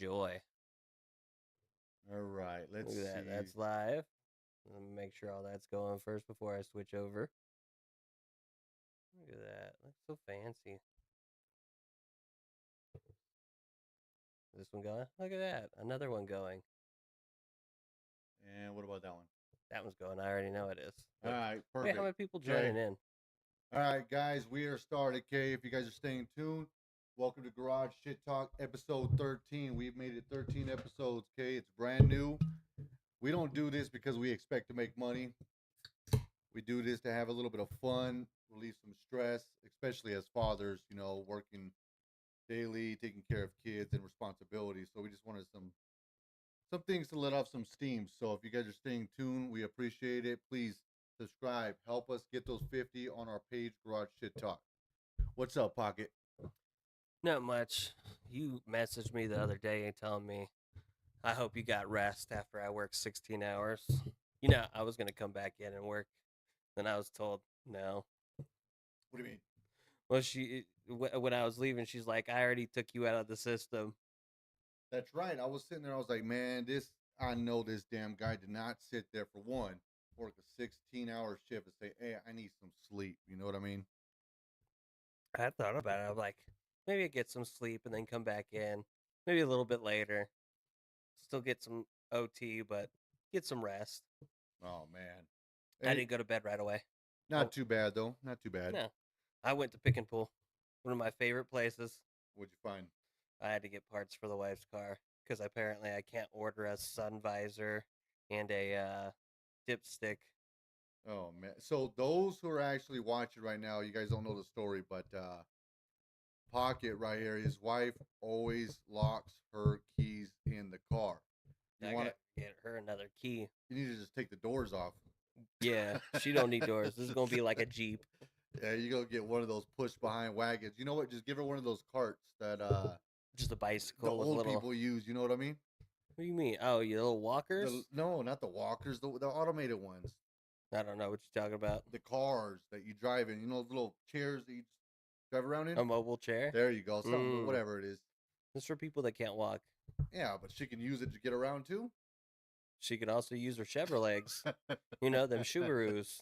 enjoy. All right, let's Look at that. see. That's live. Let me make sure all that's going first before I switch over. Look at that. Looks so fancy. This one going? Look at that. Another one going. And what about that one? That one's going. I already know it is. All right, Wait, how perfect. many people Okay. joining in? All right, guys, we are started. Okay, if you guys are staying tuned, welcome to Garage Shit Talk episode 13. We've made it 13 episodes. Okay, it's brand new. We don't do this because we expect to make money. We do this to have a little bit of fun, relieve some stress, especially as fathers, you know, working daily, taking care of kids and responsibilities. So we just wanted some things to let off some steam. So if you guys are staying tuned, we appreciate it. Please subscribe. Help us get those 50 on our page, Garage Shit Talk. What's up, Pocket? Not much. You messaged me the other day telling me, I hope you got rest after I worked 16 hours. You know, I was going to come back in and work. Then I was told, no. What do you mean? Well, when I was leaving, she's like, I already took you out of the system. That's right. I was sitting there. I was like, man, I know this damn guy did not sit there for one, work a 16-hour shift and say, hey, I need some sleep. You know what I mean? I thought about it. I'm like, maybe I get some sleep and then come back in. Maybe a little bit later. Still get some OT, but get some rest. Oh, man. I Hey, didn't go to bed right away. not too bad, though. Not too bad. No. I went to Pick and Pull, one of my favorite places. What'd you find? I had to get parts for the wife's car because apparently I can't order a sun visor and a dipstick. Oh, man. So those who are actually watching right now, you guys don't know the story, but Pocket right here, his wife always locks her keys in the car. You I want gotta get her another key. You need to just take the doors off. Yeah, she don't need doors. This is gonna be like a Jeep. Yeah, you go get one of those push behind wagons. You know what? Just give her one of those carts that Just a the bicycle with old little. people use. You know what I mean? What do you mean? Oh, you little walkers? No, not the walkers. The automated ones. I don't know what you're talking about. The cars that you drive in. You know, those little chairs that you drive around in. A mobile chair? There you go. Something, whatever it is. It's for people that can't walk. Yeah, but she can use it to get around too. She could also use her Chevrolets. You know, them Subarus.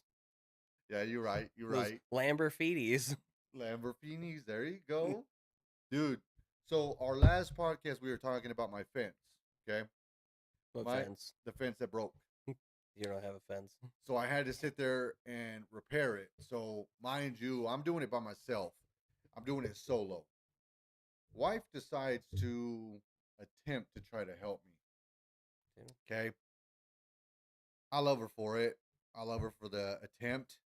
Yeah, you're right. You're Those right. Lamborghinis. Lamborghinis. There you go, dude. So our last podcast, we were talking about my fence. Okay, What my fence? the fence that broke. You don't have a fence. So I had to sit there and repair it. So mind you, I'm doing it by myself. I'm doing it solo. Wife decides to attempt to try to help me. Okay. I love her for it. I love her for the attempt.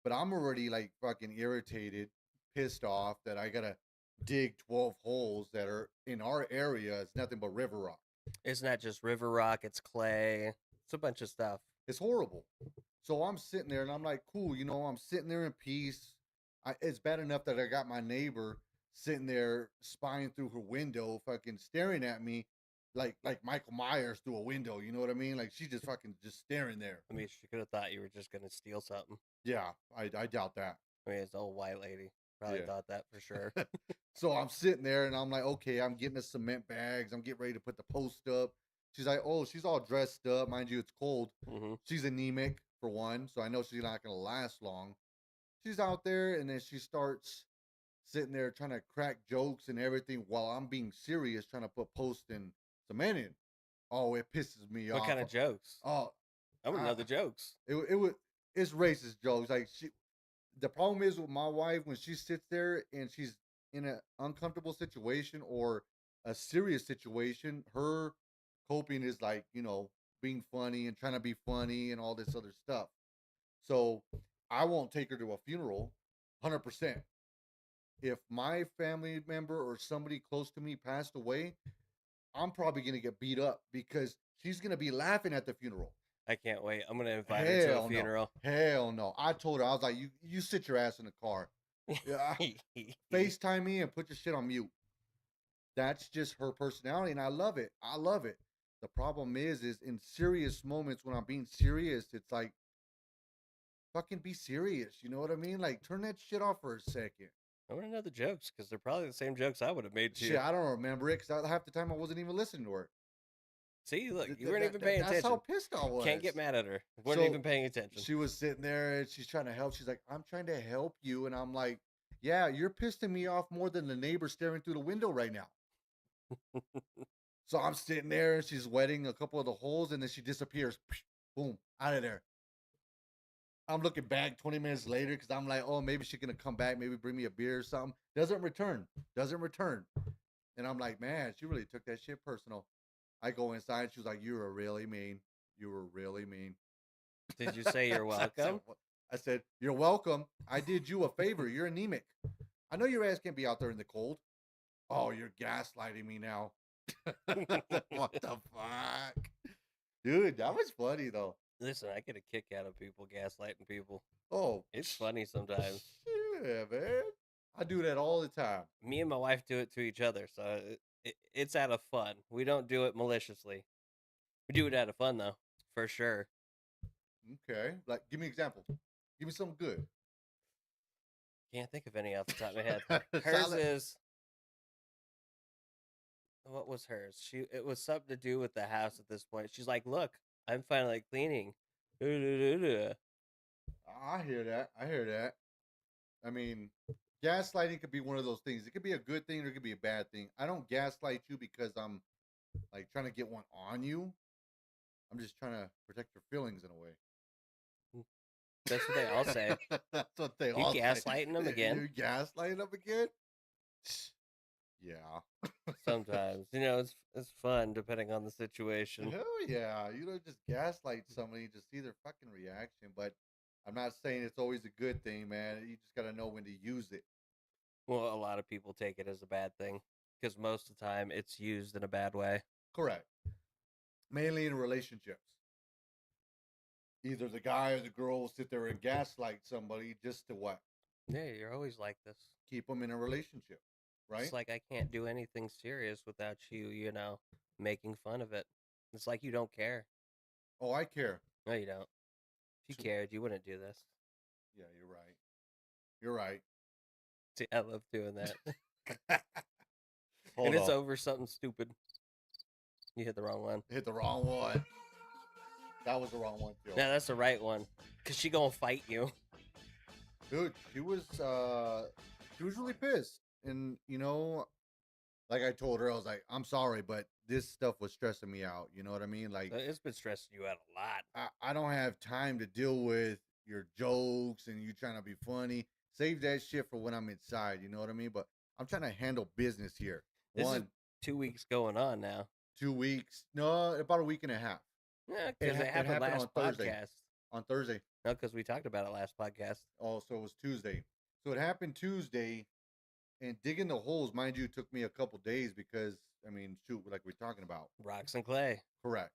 But I'm already like fucking irritated, pissed off that I gotta dig 12 holes that are in our area. It's nothing but river rock. It's not just river rock, it's clay. It's a bunch of stuff. It's horrible. So I'm sitting there and I'm like, cool, you know, I'm sitting there in peace. It's bad enough that I got my neighbor sitting there spying through her window, fucking staring at me like Michael Myers through a window. You know what I mean? Like she's just fucking just staring there. I mean, she could have thought you were just gonna steal something. Yeah, I doubt that. I mean, it's an old white lady. Probably Yeah. thought that for sure. So I'm sitting there and I'm like, okay, I'm getting the cement bags. I'm getting ready to put the post up. She's like, oh, she's all dressed up. Mind you, it's cold. Mm-hmm. She's anemic for one, so I know she's not going to last long. She's out there and then she starts sitting there trying to crack jokes and everything while I'm being serious trying to put post and cement in. Oh, it pisses me off. What kind of jokes? Oh, I would know the jokes. It's racist jokes. Like the problem is with my wife when she sits there and she's in an uncomfortable situation or a serious situation, her coping is like, you know, being funny and trying to be funny and all this other stuff. So I won't take her to a funeral 100%. If my family member or somebody close to me passed away, I'm probably going to get beat up because she's going to be laughing at the funeral. I can't wait. I'm gonna invite her to a funeral. No. Hell no. I told her, I was like, you sit your ass in the car. Yeah. FaceTime me and put your shit on mute. That's just her personality, and I love it. I love it. The problem is in serious moments when I'm being serious, it's like, fucking be serious. You know what I mean? Like, turn that shit off for a second. I want to know the jokes because they're probably the same jokes I would have made Shit, too. I don't remember it because half the time I wasn't even listening to her. See, look, you weren't even paying That's how attention. pissed I Can't was. get mad at her. Weren't So even paying attention. she was sitting there and she's trying to help. She's like, I'm trying to help you. And I'm like, yeah, you're pissing me off more than the neighbor staring through the window right now. So I'm sitting there and she's wetting a couple of the holes and then she disappears. Boom, out of there. I'm looking back 20 minutes later because I'm like, oh, maybe she's going to come back, maybe bring me a beer or something. Doesn't return. And I'm like, man, she really took that shit personal. I go inside. She was like, you were really mean. You were really mean. Did you say you're welcome? I said, you're welcome. I did you a favor. You're anemic. I know your ass can't be out there in the cold. Oh, you're gaslighting me now. What the fuck? Dude, that was funny though. Listen, I get a kick out of people gaslighting people. Oh, It's funny sometimes. Yeah, man. I do that all the time. Me and my wife do it to each other, so it's out of fun. We don't do it maliciously. We do it out of fun, though, for sure. Okay. Like, give me an example. Give me something good. Can't think of any off the top of my head. Hers is. What was hers? It was something to do with the house at this point. She's like, "Look, I'm finally cleaning." I hear that. I hear that. I mean, gaslighting could be one of those things. It could be a good thing or it could be a bad thing. I don't gaslight you because I'm like trying to get one on you. I'm just trying to protect your feelings in a way. That's what they all say. That's what they You all say. gaslighting them again? You gaslighting them again? Yeah. Sometimes, it's fun depending on the situation. Hell yeah. You don't just gaslight somebody, just see their fucking reaction. But I'm not saying it's always a good thing, man. You just got to know when to use it. Well, a lot of people take it as a bad thing because most of the time it's used in a bad way. Correct. Mainly in relationships. Either the guy or the girl will sit there and gaslight somebody just to what? Yeah, you're always like this. Keep them in a relationship, right? It's like I can't do anything serious without you, making fun of it. It's like you don't care. Oh, I care. No, you don't. If you cared, you wouldn't do this. Yeah, you're right. You're right. See, I love doing that. Hold and it's on. over something stupid. You hit the wrong one. Hit the wrong one. That was the wrong one, too. No, that's the right one. Cause she gonna fight you. Dude, she was really pissed. And like I told her, I was like, I'm sorry, but this stuff was stressing me out. You know what I mean? Like, It's been stressing you out a lot. I don't have time to deal with your jokes and you trying to be funny. Save that shit for when I'm inside. You know what I mean? But I'm trying to handle business here. This is 2 weeks going on now. 2 weeks. No, about a week and a half. Yeah, because it happened last on Thursday. podcast. On Thursday. No, because we talked about it last podcast. Oh, so it was Tuesday. So it happened Tuesday, and digging the holes, mind you, took me a couple days because, I mean, shoot, like we're talking about. Rocks and clay. Correct.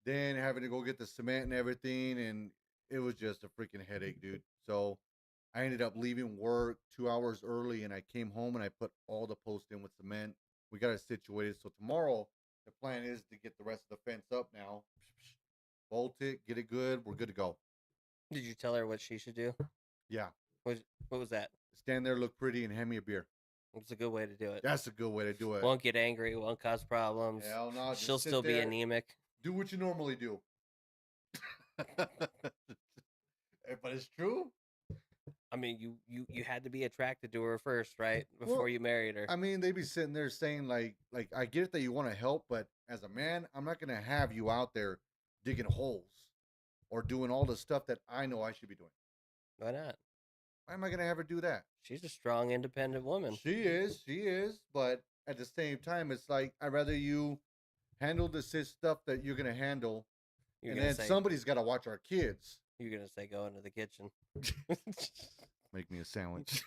Then having to go get the cement and everything, and it was just a freaking headache, dude. So I ended up leaving work 2 hours early, and I came home and I put all the posts in with cement. We got it situated. So tomorrow, the plan is to get the rest of the fence up now. Bolt it, get it good. We're good to go. Did you tell her what she should do? Yeah. What was that? Stand there, look pretty, and hand me a beer. It's a good way to do it. That's a good way to do it. Won't get angry. Won't cause problems. Hell no. She'll still be anemic. Do what you normally do. But it's true. I mean, you had to be attracted to her first, right? Before you married her. I mean, they'd be sitting there saying like I get it that you want to help, but as a man, I'm not gonna have you out there digging holes or doing all the stuff that I know I should be doing. Why not? Why am I gonna have her do that? She's a strong, independent woman. She is, but at the same time, it's like I'd rather you handle the stuff that you're gonna handle, and then somebody's got to watch our kids. You're gonna say go into the kitchen. Make me a sandwich.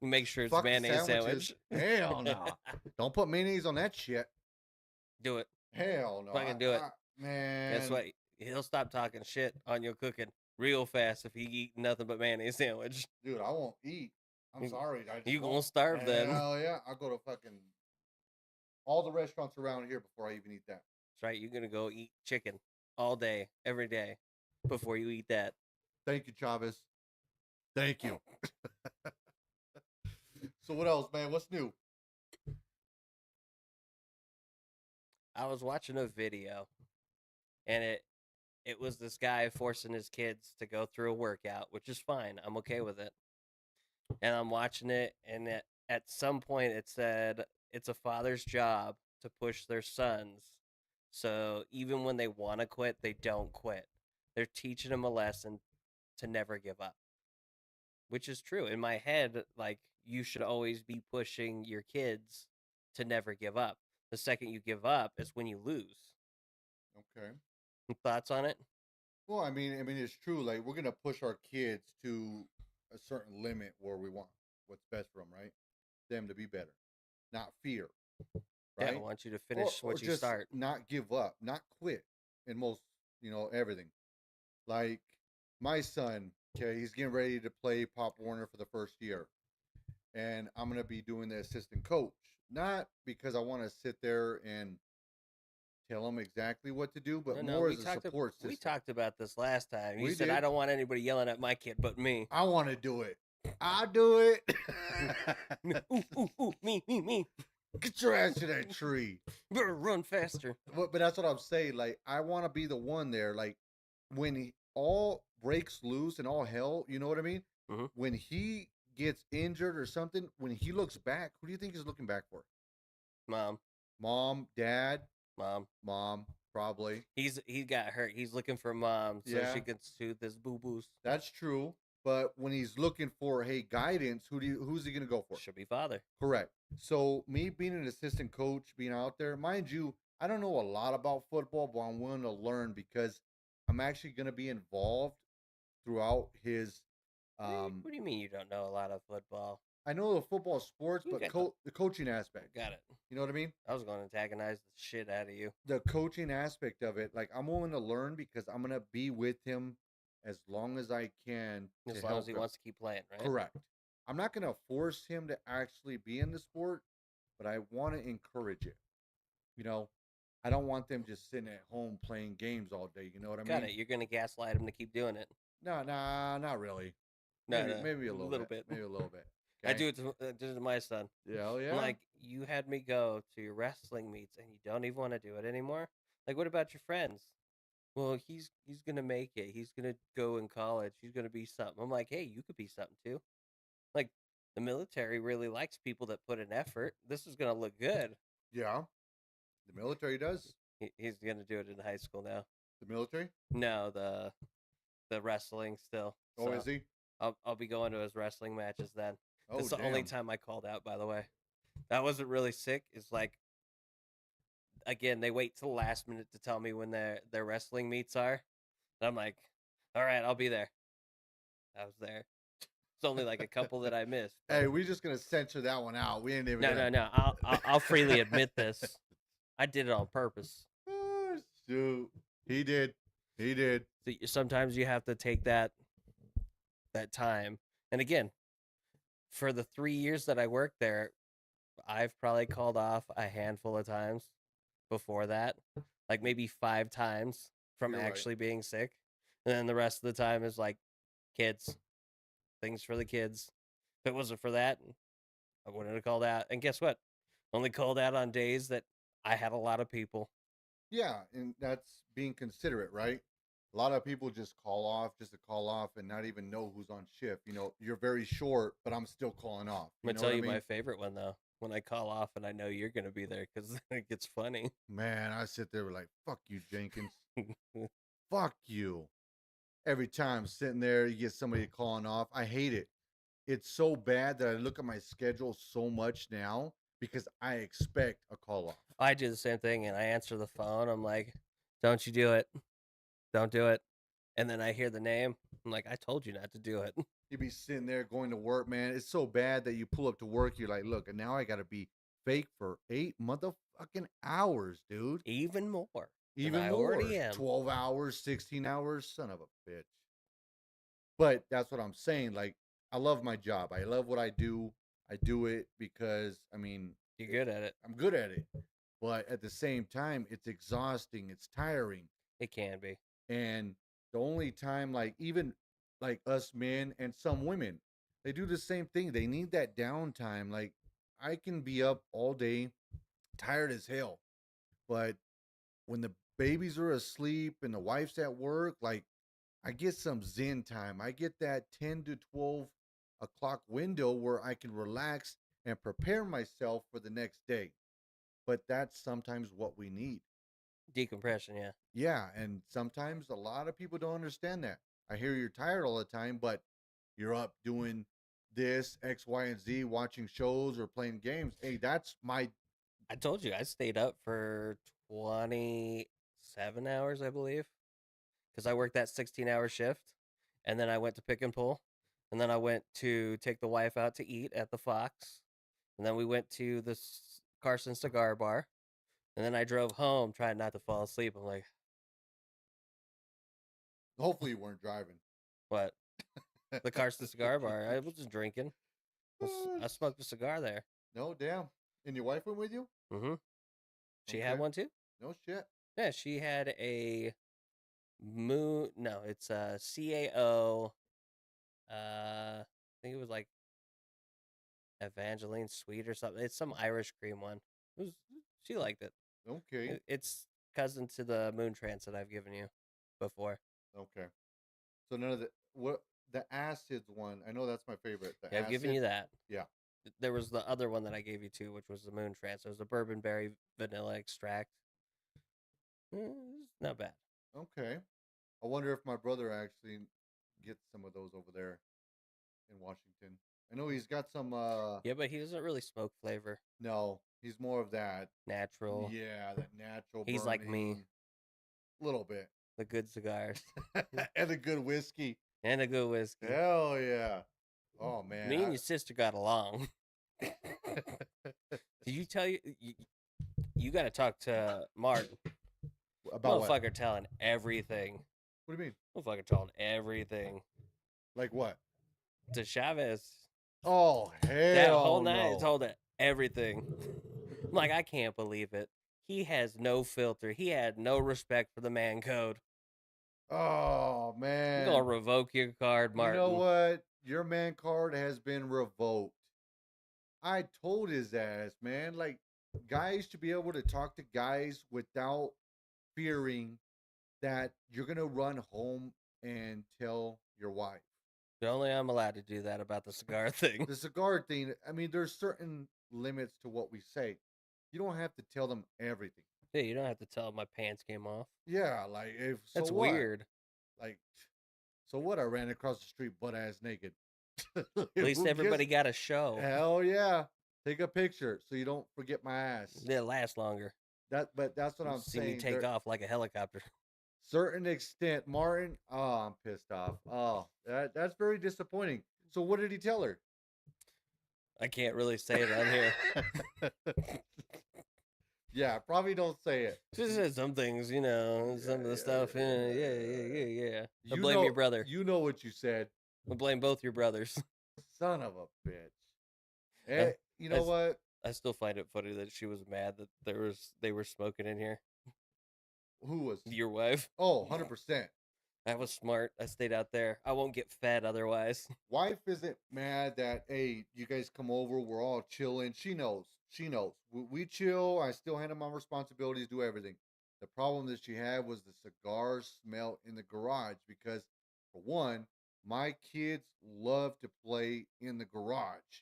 Make sure it's mayonnaise sandwich. Hell no. Don't put mayonnaise on that shit. Do it. Hell no. Fucking do it. Man. Guess what? He'll stop talking shit on your cooking real fast if he eat nothing but mayonnaise sandwich. Dude, I won't eat. I'm sorry. You gonna starve then. Hell yeah. I'll go to fucking all the restaurants around here before I even eat that. That's right. You're gonna go eat chicken all day, every day, before you eat that. Thank you, Chavez. Thank you. So what else, man? What's new? I was watching a video, and it was this guy forcing his kids to go through a workout, which is fine. I'm okay with it. And I'm watching it, and at some point it said it's a father's job to push their sons. So even when they want to quit, they don't quit. They're teaching them a lesson to never give up, which is true. In my head, like, you should always be pushing your kids to never give up. The second you give up is when you lose. Okay. Thoughts on it? Well, I mean, it's true. Like we're gonna push our kids to a certain limit where we want what's best for them, right? Them to be better, not fear, Yeah, I right? want you to Or finish or what you just start. not give up, not quit. In most, everything. Like my son, okay, he's getting ready to play Pop Warner for the first year, and I'm gonna be doing the assistant coach. Not because I want to sit there and tell him exactly what to do, but No, more as a support we system. talked about this last time. You We said I did. don't want anybody yelling at my kid but me. I want to do it. I do it. Ooh, ooh, ooh, me. Get your ass to that tree. Better run faster. But that's what I'm saying. Like I want to be the one there. Like when all breaks loose and all hell, you know what I mean? Mm-hmm. When he gets injured or something, when he looks back, who do you think he's looking back for? Mom, Mom, dad, mom. mom, probably. He got hurt. He's looking for mom so Yeah, she can soothe his boo boos. that's true. But when he's looking for guidance, who's he gonna go for? Should be father. Correct. So me being an assistant coach, being out there, mind you, I don't know a lot about football, but I'm willing to learn because I'm actually going to be involved throughout his. What do you mean you don't know a lot of football? I know the football sports, You but got the coaching aspect. got it. You know what I mean? I was going to antagonize the shit out of you. The coaching aspect of it, like I'm willing to learn because I'm going to be with him as long as I can As to long as help he him. wants to keep playing, right? Correct. I'm not going to force him to actually be in the sport, but I want to encourage it. You know, I don't want them just sitting at home playing games all day. You know what I Got mean? it. You're going to gaslight him to keep doing it. No, nah, not really. No, Maybe a a little little bit. bit. Maybe a little bit. I Okay. do it to my son. Yeah, oh I'm yeah. like, you had me go to your wrestling meets and you don't even want to do it anymore? Like, what about your friends? Well, he's gonna make it. He's gonna go in college. He's gonna be something. I'm like, hey, you could be something too. Like, the military really likes people that put in effort. This is gonna look good. Yeah. The military does. He's gonna do it in high school now. The military. No, the wrestling still. Oh, So is he? I'll be going to his wrestling matches then. Oh, That's the only damn. time I called out, by the way. That wasn't really sick. It's like, again, they wait till the last minute to tell me when their wrestling meets are. And I'm like, all right, I'll be there. I was there. It's only like a couple that I missed. But Hey, we're just gonna censor that one out. We ain't even no, gonna. no, no. I'll freely admit this. I did it on purpose. Oh, shoot. He did. He did. So sometimes you have to take that time. And again, for the 3 years that I worked there, I've probably called off a handful of times before that, like maybe 5 times from You're right. actually being sick. And then the rest of the time is like kids, things for the kids. If it wasn't for that, I wouldn't have called out. And guess what? Only called out on days that I had a lot of people. Yeah, and that's being considerate, right? A lot of people just call off just to call off and not even know who's on shift. You know, you're very short, but I'm still calling off. I'm You gonna know tell what I you mean? my favorite one though. When I call off and I know you're gonna be there, because then it gets funny. Man, I sit there like, fuck you, Jenkins. Fuck you. Every time sitting there, you get somebody calling off. I hate it. It's so bad that I look at my schedule so much now because I expect a call off. I do the same thing, and I answer the phone. I'm like, "Don't you do it? Don't do it." And then I hear the name. I'm like, "I told you not to do it." You be sitting there going to work, man. It's so bad that you pull up to work. You're like, look, and now I got to be fake for 8 motherfucking hours, dude. Even more than Even I more. already am. 12 hours, 16 hours, son of a bitch. But that's what I'm saying. Like, I love my job. I love what I do. I do it because, I mean, You're good at it. I'm good at it. But at the same time, it's exhausting. It's tiring. It can be. And the only time, like, even like us men and some women, They do the same thing. They need that downtime. Like I can be up all day, tired as hell, but when the babies are asleep and the wife's at work, like I get some zen time. I get that 10 to 12 o'clock window where I can relax and prepare myself for the next day. But that's sometimes what we need. Decompression, yeah. Yeah, and sometimes a lot of people don't understand that. I hear you're tired all the time, but you're up doing this X, Y, and Z, watching shows or playing games. Hey, that's my I told you I stayed up for 27 hours, I believe, because I worked that 16-hour shift, and then I went to pick and pull, and then I went to take the wife out to eat at the Fox, and then we went to the Carson Cigar Bar, and then I drove home trying not to fall asleep. I'm like, hopefully you weren't driving. what? The Carson Cigar Bar? I was just drinking. I smoked a cigar there. No, damn. And your wife went with you? Mm-hmm. She Okay. had one too. No shit. Yeah, she had a moon. No, it's a CAO. I think it was like Evangeline Sweet or something. It's some Irish cream one. It was, she liked it. Okay. It's cousin to the Moon Trance that I've given you before. Okay. So none of the acids one. I know that's my favorite. The Yeah, I've given you acid. that. Yeah. There was the other one that I gave you too, which was the Moon Trance. It was a bourbon berry vanilla extract. It's not bad. Okay. I wonder if my brother actually gets some of those over there in Washington. I know he's got some. Yeah, but he doesn't really smoke flavor. No, he's more of that. Natural. Yeah, that natural. He's like me. Little bit. The good cigars. And a good whiskey. And a good whiskey. Hell yeah. Oh man. Me and your sister got along. Did you tell you got to talk to Mark? About Motherfucker what? telling everything. What do you mean? Motherfucker telling everything Like what? to Chavez. Oh hell That whole night no. told it everything. I'm like, I can't believe it. He has no filter. He had no respect for the man code. Oh I'm man. gonna revoke your card, You Martin. know what? Your man card has been revoked. I told his ass, man. Like, guys should be able to talk to guys without fearing that you're gonna run home and tell your wife. Only I'm allowed to do that about the cigar thing. The cigar thing, I mean, there's certain limits to what we say. You don't have to tell them everything. Yeah, you don't have to tell him my pants came off. Yeah, like if so That's what? weird. Like, so what? I ran across the street butt ass naked. At least everybody got a show. Hell yeah! Take a picture so you don't forget my ass. It lasts longer. But that's what I'm See saying. me take off like a helicopter. Certain extent, Martin. Oh, I'm pissed off. Oh, that's very disappointing. So what did he tell her? I can't really say it on here. Yeah, probably don't say it. Just said some things, some of the stuff. Yeah. I You blame know, your brother. You know what you said. I blame both your brothers. Son of a bitch. Eh, you know what? I still find it funny that she was mad that they were smoking in here. Who was? Your wife. Oh, 100%. I was smart. I stayed out there. I won't get fed otherwise. Wife isn't mad that, hey, you guys come over, we're all chilling. She knows. She knows. We chill. I still handle my responsibilities, do everything. The problem that she had was the cigar smell in the garage because, for one, my kids love to play in the garage.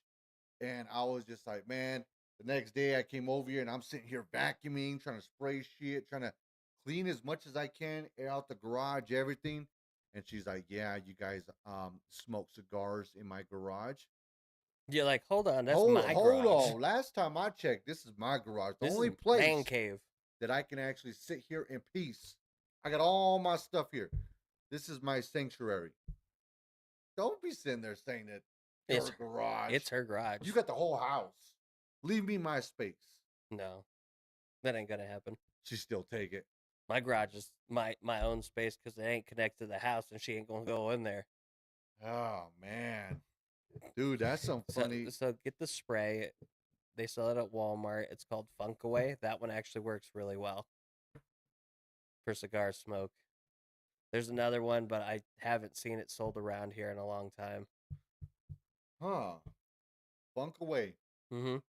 And I was just like, man, the next day I came over here and I'm sitting here vacuuming, trying to spray shit, trying to clean as much as I can, air out the garage, everything. And she's like, yeah, you guys smoke cigars in my garage. You're like, hold on, that's hold my hold garage. on. Last time I checked, this is my garage. The This only is place man cave. that I can actually sit here in peace. I got all my stuff here. This is my sanctuary. Don't be sitting there saying that It's your garage. It's her garage. You got the whole house. Leave me my space. No, that ain't gonna happen. She still take it. My garage is my own space because it ain't connected to the house, and she ain't gonna go in there. Oh man, dude, that's some funny. So get the spray. They sell it at Walmart. It's called Funkaway. That one actually works really well for cigar smoke. There's another one, but I haven't seen it sold around here in a long time. Huh. Bunk away.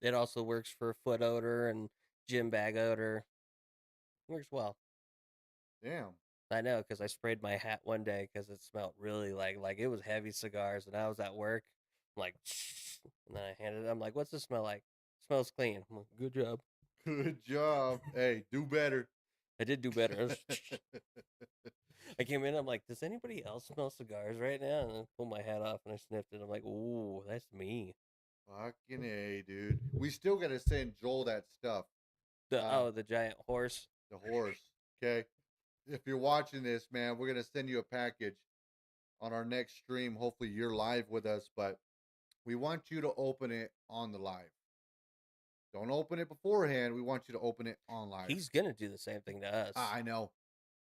It also works for foot odor and gym bag odor. Works well. Damn. I know because I sprayed my hat one day because it smelled really like it was heavy cigars, and I was at work. I'm like, and then I handed it. I'm like, "What's this smell like?" Smells clean. I'm like, good job. Good job. Hey, do better. I did do better. I came in. I'm like, does anybody else smell cigars right now? And I pulled my hat off and I sniffed it. I'm like, ooh, that's me. Fucking A, dude. We still gotta send Joel that stuff. Uh The giant horse. the horse. Okay. If you're watching this, man, we're gonna send you a package on our next stream. Hopefully you're live with us, but we want you to open it on the live. Don't open it beforehand. We want you to open it on live. He's gonna do the same thing to us. I know.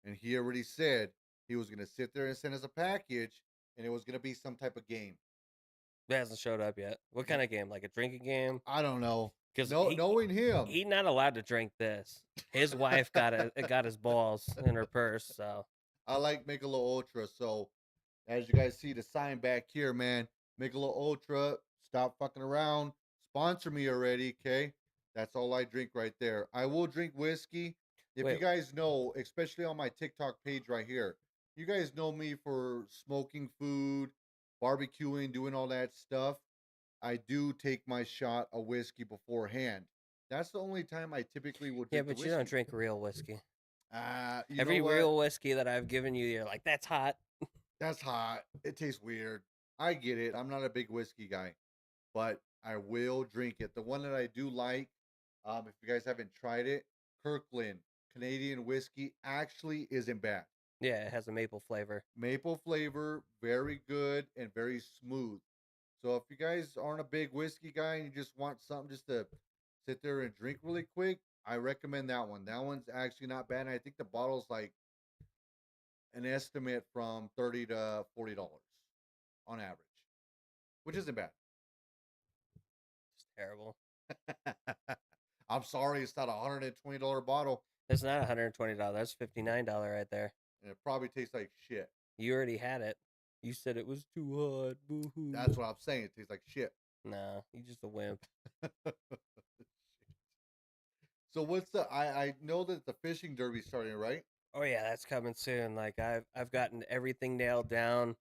And he already said he was gonna sit there and send us a package and it was gonna be some type of game. It hasn't showed up yet. What kind of game? Like a drinking game? I don't know. Because No, knowing him, he not allowed to drink this. His wife got his balls in her purse. So I like Michelob Ultra. So as you guys see the sign back here, man, Michelob Ultra. Stop fucking around. Sponsor me already, okay? That's all I drink right there. I will drink whiskey. If you wait, guys know, especially on my TikTok page right here, you guys know me for smoking food, barbecuing, doing all that stuff. I do take my shot of whiskey beforehand. That's the only time I typically will yeah, drink the but you don't whiskey. drink real whiskey. You know Every what? real whiskey that I've given you, you're like, that's hot. That's hot. It tastes weird. I get it. I'm not a big whiskey guy, but I will drink it. The one that I do like, if you guys haven't tried it, Kirkland Canadian whiskey actually isn't bad. Yeah, it has a maple flavor. Maple flavor, very good and very smooth. So if you guys aren't a big whiskey guy and you just want something just to sit there and drink really quick, I recommend that one. That one's actually not bad. And I think the bottle's like an estimate from $30 to $40 on average, which isn't bad. It's terrible. I'm sorry, it's not a $120 bottle, That's not $120. That's $59 right there. and it probably tastes like shit. You already had it. You said it was too hot. Boo hoo. That's what I'm saying. It tastes like shit. Nah, you just a wimp. So what's the? I know that the fishing derby's starting, right? Oh yeah, that's coming soon. Like I've gotten everything nailed down.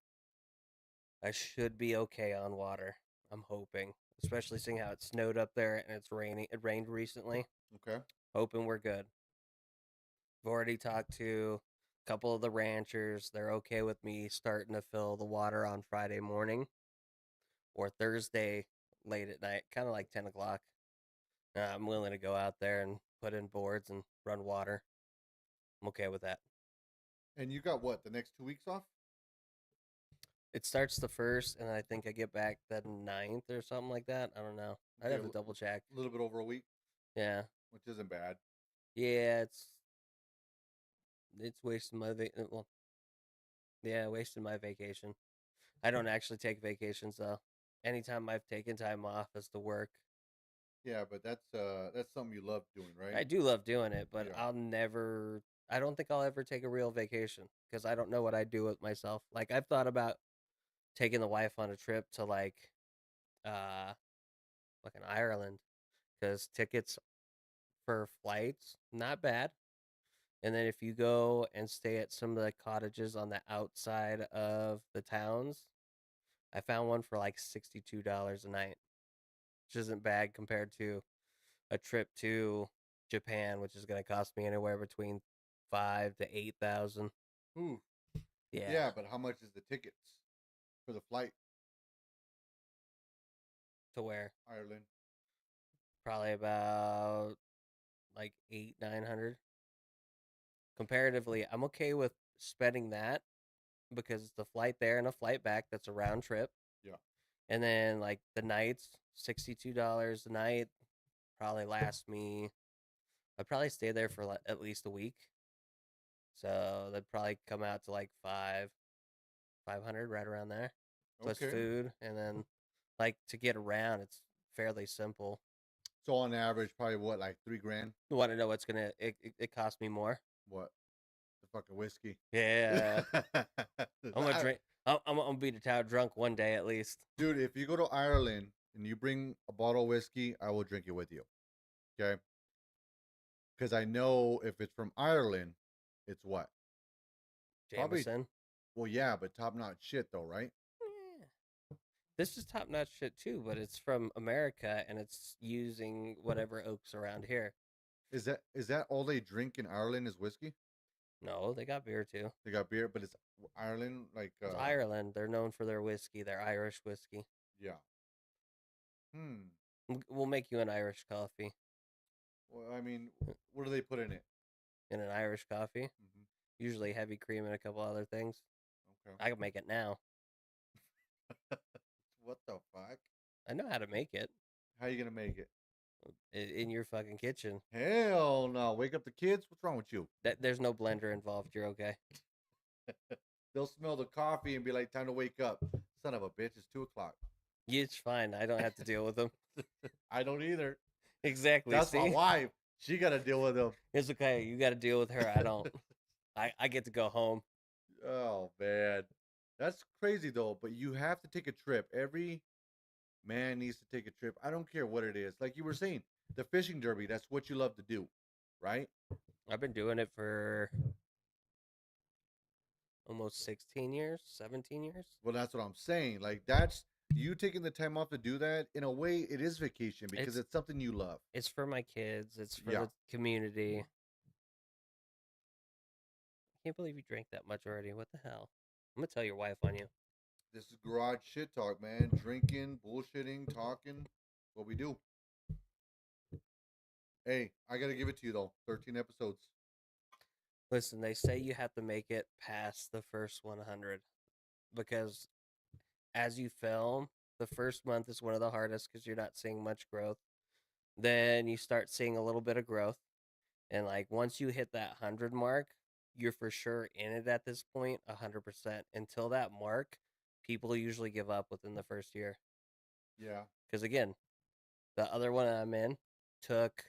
I should be okay on water. I'm hoping, especially seeing how it snowed up there and it's raining. It rained recently. Okay. Hoping we're good. I've already talked to a couple of the ranchers. They're okay with me starting to fill the water on Friday morning or Thursday late at night, kind of like 10 o'clock. I'm willing to go out there and put in boards and run water. I'm okay with that. And you got what? The next 2 weeks off? It starts the first, and I think I get back the 9th or something like that. I don't know. I'd Okay, have to double check. a little bit over a week, Yeah, which isn't bad. yeah. It's wasting my well, yeah, wasting my vacation. I don't actually take vacations though. Anytime I've taken time off is to work. Yeah, but that's something you love doing, right? I do love doing it, but Yeah. I'll never. I don't think I'll ever take a real vacation because I don't know what I'd do with myself. Like I've thought about taking the wife on a trip to uh like an Ireland because tickets for flights not bad. And then if you go and stay at some of the cottages on the outside of the towns, I found one for like $62 a night, which isn't bad compared to a trip to Japan, which is going to cost me anywhere between 5 to 8 thousand. Ooh. Yeah, Yeah, but how much is the tickets for the flight, to where Ireland? probably about like 8 900. Comparatively, I'm okay with spending that because it's a flight there and a flight back. That's a round trip. Yeah. And then like the nights, $62 a night, probably last me. I'd probably stay there for like at least a week. So that'd probably come out to like 500 right around there. Plus Okay. food and then like to get around, it's fairly simple. So on average, probably what, like 3 grand? You want to know what's gonna it cost me more? What? The fucking whiskey. Yeah, I'm gonna I, drink. I'm gonna be the town drunk one day at least. Dude, if you go to Ireland and you bring a bottle of whiskey, I will drink it with you. Okay? Because I know if it's from Ireland, it's what? Probably, Jameson. well, yeah, but top notch shit though, right? Yeah. This is top notch shit too, but it's from America and it's using whatever oaks around here. Is that all they drink in Ireland is whiskey? No, they got beer too. They got beer, but it's Ireland, like, It's Ireland. They're known for their whiskey, their Irish whiskey. yeah. Hmm. We'll make you an Irish coffee. Well, I mean, what do they put in it? In an Irish coffee, Hmm. usually heavy cream and a couple other things. Okay. I can make it now. What the fuck? I know how to make it How you gonna make it? in your fucking kitchen. Hell no! Wake up the kids. What's wrong with you? There's no blender involved. You're okay. They'll smell the coffee and be like, "Time to wake up." Son of a bitch! It's 2 o'clock. It's fine. I don't have to deal with them. I don't either. Exactly. That's my See, wife. She got to deal with them. it's okay. You got to deal with her. I don't. I get to go home. Oh man, that's crazy though. But you have to take a trip. Every man needs to take a trip. I don't care what it is. Like you were saying, the fishing derby. That's what you love to do, right? I've been doing it for almost 16 years, 17 years. Well, that's what I'm saying. Like that's you taking the time off to do that. In a way, it is vacation because It's it's something you love. it's for my kids. It's for Yeah, the community. I can't believe you drank that much already. What the hell? I'm gonna tell your wife on you. this is garage shit talk, man. Drinking, bullshitting, talking. What we do. Hey, I gotta give it to you though. 13 episodes. Listen, they say you have to make it past the first 100 because as you film, the first month is one of the hardest because you're not seeing much growth. Then you start seeing a little bit of growth. And like once you hit that 100 mark, you're for sure in it at this point, 100%. Until that mark, people usually give up within the first year. Yeah. Because again, the other one I'm in took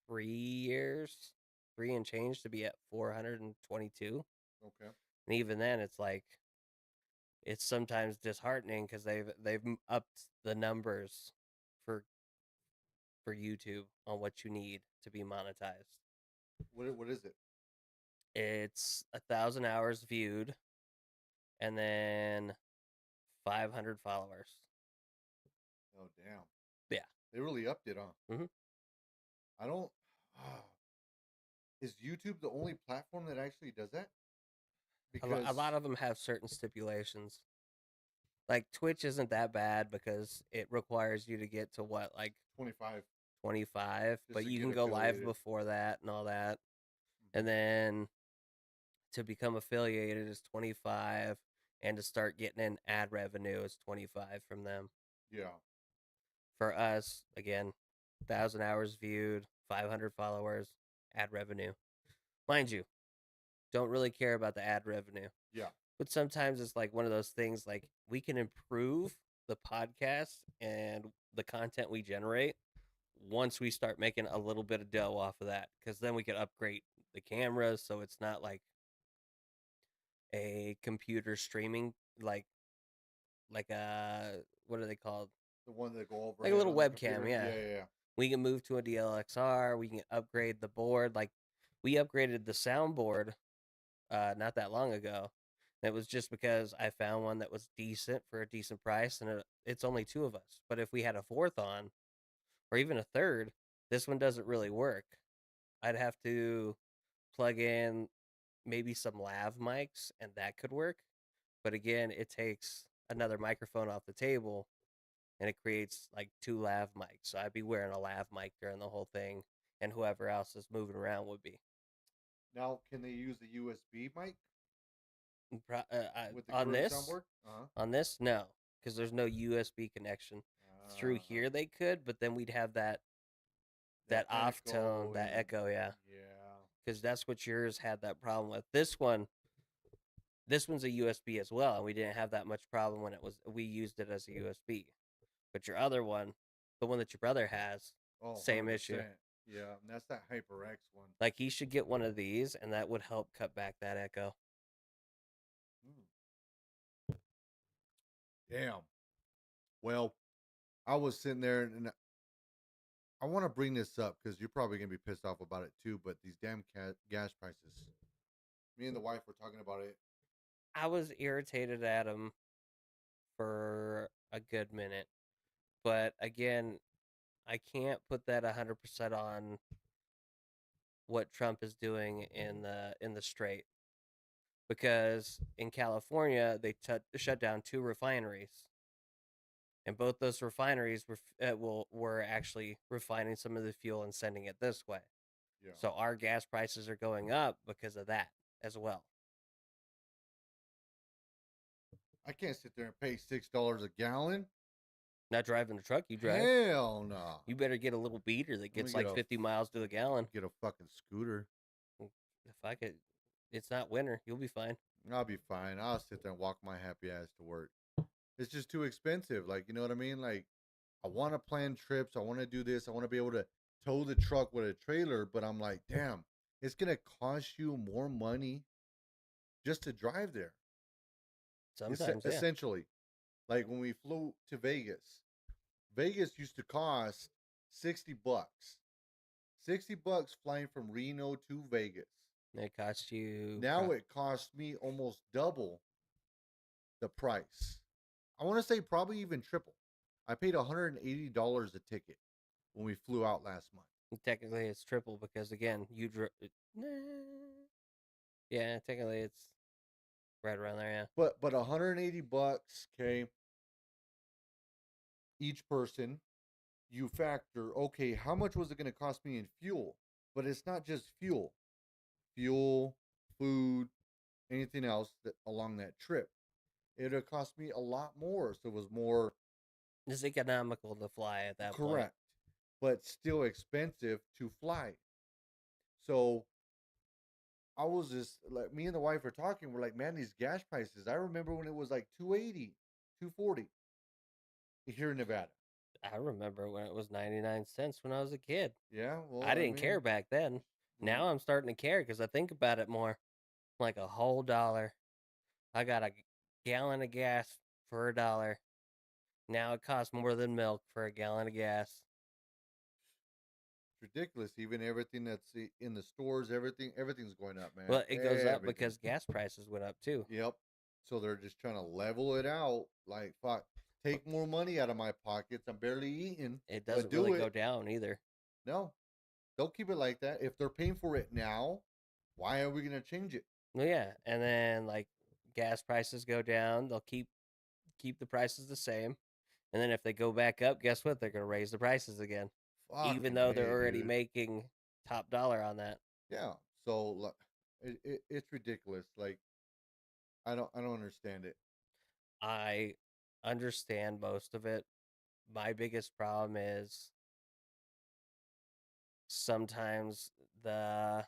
3 years, three and change to be at 422. Okay. And even then, it's like it's sometimes disheartening because they've upped the numbers for for YouTube on what you need to be monetized. What is it? It's 1,000 hours viewed and then 500 followers. Oh damn. Yeah. They really upped it, huh? Hmm. I don't. Is YouTube the only platform that actually does that? A Because lot of them have certain stipulations. Like Twitch isn't that bad because it requires you to get to what, like 25 25, just but to you get can go live affiliated. before that and all that. And Hmm. then to become affiliated is 25 and to start getting in ad revenue is 25 from them. Yeah. For us, again, 1,000 hours viewed, 500 followers, ad revenue. Mind you, don't really care about the ad revenue. Yeah. But sometimes it's like one of those things like we can improve the podcast and the content we generate once we start making a little bit of dough off of that because then we can upgrade the cameras so it's not like a computer streaming like a what are they called, The one that go like a overhead little on the webcam, computer. yeah. Yeah, yeah, yeah. We can move to a DLXR, we can upgrade the board. Like we upgraded the soundboard not that long ago. And it was just because I found one that was decent for a decent price, and it's only two of us. But if we had a fourth on, or even a third, this one doesn't really work. I'd have to plug in maybe some lav mics, and that could work. But again, it takes another microphone off the table, and it creates like two lav mics. So I'd be wearing a lav mic during the whole thing, and whoever else is moving around would be. Now, can they use the USB mic with the On current this, soundboard? Uh no, because there's no USB connection. Through huh. here they could, but then we'd have that That off tone, echo that and echo, yeah. yeah. Because that's what yours had that problem with. This one's a USB as well, and we didn't have that much problem when we used it as a USB. But your other one, the one that your brother has, Oh, same issue. 100%. Yeah, and that's that HyperX one. Like he should get one of these, and that would help cut back that echo. Hmm. Damn. Well, I was sitting there and I want to bring this up because you're probably gonna be pissed off about it too. But these damn gas prices. Me and the wife were talking about it. I was irritated at him for a good minute, but again, I can't put that 100% on what Trump is doing in the strait because in California they shut down 2 refineries, and both those refineries were actually refining some of the fuel and sending it this way. Yeah. So our gas prices are going up because of that as well. I can't sit there and pay $6 a gallon. Not driving the truck you drive. Hell no. You better get a little beater that Let me gets get like a 50 miles to the gallon. get a fucking scooter. If I could, it's not winter. You'll be fine. I'll be fine. I'll sit there and walk my happy ass to work. It's just too expensive. Like, you know what I mean? Like, I want to plan trips. I want to do this. I want to be able to tow the truck with a trailer. But I'm like, damn, it's going to cost you more money just to drive there. Sometimes, yeah. Essentially, like when we flew to Vegas, Vegas used to cost $60. $60 flying from Reno to Vegas. It costs you. Now it costs me almost double the price. I want to say probably even triple. I paid $180 a ticket when we flew out last month. Technically, it's triple because again, you drove. Yeah, technically, it's right around there. Yeah. But $180, okay, each person. You factor, okay, how much was it going to cost me in fuel? But it's not just fuel, food, anything else that along that trip. It would cost me a lot more. So it was more It's economical to fly at that point. correct, but still expensive to fly. So I was just like, me and the wife were talking. We're like, man, these gas prices. I remember when it was like 280, 240 here in Nevada. I remember when it was 99 cents when I was a kid. Yeah, well, I didn't care back then. Now I'm starting to care because I think about it more. Like a whole dollar. I got a gallon of gas for $1. Now it costs more than milk for a gallon of gas. it's ridiculous. Even everything that's in the stores, everything's going up, man. Well, it goes up Everything. because gas prices went up too. Yep. So they're just trying to level it out. Like, fuck, take more money out of my pockets. I'm barely eating. It doesn't do really it. go down either. No, they'll keep it like that. If they're paying for it now, why are we gonna change it? Well, yeah, and then like gas prices go down, they'll keep the prices the same, and then if they go back up, guess what? They're gonna raise the prices again, even Fucking though they're hey, already dude. making top dollar on that. Yeah. So it's ridiculous. Like, I don't understand it. I understand most of it. My biggest problem is sometimes the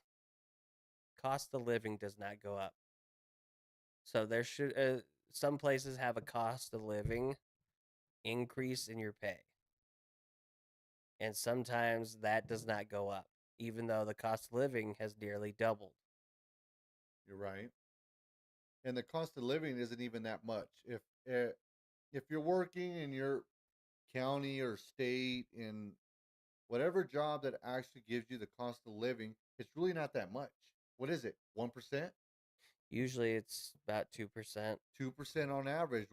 cost of living does not go up. So there should some places have a cost of living increase in your pay. And sometimes that does not go up even though the cost of living has nearly doubled. You're right. And the cost of living isn't even that much. If you're working in your county or state in whatever job that actually gives you the cost of living, it's really not that much. What is it? 1%? Usually it's about 2%. 2% on average,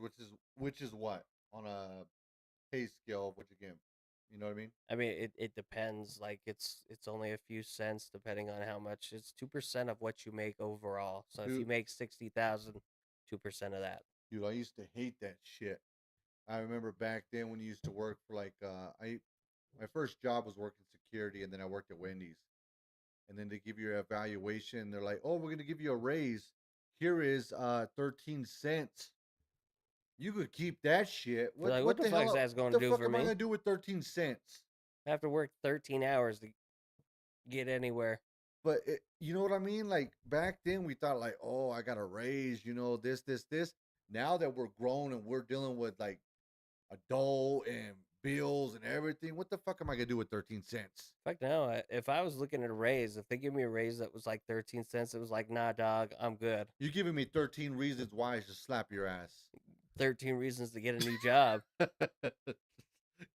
which is what on a pay scale of what you get. You know what I mean? I mean it depends. Like it's only a few cents depending on how much. It's 2% of what you make overall. So if you Dude, make 60,000, 2% of that. dude, I used to hate that shit. I remember back then when you used to work for like I my first job was working security, and then I worked at Wendy's. And then they give you your evaluation. They're like, "Oh, we're gonna give you a raise. Here is 13 cents. You could keep that shit. You're like, What what the the fuck is hell? that What going to the do fuck for am I me? gonna do with 13 cents?" I have to work 13 hours to get anywhere. But you know what I mean? Like back then, we thought like, "Oh, I got a raise. You know, this. Now that we're grown and we're dealing with like adult and bills and everything, what the fuck am I gonna do with 13 cents? Fuck no. If I was looking at a raise, if they give me a raise that was like 13 cents, it was like, nah, dog, I'm good. You're giving me 13 reasons why I should slap your ass. 13 reasons to get a new job.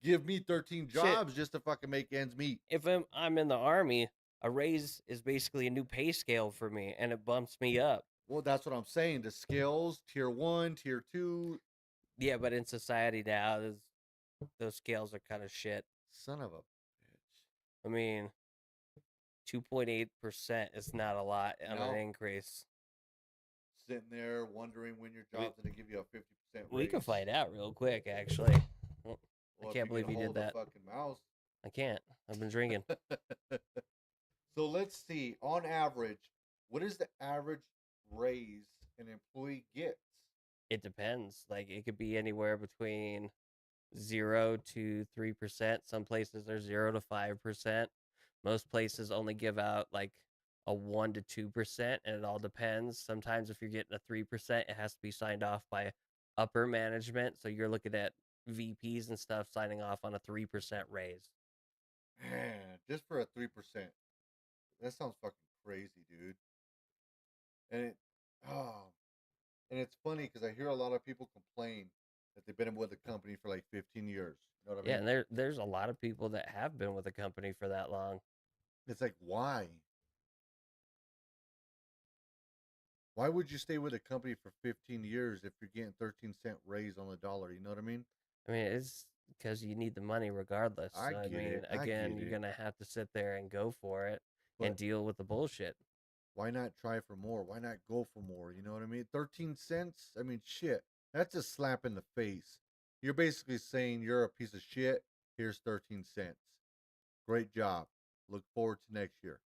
Give me 13 Shit, jobs just to fucking make ends meet. if I'm in the army, a raise is basically a new pay scale for me, and it bumps me up. Well, that's what I'm saying. The skills, tier one, tier two. Yeah, but in society now, those scales are kind of shit. Son of a bitch. I mean, 2.8% is not a lot on an No, increase. sitting there wondering when your We job's going to give you a 50% we can raise. find out real quick, actually. Well, I Well, if can't you can believe you did hold a that. fucking mouse. I can't. I've been drinking. So let's see. On average, what is the average raise an employee gets? It depends. Like it could be anywhere between 0 to 3%. Some places are 0 to 5%. Most places only give out like a 1 to 2%, and it all depends. Sometimes if you're getting a 3%, it has to be signed off by upper management. So you're looking at VPs and stuff signing off on a 3% raise. Man, just for a 3%. That sounds fucking crazy, dude. And it, oh, and it's funny because I hear a lot of people complain that they've been with a company for like 15 years. You know what I Yeah, mean? and there's a lot of people that have been with a company for that long. It's like, why? Why would you stay with a company for 15 years if you're getting 13-cent raise on the dollar? You know what I mean? I mean, it's because you need the money regardless. I So, I get mean, it. I again, get you're it. going to have to sit there and go for it and But deal with the bullshit. why not try for more? Why not go for more? You know what I mean? 13 cents? I mean, shit. That's a slap in the face. You're basically saying you're a piece of shit. Here's 13 cents. Great job. Look forward to next year.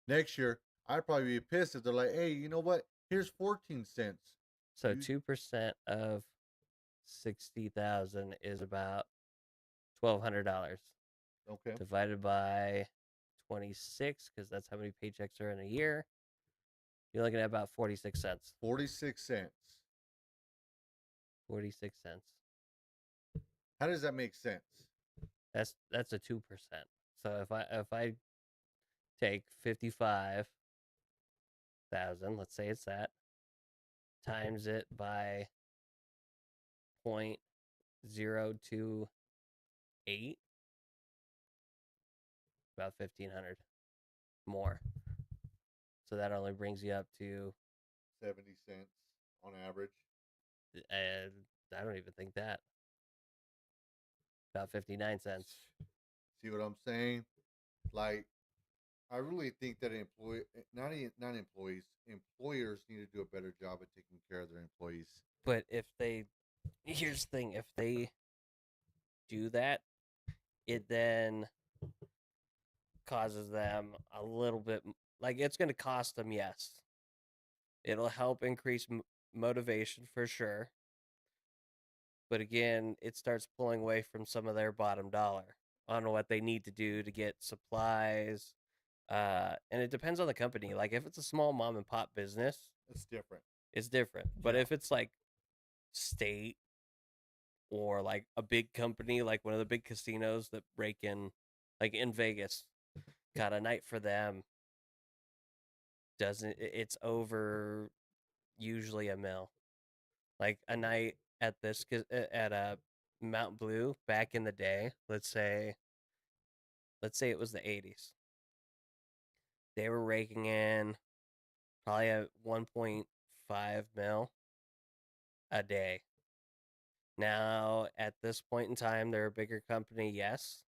Next year, I'd probably be pissed if they're like, hey, you know what? Here's 14 cents. So, You 2% of 60,000 is about $1,200 okay? divided by 26, because that's how many paychecks are in a year. You're looking at about 46 cents. 46 cents. 46 cents. How does that make sense? That's a 2%. So if I take 55,000, let's say it's that, times it by 0.028, about 1,500 more. So that only brings you up to 70 cents on average. I don't even think that, about 59 cents. See what I'm saying? Like, I really think that not employees, employers need to do a better job at taking care of their employees. But here's the thing, if they do that, it then causes them a little bit, like it's going to cost them, yes. It'll help increase motivation for sure. But again, it starts pulling away from some of their bottom dollar on what they need to do to get supplies. And it depends on the company. Like if it's a small mom and pop business, It's different. it's different. But Yeah. if it's like state or like a big company, like one of the big casinos that break in, like in Vegas, got a night for them. Doesn't it's over usually a mil. Like a night at at a Mount Blue back in the day. Let's say it was the 80s. They were raking in probably at 1.5 mil a day. Now, at this point in time, they're a bigger company, yes,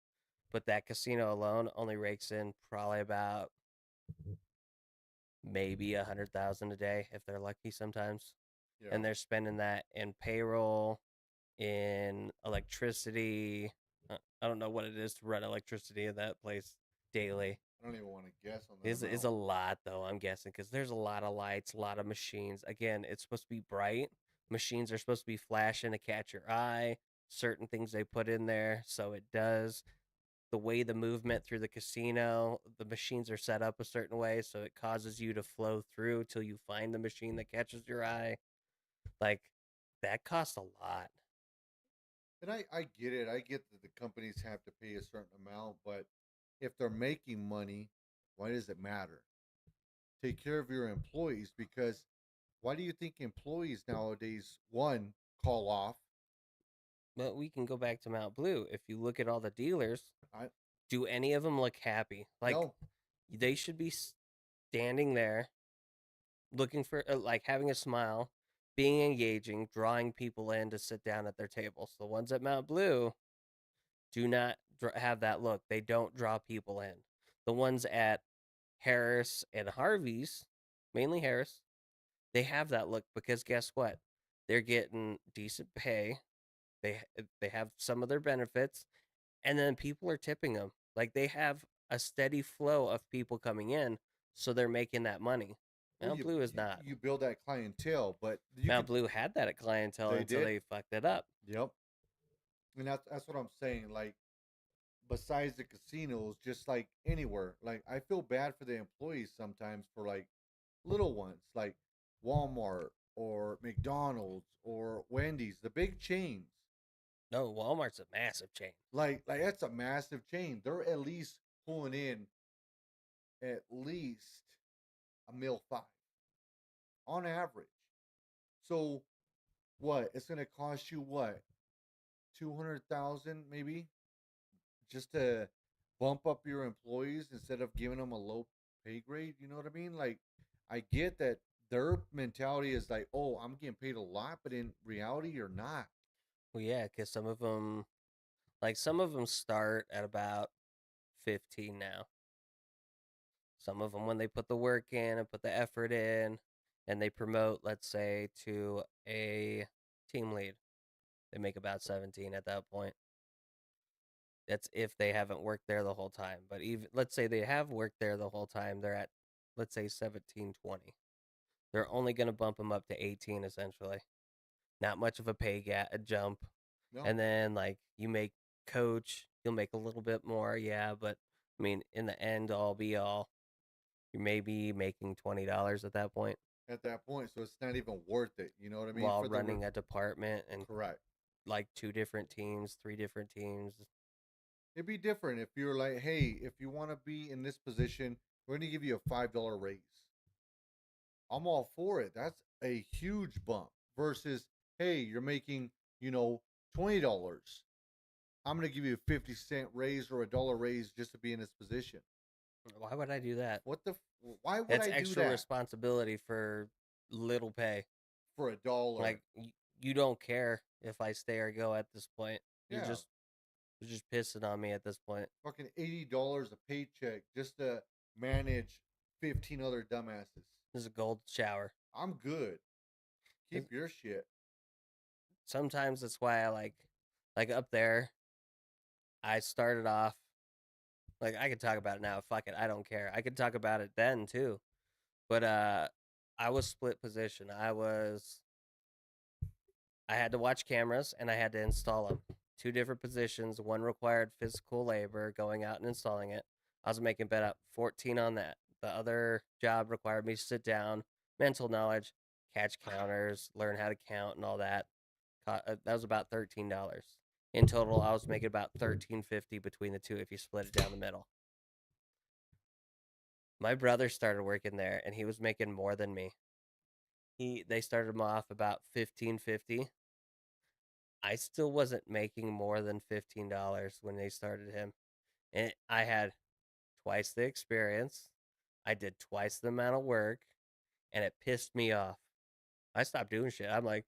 but that casino alone only rakes in probably about maybe 100,000 a day if they're lucky sometimes, Yeah. and they're spending that in payroll, in electricity. I don't know what it is to run electricity in that place daily. I don't even want to guess on that Is amount. a lot though, I'm guessing, because there's a lot of lights, a lot of machines. Again, it's supposed to be bright. Machines are supposed to be flashing to catch your eye. Certain things they put in there, so it does. The way the movement through the casino, the machines are set up a certain way, so it causes you to flow through till you find the machine that catches your eye. Like that costs a lot. And I get it. I get that the companies have to pay a certain amount, but if they're making money, why does it matter? Take care of your employees because Why do you think employees nowadays one call off? But we can go back to Mount Blue. If you look at all the dealers, I do any of them look happy? Like no. they should be standing there looking for like having a smile, being engaging, drawing people in to sit down at their tables. The ones at Mount Blue do not have that look. They don't draw people in. The ones at Harris and Harvey's, mainly Harris, they have that look because guess what? They're getting decent pay. They they have some of their benefits, and then people are tipping them. Like they have a steady flow of people coming in, so they're making that money. Well, Mount you Blue is you, not. you build that clientele, but you Mount could. Blue had that at clientele They until did. they fucked it up. Yep. And that's what I'm saying. Like besides the casinos, just like anywhere, like I feel bad for the employees sometimes for like little ones like Walmart or McDonald's or Wendy's, the big chains. No, Walmart's a massive chain. Like that's a massive chain. They're at least pulling in at least a mil five on average. So what? It's gonna cost you what? 200,000 maybe just to bump up your employees instead of giving them a low pay grade. You know what I mean? Like, I get that their mentality is like, oh, I'm getting paid a lot, but in reality, you're not. Well, yeah, because some of them start at about 15 now. Some of them, when they put the work in and put the effort in, and they promote, let's say, to a team lead, they make about 17 at that point. That's if they haven't worked there the whole time. But even let's say they have worked there the whole time, they're at let's say 17, 20. They're only going to bump them up to 18 essentially. Not much of a a jump. No, And then like you make coach, you'll make a little bit more, yeah, but I mean in the end all be all, you may be making $20 at that point at that point, so it's not even worth it. You know what I mean? while For the running a department and correct. like two different teams, three different teams. It'd be different if you're like, hey, if you want to be in this position, we're gonna give you a $5 raise. I'm all for it. That's a huge bump versus, hey, you're making, you know, $20. I'm going to give you a 50-cent raise or a dollar raise just to be in this position. Why would I do that? What the? Why would That's I do extra that responsibility for little pay. for a dollar? Like you don't care if I stay or go at this point. Yeah, You're just pissing on me at this point. fucking $80 a paycheck just to manage 15 other dumbasses. This is a gold shower. I'm good. Keep your shit. Sometimes that's why I like up there. I started off like I could talk about it now. Fuck it, I don't care. I could talk about it then too. But I was split position. I had to watch cameras and I had to install them. Two different positions. One required physical labor, going out and installing it. I was making bet up 14 on that. The other job required me to sit down, mental knowledge, catch counters, learn how to count and all that. That was about $13. In total, I was making about $13.50 between the two if you split it down the middle. My brother started working there and he was making more than me. They started him off about $15.50. I still wasn't making more than $15 when they started him. And I had twice the experience. I did twice the amount of work and it pissed me off. I stopped doing shit. I'm like,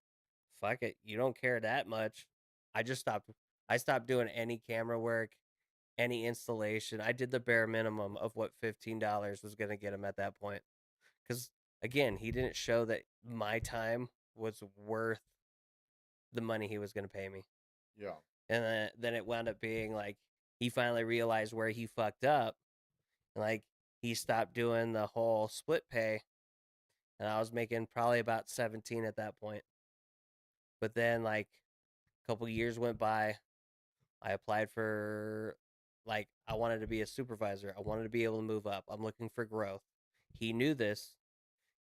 fuck it. You don't care that much. I just stopped. I stopped doing any camera work, any installation. I did the bare minimum of what $15 was going to get him at that point. Because again, he didn't show that my time was worth the money he was going to pay me. Yeah. And then it wound up being like he finally realized where he fucked up. Like he stopped doing the whole split pay, and I was making probably about 17 at that point. But then like a couple years went by. I applied for like I wanted to be a supervisor. I wanted to be able to move up. I'm looking for growth. He knew this.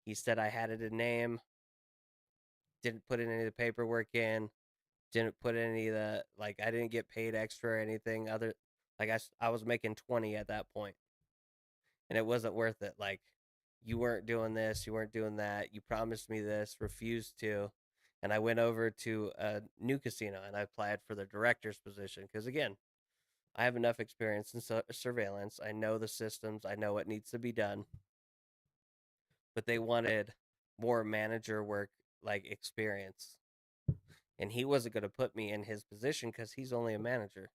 He said I had it in name. Didn't put any of the paperwork in. Didn't put any of the like I didn't get paid extra or anything other like I was making 20 at that point and it wasn't worth it. Like you weren't doing this, you weren't doing that, you promised me this, refused to. And I went over to a new casino and I applied for the director's position because, again, I have enough experience in surveillance. I know the systems, I know what needs to be done, but they wanted more manager work like experience. And he wasn't going to put me in his position because he's only a manager.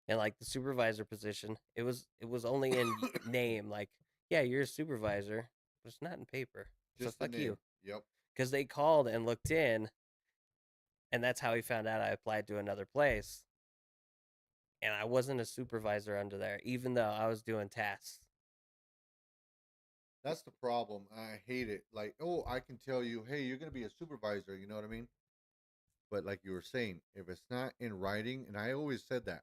And like the supervisor position, it was only in name. Like, yeah, you're a supervisor, but it's not in paper. So Just the fuck name. you. Yep. Because they called and looked in, and that's how he found out I applied to another place. And I wasn't a supervisor under there, even though I was doing tasks. That's the problem. I hate it. Like, oh, I can tell you, hey, you're gonna be a supervisor. You know what I mean? But like you were saying, if it's not in writing, and I always said that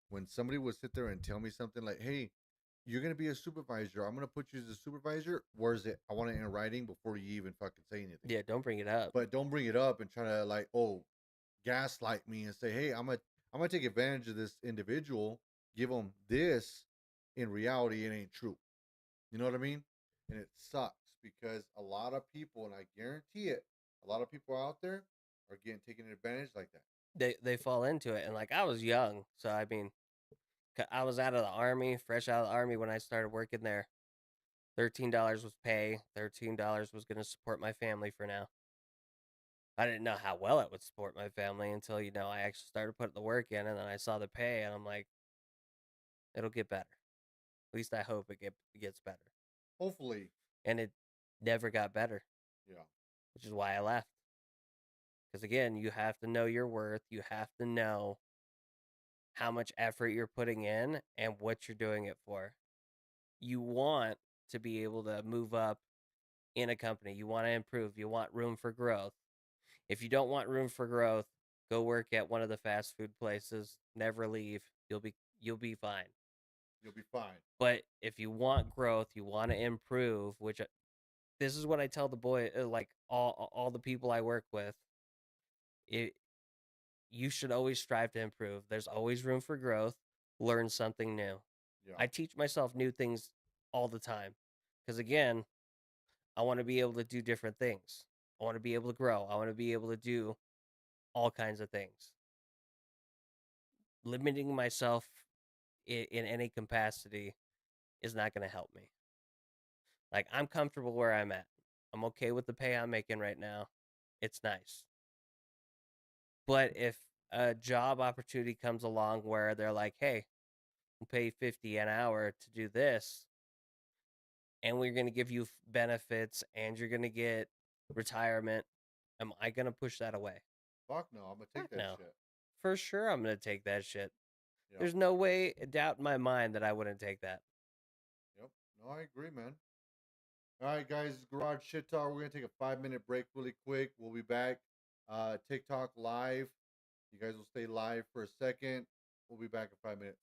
when somebody would sit there and tell me something like, hey, you're gonna be a supervisor. I'm gonna put you as a supervisor. Where's it? I want it in writing before you even fucking say anything. Yeah, don't bring it up. But don't bring it up and try to like, oh, gaslight me and say, hey, I'm gonna take advantage of this individual, give them this. In reality, it ain't true. You know what I mean? And it sucks because a lot of people, and I guarantee it, a lot of people out there are getting taken advantage like that. They fall into it, and like I was young, so I mean, I was out of the army, fresh out of the army when I started working there. $13 was pay. $13 was going to support my family for now. I didn't know how well it would support my family until I actually started putting the work in, and then I saw the pay, and I'm like, it'll get better. At least I hope it gets better. Hopefully, And it never got better, yeah, which is why I left. Because again, you have to know your worth. You have to know how much effort you're putting in and what you're doing it for. You want to be able to move up in a company. You want to improve. You want room for growth. If you don't want room for growth, go work at one of the fast food places. Never leave. You'll be fine. you'll be fine. But if you want growth, you want to improve, which this is what I tell the boy, like all the people I work with. It You should always strive to improve. There's always room for growth. Learn something new. Yeah, I teach myself new things all the time because again, I want to be able to do different things. I want to be able to grow. I want to be able to do all kinds of things. Limiting myself in any capacity is not going to help me. Like, I'm comfortable where I'm at. I'm okay with the pay I'm making right now. It's nice. But if a job opportunity comes along where they're like, hey, we'll pay 50 an hour to do this, and we're going to give you benefits and you're going to get retirement, am I going to push that away? fuck no, I'm gonna Heck take that no. shit. For sure, I'm going to take that shit. Yep, There's no way, a doubt in my mind that I wouldn't take that. yep. No, I agree, man. All right, guys, Garage Shit Talk. We're gonna take a 5 minute break really quick. We'll be back. TikTok live. You guys will stay live for a second. We'll be back in 5 minutes.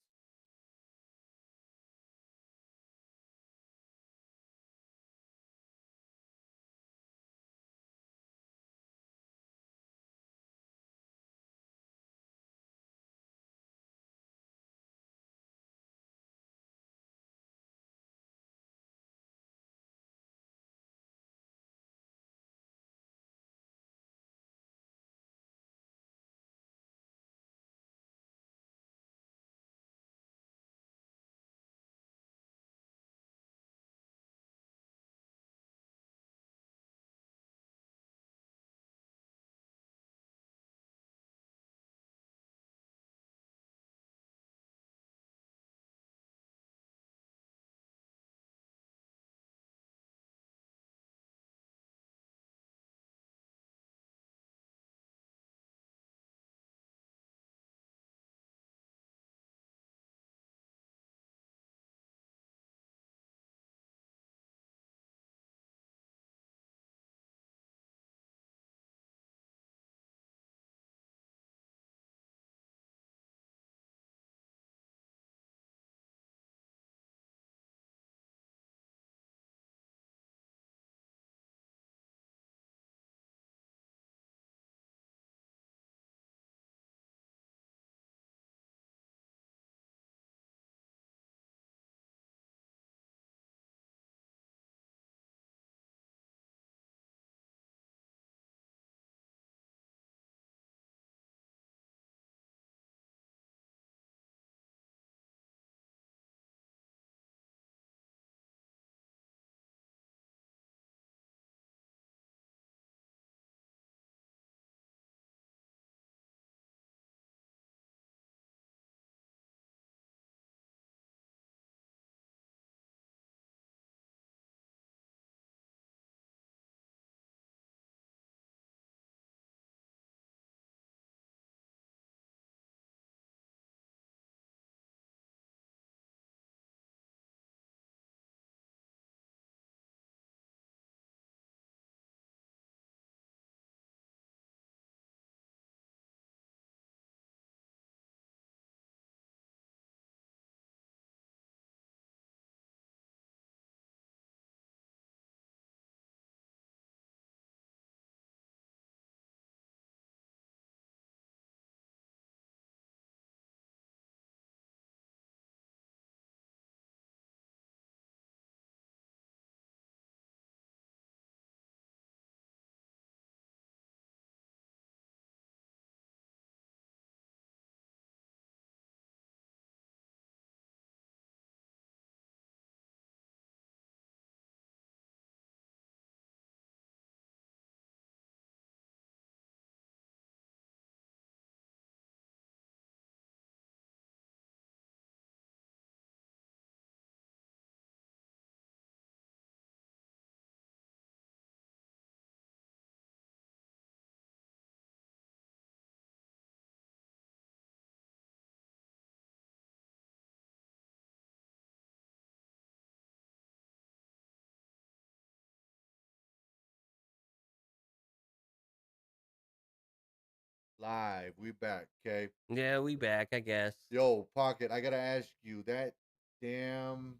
Live. We back, okay? Yeah, we back, I guess. Yo, Pocket, I gotta ask you that damn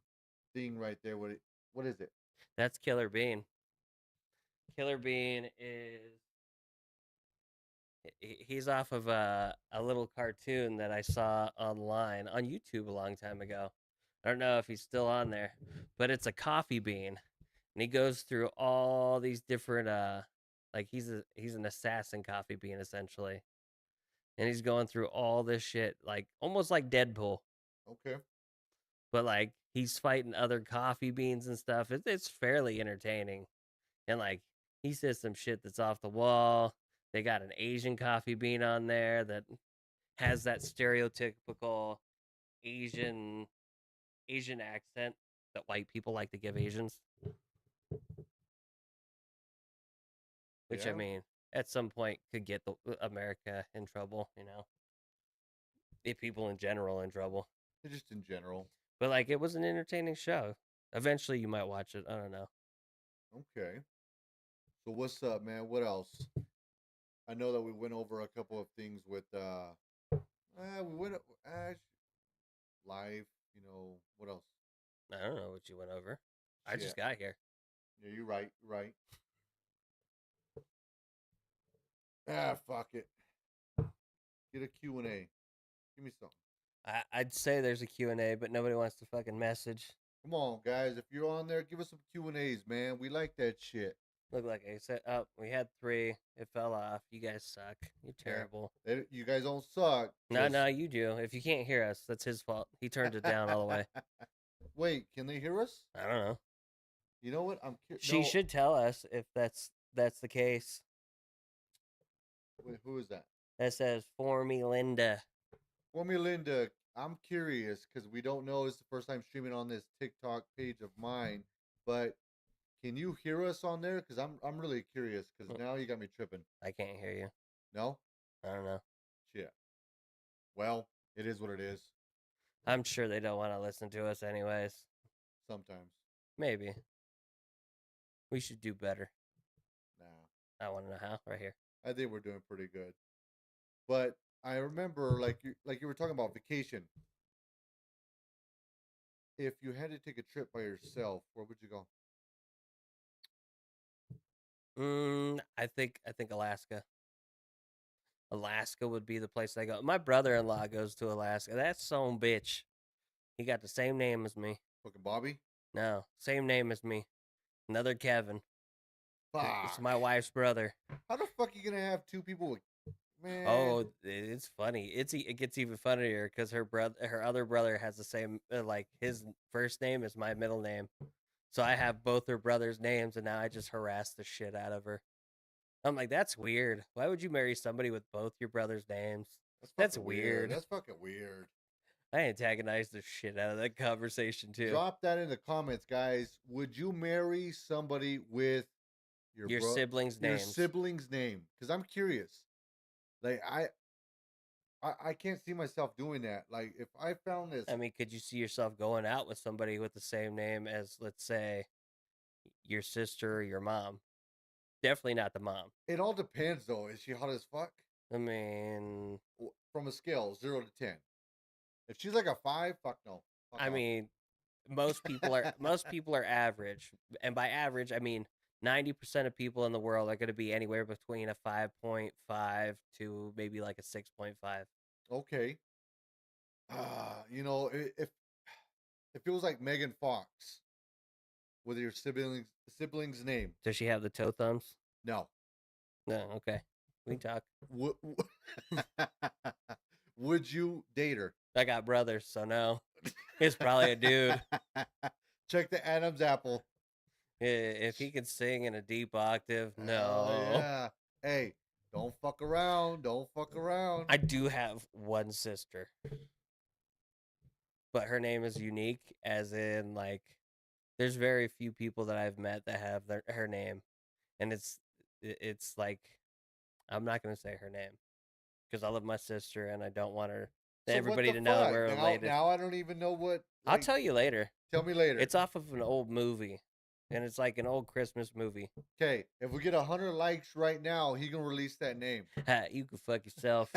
thing right there. What is it? That's Killer Bean. Killer Bean is he's off of a little cartoon that I saw online on YouTube a long time ago. I don't know if he's still on there, but it's a coffee bean, and he goes through all these different like he's an assassin coffee bean essentially, and he's going through all this shit like almost like Deadpool, Okay. but like he's fighting other coffee beans and stuff. It's fairly entertaining, and like he says some shit that's off the wall. They got an Asian coffee bean on there that has that stereotypical Asian Asian accent that white people like to give Asians. Which I Yeah. mean, at some point could get America in trouble, you know, get people in general in trouble. Just in general. But like, it was an entertaining show. Eventually, you might watch it. I don't know. Okay. So what's up, man? What else? I know that we went over a couple of things with we went live, what else? I don't know what you went over. I Shit. just got here. Yeah, you're right, right. Ah, fuck it. Get a Q&A. Give me something. I'd say there's a Q&A, but nobody wants to fucking message. Come on, guys. If you're on there, give us some Q&As, man. We like that shit. Look, like I said, oh, we had 3. It fell off. You guys suck. You're Yeah. terrible. You guys don't suck. No, no, you do. If you can't hear us, that's his fault. He turned it down all the way. Wait, can they hear us? I don't know. You know what? She No. should tell us if that's the case. Wait, who is that? That says for me, Linda. For me, Linda, I'm curious because we don't know. It's the first time streaming on this TikTok page of mine, but can you hear us on there? Because I'm really curious. Because now you got me tripping. I can't hear you. No? I don't know. Shit. Well, it is what it is. I'm sure they don't want to listen to us anyways. Sometimes. Maybe. We should do better. Nah. I want to know how. Right here. I think we're doing pretty good. But I remember, like you were talking about vacation. If you had to take a trip by yourself, where would you go? I think Alaska. Alaska would be the place I go. My brother-in-law goes to Alaska. That son bitch. He got the same name as me. Fucking Bobby. No, same name as me. Another Kevin. It's Fuck. my wife's brother. How the fuck you gonna have two people with man? Oh, it's funny. It gets even funnier because her other brother has the same like his first name is my middle name, so I have both her brothers' names, and now I just harass the shit out of her. I'm like, that's weird. Why would you marry somebody with both your brothers' names? That's weird. That's fucking weird. I antagonized the shit out of that conversation too. Drop that in the comments, guys. Would you marry somebody with Your siblings' names. Your sibling's name? Because I'm curious. Like I can't see myself doing that. Like if I found this, I mean, could you see yourself going out with somebody with the same name as, let's say, your sister or your mom? Definitely not the mom. it all depends though. Is she hot as fuck? I mean, From a scale 0 to 10. If she's like a 5, fuck no. Fuck I off. mean, most people are average, and by average, I mean 90% of people in the world are going to be anywhere between a 5.5 to maybe like a 6.5. Okay. If it was like Megan Fox with your sibling's name. Does she have the toe thumbs? No. No. Okay, we can talk. Would you date her? I got brothers, so no. It's probably a dude. Check the Adam's apple. If he can sing in a deep octave, no. Yeah. Hey, don't fuck around. Don't fuck around. I do have one sister, but her name is unique, as in like, there's very few people that I've met that have her name, and it's like, I'm not gonna say her name because I love my sister and I don't want her everybody to know we're related. Now I don't even know what. I'll tell you later. Tell me later. It's off of an old movie. and it's like an old Christmas movie. Okay, if we get 100 likes right now, he can release that name. Ha, you can fuck yourself.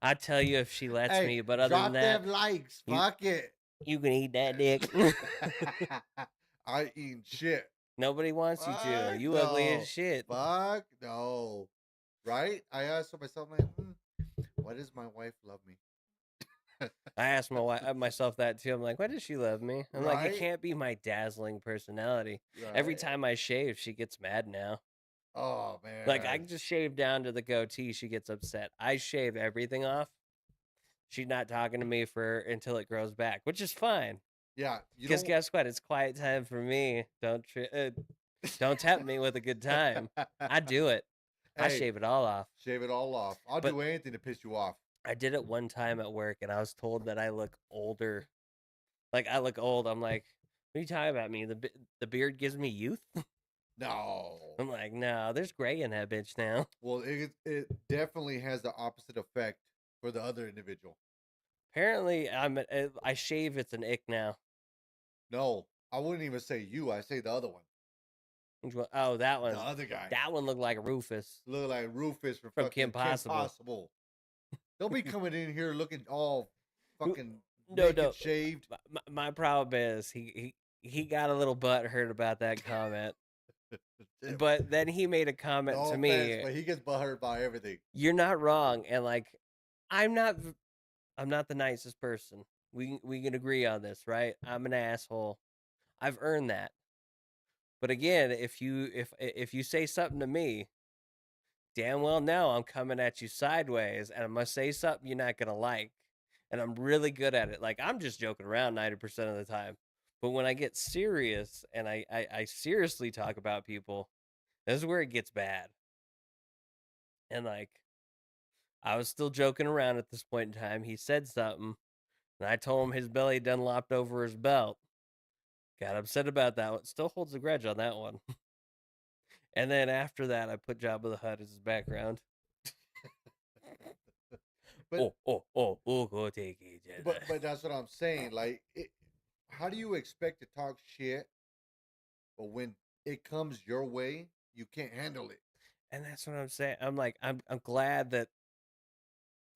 I tell you if she lets Hey, me, but other than drop that, them likes. you Fuck it. you can eat that dick. I eating shit. Nobody wants you to. Fuck You ugly as no. shit. Fuck no. Right? I asked myself, like, why does my wife love me? I asked myself that too. I'm like, why does she love me? I'm like, it Right? can't be my dazzling personality. Every Right. time I shave, she gets mad now. Oh Like I man. just shave down to the goatee, she gets upset. I shave everything off. She's not talking to me for until it grows back, which is fine. Yeah, you Because don't. guess what? It's quiet time for me. Don't tempt me with a good time. I do it. I Hey, shave it all off. shave it all off. I'll But do anything to piss you off. I did it one time at work, and I was told that I look older. Like I look old. I'm like, what are you talking about me? The beard gives me youth. No. I'm like, no, there's gray in that bitch now. Well, it definitely has the opposite effect for the other individual. Apparently, I shave. It's an ick now. No, I wouldn't even say you. I say the other one. Which one? Oh, that The one. other guy. That one looked like Rufus Look like Rufus from from Kim fucking Kim Possible. Possible. Don't be coming in here looking all fucking No, naked, shaved. My problem is he got a little butt hurt about that comment, but then he made a comment No to offense, me. but he gets butthurt by everything. You're not wrong, and like I'm not I'm not the nicest person. We can agree on this, right? I'm an asshole. I've earned that. But again, if you say something to me, damn well know I'm coming at you sideways, and I'm gonna say something you're not gonna like, and I'm really good at it. Like I'm just joking around 90% of the time, but when I get serious and I seriously talk about people, this is where it gets bad. And like I was still joking around at this point in time. He said something, and I told him his belly done lopped over his belt. Got upset about that one. Still holds a grudge on that one. And then after that, I put Jabba the Hutt as his background. But Go take it, Jedi. but that's what I'm saying. Like, how do you expect to talk shit, but when it comes your way, you can't handle it? And that's what I'm saying. I'm like, I'm glad that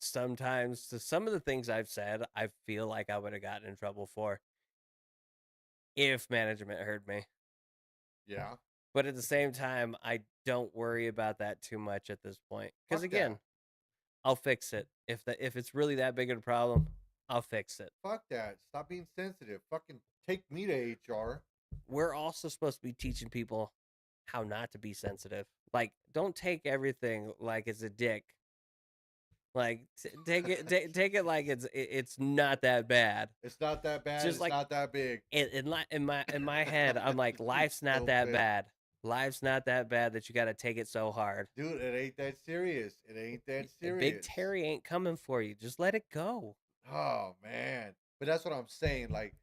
sometimes to some of the things I've said, I feel like I would have gotten in trouble for if management heard me. Yeah. But at the same time, I don't worry about that too much at this point. Because Fuck that. again, I'll fix it. If it's really that big of a problem, I'll fix it. Fuck that. Stop being sensitive. Fucking take me to HR. We're also supposed to be teaching people how not to be sensitive. Like, don't take everything like it's a dick. Like, take it like it's not that bad. It's not that bad. Just It's like not that big. in my head, I'm like, You life's not that stupid. bad. Life's not that bad that you got to take it so hard. Dude, it ain't that serious. It ain't that And Big serious. Terry ain't coming for you. Just let it go. Oh man. But that's what I'm saying. Like,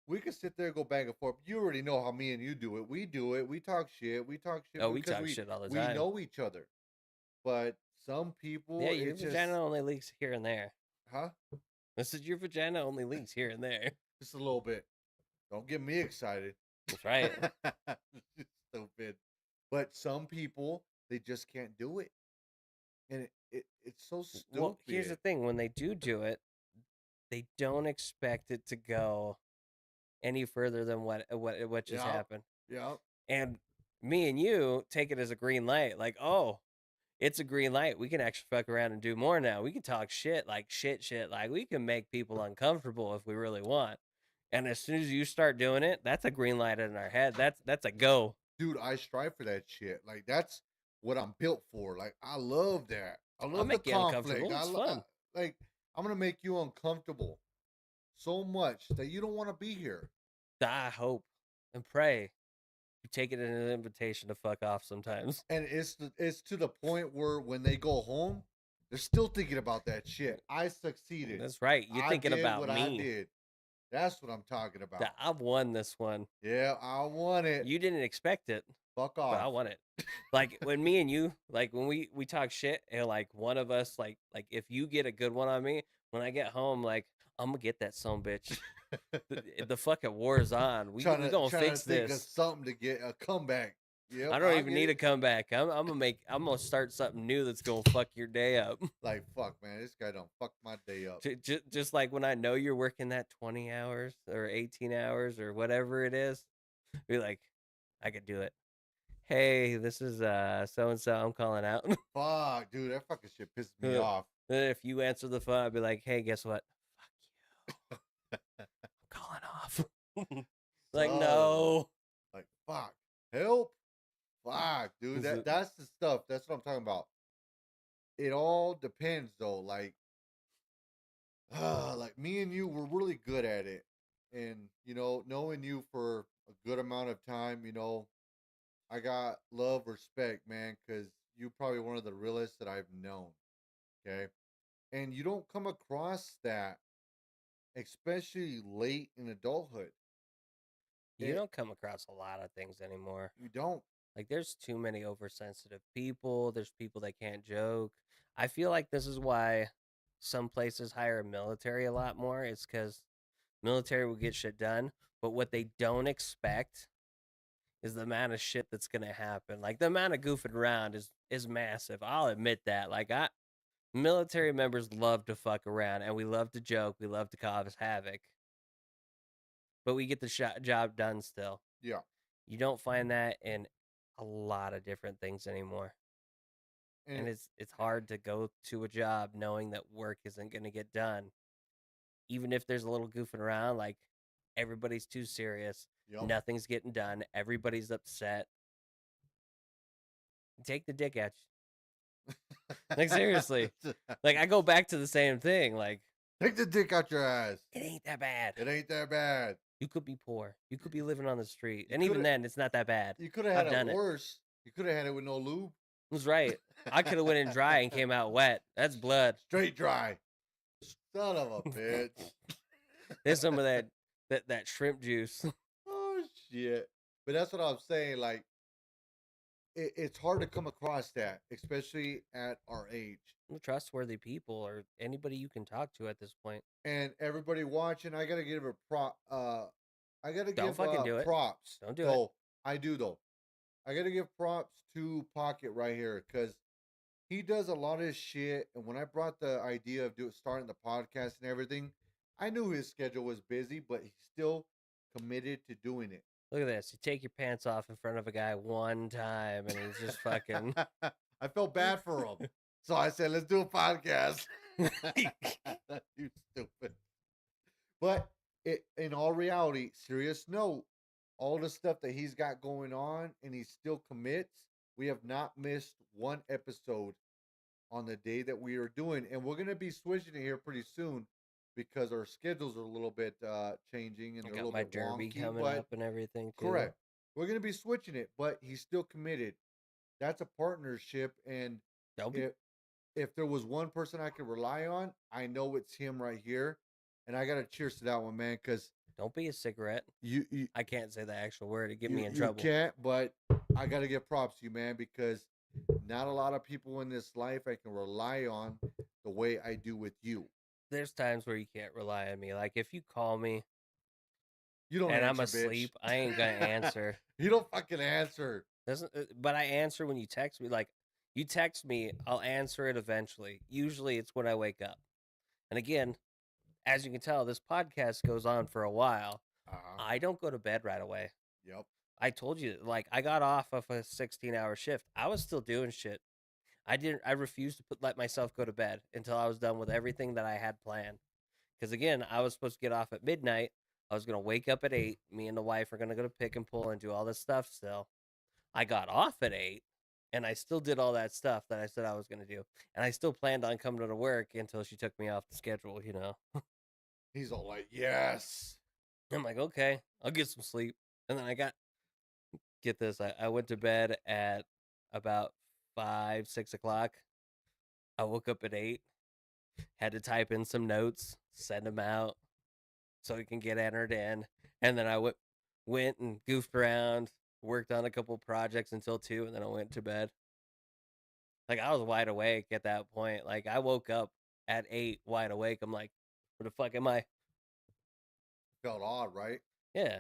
we could sit there and go back and forth. You already know how me and you do it. We do it. We talk shit. We talk shit Oh, we because talk shit all the we time. know each other. But some Yeah, people, your it's just, vagina only leaks here and there. huh? This is your vagina only leaks here and there. Just a little bit. Don't get me excited. That's right. Stupid. But some people, they just can't do it, and it's so stupid. Well, here's the thing: when they do it, they don't expect it to go any further than what just Yeah, happened. yeah. And me and you take it as a green light, like, oh, it's a green light. We can actually fuck around and do more now. We can talk shit, like shit. Like we can make people uncomfortable if we really want. And as soon as you start doing it, that's a green light in our head. That's a go. Dude, I strive for that shit. Like, that's what I'm built for. Like, I love that. I I'll love the make you conflict. uncomfortable. It's fun. Like, I'm gonna make you uncomfortable so much that you don't want to be here. I hope and pray you take it as an invitation to fuck off sometimes. And it's to the point where when they go home, they're still thinking about that shit. I succeeded. That's right. You're I thinking did about what I me. did. That's what I'm talking about. That I've won this one. Yeah, I want it. You didn't expect it, Fuck but I off. won it. Like when me and you, like when we talk shit, and like one of us, like if you get a good one on me, when I get home, like I'm gonna get that son bitch. The fucking war is on. We gonna trying to fix think of this. something to get a comeback. Yep, I don't I even get need a it. comeback. I'm gonna start something new that's gonna fuck your day up. Like fuck, man, this guy don't fuck my day up. Just like when I know you're working that 20 hours or 18 hours or whatever it is, be like, I could do it. Hey, this is so and so. I'm calling out. Fuck, dude, that fucking shit pisses me off. If you answer the phone, I'd be like, hey, guess what? Fuck you. I'm calling off. Like, Son of a, no. like fuck, help, fuck, dude. Is it- That's the stuff. That's what I'm talking about. It all depends though. Like me and you, we're really good at it, and knowing you for a good amount of time, I got love, respect, man, because you probably one of the realest that I've known. Okay, and you don't come across that, especially late in adulthood. You It don't come across a lot of things anymore. You don't. Like, there's too many oversensitive people. There's people that can't joke. I feel like this is why some places hire military a lot more. It's because military will get shit done, but what they don't expect is the amount of shit that's gonna happen. Like the amount of goofing around is massive. I'll admit that. Like I military members love to fuck around and we love to joke, we love to cause havoc, but we get the job done still. Yeah, You don't find that in a lot of different things anymore. And and it's hard to go to a job knowing that work isn't going to get done. Even if there's a little goofing around, like everybody's too serious, yep. nothing's getting done, everybody's upset. Take the dick at you. Like seriously. Like I go back to the same thing. Like Take the dick out your ass. it ain't that bad. It ain't that bad. You could be poor. You could be living on the street. You And could even have then, it's not that bad. you could have had I've it done it. worse. You could have had it with no lube. It was right. I could have went in dry and came out wet. That's blood. Straight dry. Son of a bitch. There's some of that shrimp juice. Oh shit. But that's what I'm saying. Like it's hard to come across that, especially at our age. Trustworthy people or anybody you can talk to at this point. And everybody watching, I gotta give a prop. I gotta Don't give fucking do it. props. Don't do it. So I do though. I gotta give props to Pocket right here because he does a lot of his shit. And when I brought the idea of starting the podcast and everything, I knew his schedule was busy, but he's still committed to doing it. Look at this. You take your pants off in front of a guy one time and he's just fucking. I felt bad for him. So I said, let's do a podcast. You stupid. But in all reality, serious note, all the stuff that he's got going on and he still commits, we have not missed one episode on the day that we are doing. And we're going to be switching it here pretty soon because our schedules are a little bit changing and I they're a got little my bit derby wonky. coming But up and everything too. correct. We're going to be switching it, but he's still committed. That's a partnership. And Don't be. if there was one person I could rely on, I know it's him right here. And I got to cheers to that one, man, because Don't be a cigarette. you I can't say the actual word. It get you, me in you trouble. can't, but I got to give props to you, man, because not a lot of people in this life I can rely on the way I do with you. There's times where you can't rely on me. Like if you call me You don't and answer, I'm asleep, I ain't gonna answer. You don't fucking answer. But I answer when you text me. Like you text me, I'll answer it eventually. Usually it's when I wake up. And again, as you can tell, this podcast goes on for a while. Uh-huh. I don't go to bed right away. Yep. I told you, like I got off of a 16-hour shift. I was still doing shit. I refused to let myself go to bed until I was done with everything that I had planned. Because again, I was supposed to get off at midnight. I was gonna wake up at 8. Me and the wife are gonna go to pick and pull and do all this stuff still. I got off at 8 and I still did all that stuff that I said I was gonna do. And I still planned on coming to work until she took me off the schedule, you know. He's all like, yes. I'm like, okay, I'll get some sleep. And then get this, I went to bed at about 5, 6 o'clock. I woke up at 8, had to type in some notes, send them out so it can get entered in. And then I went and goofed around, worked on a couple projects until 2, and then I went to bed. Like I was wide awake at that point. Like I woke up at 8 wide awake. I'm like, What the fuck am I? Felt odd, right? Yeah,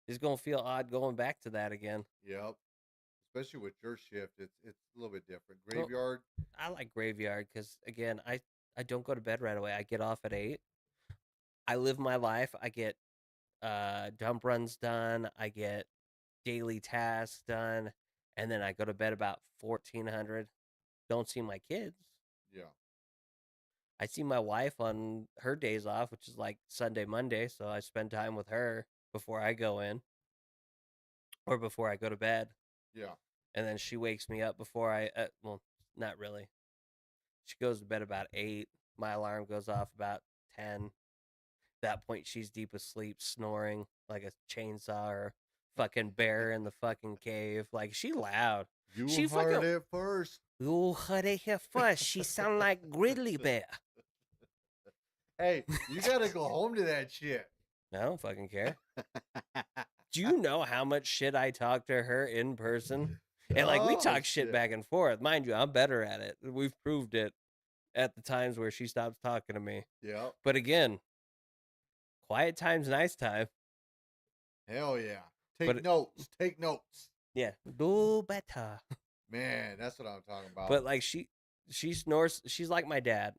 it's gonna feel odd going back to that again. Yep. Especially with your shift, it's a little bit different. Well, Graveyard, I like graveyard because again, I don't go to bed right away. I get off at 8. I live my life. I get dump runs done. I get daily tasks done, and then I go to bed about 1400. Don't see my kids. yeah, I see my wife on her days off, which is like Sunday, Monday, so I spend time with her before I go in or before I go to bed. yeah. And then she wakes me up before well, not really. She goes to bed about 8. My alarm goes off about 10. At that point, she's deep asleep, snoring like a chainsaw or fucking bear in the fucking cave. Like, she loud. You She heard fucking. it first. You heard it here first. She sound like Grizzly Bear. Hey, you gotta go home to that shit. I don't fucking care. Do you know how much shit I talk to her in person? And like we Oh talk shit shit. back and forth. Mind you, I'm better at it. We've proved it at the times where she stops talking to me. Yep. But again, quiet time's nice time. Hell yeah. Take But notes. Take notes. yeah, do better. Man, that's what I'm talking about. But like she snores. She's like my dad,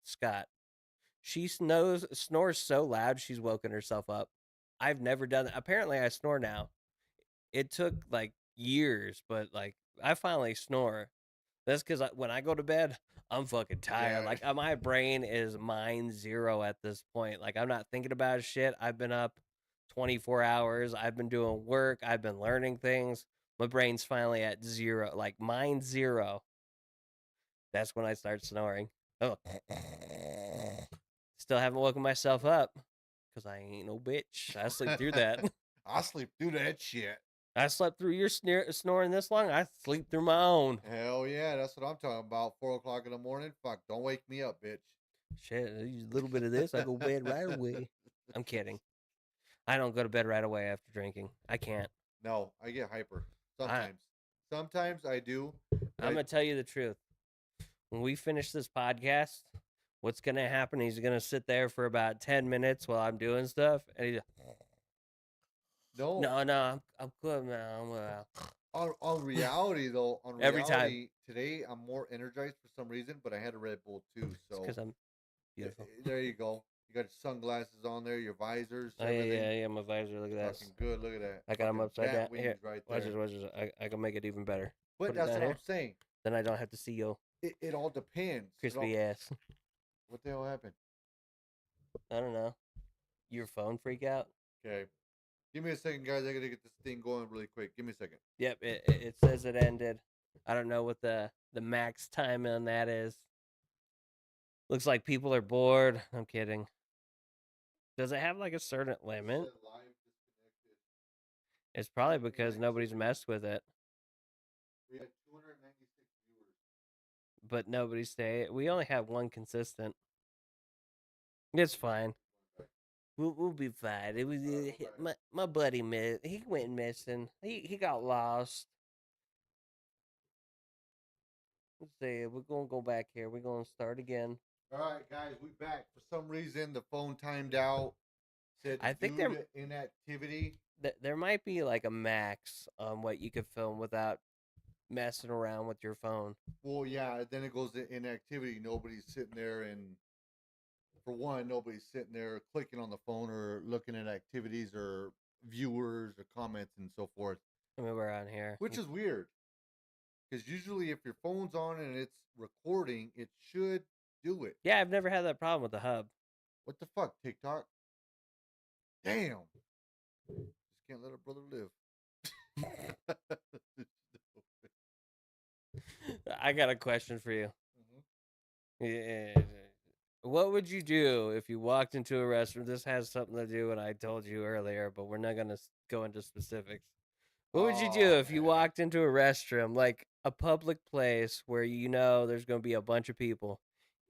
Scott. She snores so loud she's woken herself up. I've never done that. Apparently, I snore now. It took like years, but like I finally snore. That's because when I go to bed, I'm fucking tired. Yeah. Like my brain is mind zero at this point. Like I'm not thinking about shit. I've been up 24 hours. I've been doing work. I've been learning things. My brain's finally at zero, like mind zero. That's when I start snoring. Oh, still haven't woken myself up because I ain't no bitch. I sleep through that. I sleep through that shit. I slept through your snoring this long. I sleep through my own. Hell yeah, that's what I'm talking about. 4 o'clock in the morning. Fuck, don't wake me up, bitch. Shit, a little bit of this, I go to bed right away. I'm kidding. I don't go to bed right away after drinking. I can't. No, I get hyper. I, Sometimes. Sometimes I do. I'm gonna tell you the truth. When we finish this podcast, what's gonna happen? He's gonna sit there for about 10 minutes while I'm doing stuff, and he's no. no, I'm good, man. On reality though, on Every time. reality today I'm more energized for some reason, but I had a Red Bull too. So Because I'm beautiful. there you go. You got your sunglasses on there, your visors, Oh everything. yeah, my visor. Look at that. Fucking good. Look at that. I got them Fucking upside bat down. wings Here, right watch there. this. I can make it even better. But Put it that's down what here. I'm saying. Then I don't have to see you It all depends. crispy ass. What the hell happened? I don't know. Your phone freak out? Okay. Give me a second, guys. I gotta get this thing going really quick. Give me a second. Yep, it says it ended. I don't know what the max time on that is. Looks like people are bored. I'm kidding. Does it have like a certain limit? It's probably because nobody's messed with it. We had 296 viewers. But nobody's stay. We only have one consistent. It's fine. We'll be fine. It was my buddy he went missing. He got lost. Let's see. We're gonna go back here. We're gonna start again. All right, guys, we back. For some reason, the phone timed out. Said I think due to inactivity. There might be like a max on what you could film without messing around with your phone. Well, yeah. Then it goes to inactivity. Nobody's sitting there, and for one, nobody's sitting there clicking on the phone or looking at activities or viewers or comments and so forth. I mean, we're on here. Which is weird, because usually if your phone's on and it's recording, it should do it. Yeah, I've never had that problem with the hub. What the fuck, TikTok? Damn. Just can't let a brother live. I got a question for you. Yeah. What would you do if you walked into a restaurant? This has something to do with what I told you earlier, but we're not going to go into specifics. What would you do if you walked into a restroom, like a public place where you know there's going to be a bunch of people,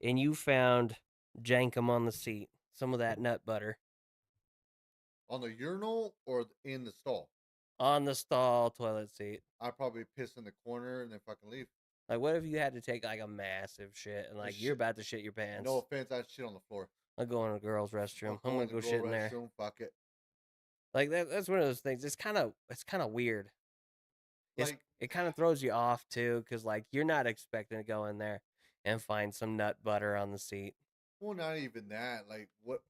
and you found jankum on the seat, some of that nut butter? On the urinal or in the stall? On the stall toilet seat. I'd probably piss in the corner and then fucking leave. Like, what if you had to take like a massive shit and like you're about to shit your pants? No offense, I'd shit on the floor. I'll go in a girl's restroom. I'll I'm go gonna in the go girl shit in there. restroom. Fuck it. Like that's one of those things. It's kind of weird. Like, It kind of throws you off too, because like you're not expecting to go in there and find some nut butter on the seat. well, not even that. Like, what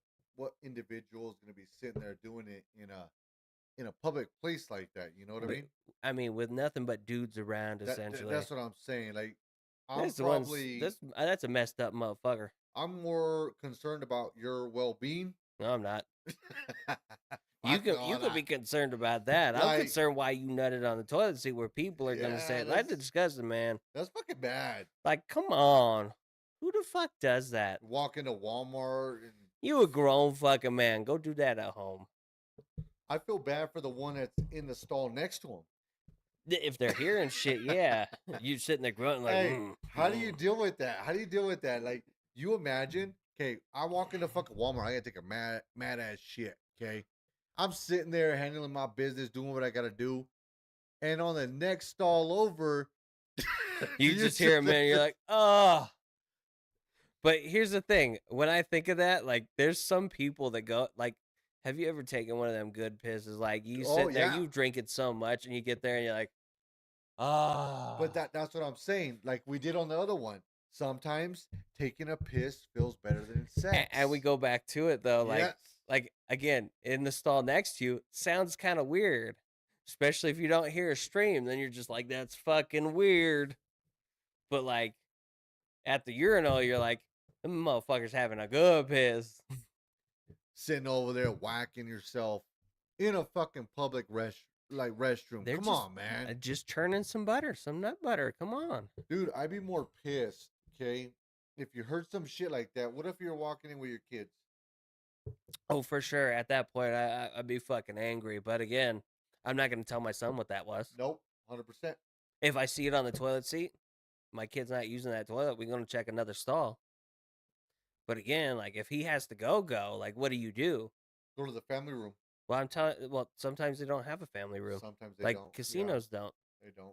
individual is gonna be sitting there doing it in a public place like that? You know what I But mean? I mean, with nothing but dudes around, essentially. That's what I'm saying. Like, I'm That's the ones. probably That's a messed up motherfucker. I'm more concerned about your well being. No, I'm not. You Fuck could you all could that. be concerned about that. I'm Like, concerned why you nutted on the toilet seat where people are gonna say yeah, it. That's disgusting, man. that's fucking bad. Like, come on. Who the fuck does that? Walk into Walmart and You a grown fucking man. Go do that at home. I feel bad for the one that's in the stall next to him. If they're hearing shit, yeah. You sitting there grunting like, Hey, how do you deal with that? How do you deal with that? Like, you imagine, okay, I walk into fucking Walmart, I gotta take a mad ass shit, okay? I'm sitting there handling my business, doing what I gotta do, and on the next stall over, You just hear a man, you're like, oh. But here's the thing. When I think of that, like, there's some people that go, like, have you ever taken one of them good pisses? Like, you oh sitting there, yeah, you drink it so much, and you get there and you're like, but ah. that's what I'm saying. Like we did on the other one. Sometimes taking a piss feels better than And we sex. go back to it though, Yes. like again in the stall next to you, sounds kind of weird, especially if you don't hear a stream. Then you're just like, that's fucking weird. But like at the urinal, you're like, them motherfuckers having a good piss. Sitting over there whacking yourself in a fucking public restroom. They're Come on, man. just churning some butter, some nut butter. Come on. Dude, I'd be more pissed, okay? If you heard some shit like that, what if you're walking in with your kids? Oh, for sure. At that point, I'd be fucking angry. But again, I'm not gonna tell my son what that was. Nope, 100%. If I see it on the toilet seat, my kid's not using that toilet, we're gonna check another stall. But again, like if he has to go, like what do you do? Go to the family room. Well, sometimes they don't have a family room. Sometimes they Like don't. Yeah, casinos don't. they don't.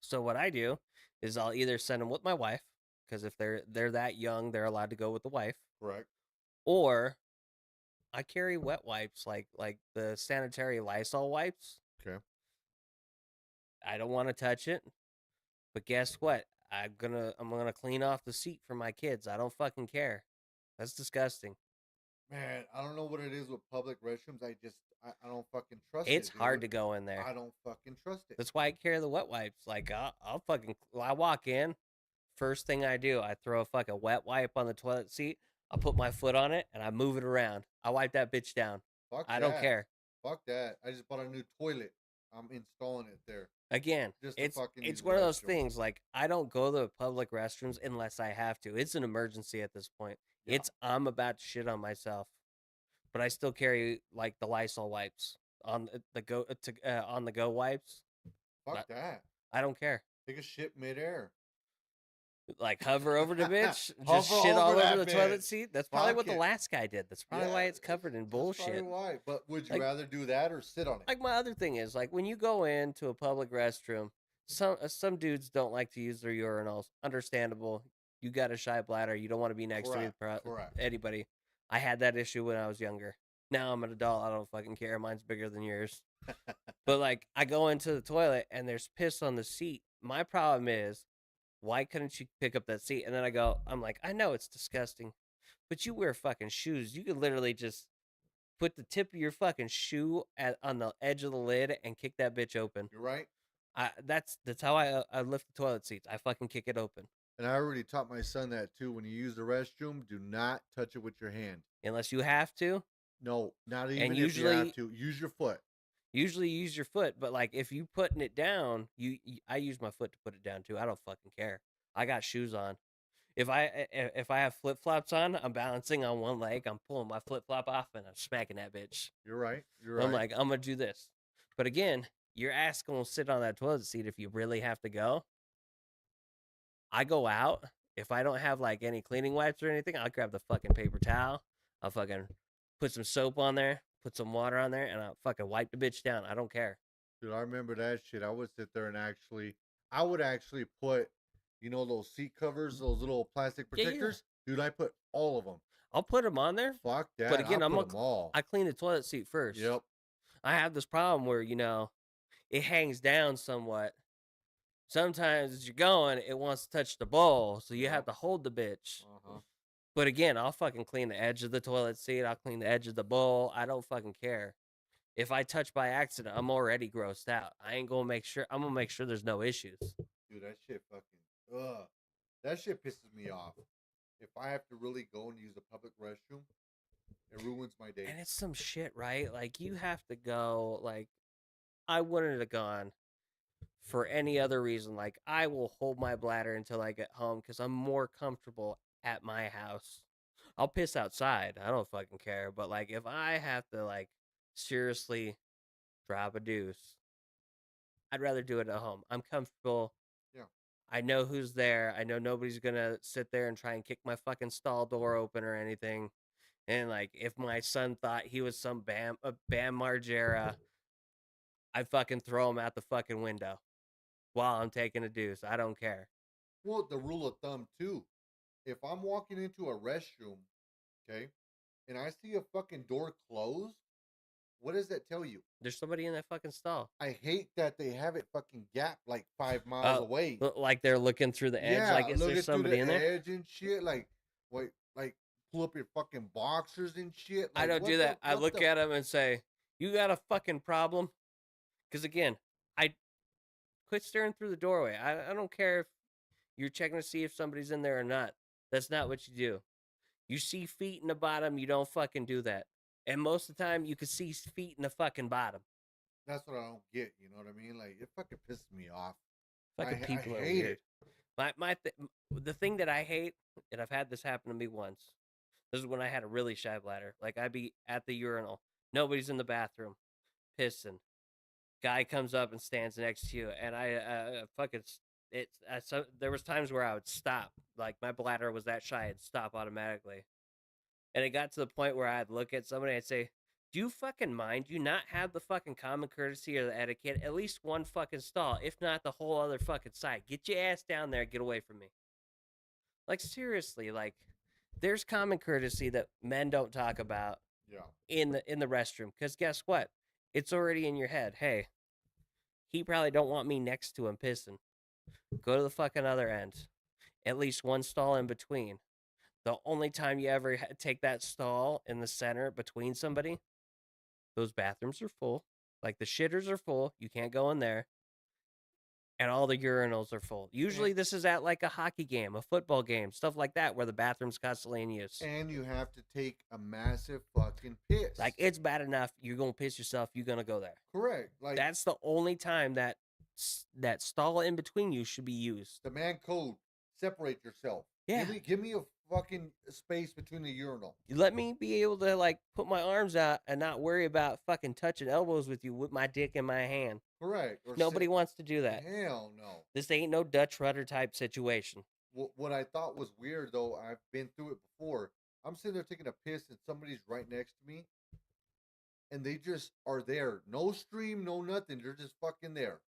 So what I do is I'll either send them with my wife, because if they're that young, they're allowed to go with the wife, Correct. or I carry wet wipes, like the sanitary Lysol wipes. Okay. I don't want to touch it, but guess what? I'm gonna clean off the seat for my kids. I don't fucking care. That's disgusting. Man, I don't know what it is with public restrooms. I don't fucking trust It's it, hard dude. to go in there. I don't fucking trust it. That's why I carry the wet wipes. Like I walk in, first thing I do, I throw a fucking wet wipe on the toilet seat. I put my foot on it and I move it around. I wipe that bitch down. Fuck I don't that. care. Fuck that. I just bought a new toilet. I'm installing it there. Again, Just to it's fucking use it's the one of those restroom. things. Like I don't go to the public restrooms unless I have to. It's an emergency at this point. Yeah. I'm about to shit on myself, but I still carry like the Lysol wipes on on the go wipes. Fuck that. I don't care. Take a shit midair. Like hover over the bitch, just Hover shit all over over that the toilet bitch. seat. That's probably Fuck what the it. last guy did. That's probably why it's covered in That's probably bullshit. why. But would you Like- rather do that or sit on it? Like my other thing is like when you go into a public restroom, some dudes don't like to use their urinals. Understandable. You got a shy bladder. You don't want to be next Correct, to correct. anybody. I had that issue when I was younger. Now I'm an adult. I don't fucking care. Mine's bigger than yours. But like I go into the toilet and there's piss on the seat. My problem is, why couldn't you pick up that seat? And then I'm like, I know it's disgusting, but you wear fucking shoes. You could literally just put the tip of your fucking shoe on the edge of the lid and kick that bitch open. You're right. That's how I lift the toilet seats. I fucking kick it open. And I already taught my son that too. When you use the restroom, do not touch it with your hand. Unless you have to. No, not even And if you have to. Use your foot. Usually use your foot, but like if you putting it down, I use my foot to put it down too. I don't fucking care. I got shoes on. If I have flip flops on, I'm balancing on one leg. I'm pulling my flip flop off and I'm smacking that bitch. You're right. You're right. I'm like, I'm gonna do this. But again, your ass gonna sit on that toilet seat if you really have to go. I go out. If I don't have like any cleaning wipes or anything, I'll grab the fucking paper towel. I'll fucking put some soap on there, put some water on there, and I'll fucking wipe the bitch down. I don't care. Dude, I remember that shit. I would sit there and I would actually put, those seat covers, those little plastic Yeah, yeah. protectors. Dude, I put all of them. I'll put them on there, Fuck but that. I again, put them all. I clean the toilet seat first. Yep. I have this problem where it hangs down somewhat. Sometimes as you're going, it wants to touch the bowl, so you have Yep. to hold the bitch. Uh-huh. But again, I'll fucking clean the edge of the toilet seat. I'll clean the edge of the bowl. I don't fucking care. If I touch by accident, I'm already grossed out. I ain't gonna make sure. I'm gonna make sure there's no issues. Dude, that shit fucking that shit pisses me off. If I have to really go and use a public restroom, it ruins my day. And it's some shit, right? Like you have to go. Like I wouldn't have gone for any other reason. Like I will hold my bladder until I get home because I'm more comfortable at my house. I'll piss outside. I don't fucking care. But like if I have to like seriously drop a deuce, I'd rather do it at home. I'm comfortable. Yeah. I know who's there. I know nobody's gonna sit there and try and kick my fucking stall door open or anything. And like if my son thought he was some Bam Margera, I'd fucking throw him out the fucking window while I'm taking a deuce. I don't care. Well, the rule of thumb too. If I'm walking into a restroom, okay, and I see a fucking door closed, what does that tell you? There's somebody in that fucking stall. I hate that they have it fucking gapped like 5 miles away. Like they're looking through the edge. Yeah, Like is there looking through somebody the in there? edge and shit. Like, wait, like pull up your fucking boxers and shit. I Like, don't do that. I what look the? at him and say, "You got a fucking problem?" Because again, I quit staring through the doorway. I don't care if you're checking to see if somebody's in there or not. That's not what you do. You see feet in the bottom, you don't fucking do that. And most of the time, you can see feet in the fucking bottom. That's what I don't get. You know what I mean? Like, it fucking pisses me off. Fucking I people are hate weird. it. The thing that I hate, and I've had this happen to me once. This is when I had a really shy bladder. Like I'd be at the urinal, nobody's in the bathroom, pissing. Guy comes up and stands next to you, and I fucking it. So there was times where I would stop, like my bladder was that shy, I'd stop automatically, and it got to the point where I'd look at somebody, I'd say, "Do you fucking mind? Do you not have the fucking common courtesy or the etiquette? At least one fucking stall, if not the whole other fucking side. Get your ass down there, get away from me." Like seriously, like there's common courtesy that men don't talk about Yeah. in the restroom because guess what? It's already in your head. Hey, he probably don't want me next to him pissing. Go to the fucking other end. At least one stall in between. The only time you ever take that stall in the center between somebody, those bathrooms are full. Like the shitters are full. You can't go in there. And all the urinals are full. Usually, this is at like a hockey game, a football game, stuff like that, where the bathroom's constantly in use. And you have to take a massive fucking piss. Like it's bad enough you're gonna piss yourself. You're gonna go there. Correct. Like That's the only time that stall in between you should be used. the man code. Separate yourself. Yeah. Give me a fucking space between the urinal. Let me be able to like put my arms out and not worry about fucking touching elbows with you with my dick in my hand. Correct. Or Nobody wants to do that. Hell no. This ain't no Dutch rudder type situation. What I thought was weird though, I've been through it before. I'm sitting there taking a piss and somebody's right next to me, and they just are there. No stream, no nothing. They're just fucking there.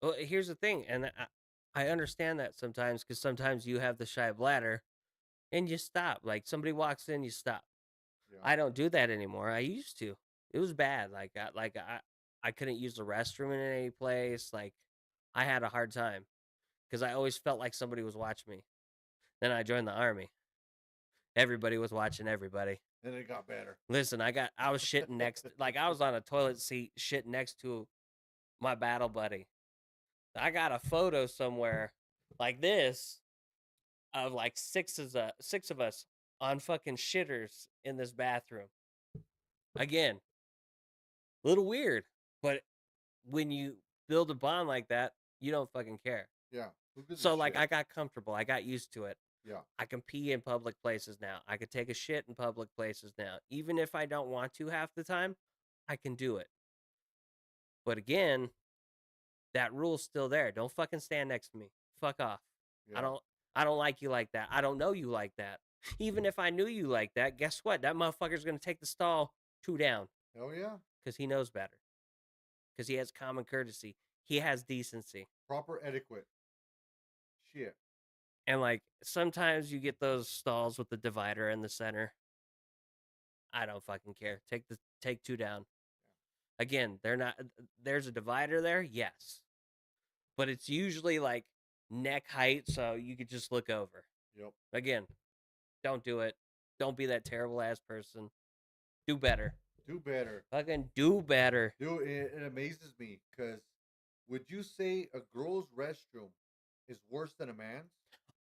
Well, here's the thing, and I understand that sometimes because sometimes you have the shy bladder and you stop. Like somebody walks in, you stop. Yeah. I don't do that anymore. I used to. It was bad. I couldn't use the restroom in any place. Like I had a hard time because I always felt like somebody was watching me. Then I joined the army. Everybody was watching everybody. And it got better. Listen, I was shitting next, like I was on a toilet seat shitting next to my battle buddy. I got a photo somewhere like this of like six of us on fucking shitters in this bathroom. Again, a little weird, but when you build a bond like that, you don't fucking care. Yeah. So like I got comfortable. I got used to it. Yeah. I can pee in public places now. I can take a shit in public places now. Even if I don't want to half the time, I can do it. But again, that rule's still there. Don't fucking stand next to me. Fuck off. Yeah. I don't like you like that. I don't know you like that. Even if I knew you like that, guess what? That motherfucker's gonna take the stall 2 down. Hell yeah. Because he knows better. Because he has common courtesy. He has decency. Proper etiquette. Shit. And like sometimes you get those stalls with the divider in the center. I don't fucking care. Take two down. Again, they're not. There's a divider there, yes, but it's usually like neck height, so you could just look over. Yep. Again, don't do it. Don't be that terrible ass person. Do better. Do better. Fucking do better. Dude, it amazes me because would you say a girl's restroom is worse than a man's?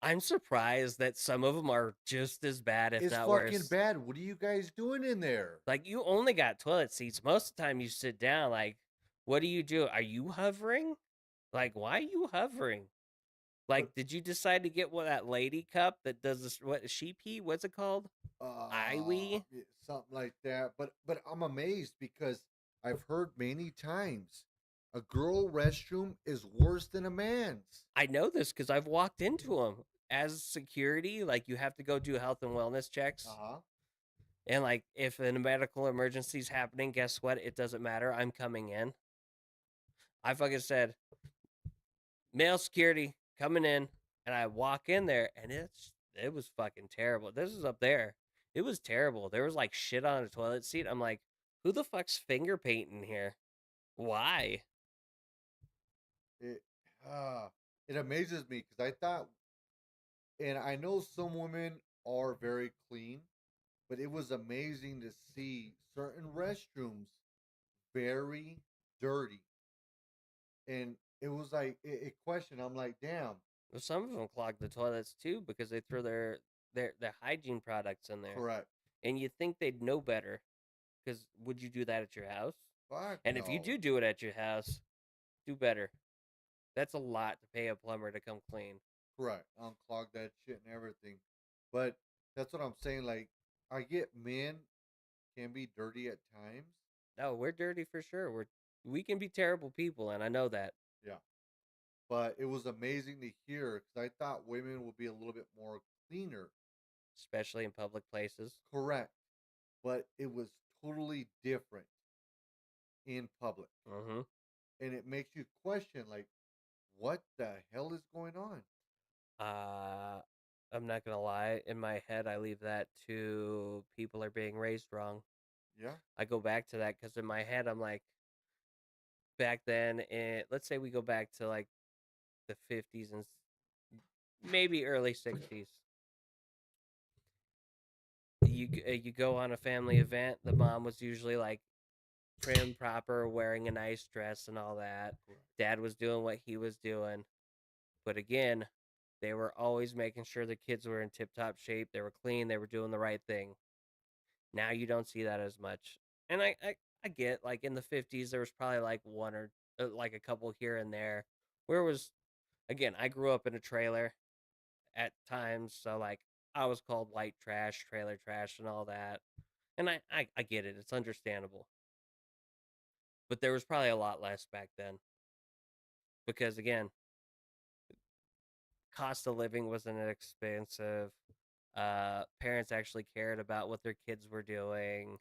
I'm surprised that some of them are just as bad, if It's not fucking worse. bad. What are you guys doing in there? Like, you only got toilet seats. Most of the time you sit down. Like, what do you do? Are you hovering? Like, why are you hovering? But Like, did you decide to get that lady cup that does this? What, she pee? What's it called? I something like that. But I'm amazed because I've heard many times a girl restroom is worse than a man's. I know this because I've walked into them as security. Like, you have to go do health and wellness checks. Uh-huh. And like, if a medical emergency is happening, guess what? It doesn't matter. I'm coming in. I fucking said, male security coming in, and I walk in there, and it was fucking terrible. This is up there. It was terrible. There was like shit on a toilet seat. I'm like, who the fuck's finger painting here? Why? It uh it amazes me because I thought, and I know some women are very clean, but it was amazing to see certain restrooms very dirty. And it was like it questioned. I'm like, damn, Well, some of them clog the toilets too because they throw their hygiene products in there, correct. and you think they'd know better. Because would you do that at your house? Fuck And if you no. do it at your house, do better. That's a lot to pay a plumber to come clean. Correct. Unclog that shit and everything. But that's what I'm saying. Like, I get men can be dirty at times. No, we're dirty for sure. We can be terrible people, and I know that, Yeah. But it was amazing to hear because I thought women would be a little bit more cleaner. especially in public places. Correct. But it was totally different in public. Mm-hmm. And it makes you question, like, what the hell is going on? Uh, I'm not gonna lie. In my head, I leave that to people are being raised wrong. Yeah. I go back to that because in my head, I'm like, back then, let's say we go back to like the 50s and maybe early 60s. You go on a family event. The mom was usually like prim, proper, wearing a nice dress and all that. Correct. Dad was doing what he was doing. But again, they were always making sure the kids were in tip top shape. They were clean. They were doing the right thing. Now you don't see that as much. And I get like in the 50s, there was probably like one or like a couple here and there where it was, again, I grew up in a trailer at times. So like I was called white trash, trailer trash, and all that. And I get it. It's understandable. But there was probably a lot less back then because, again, cost of living wasn't expensive. Parents actually cared about what their kids were doing.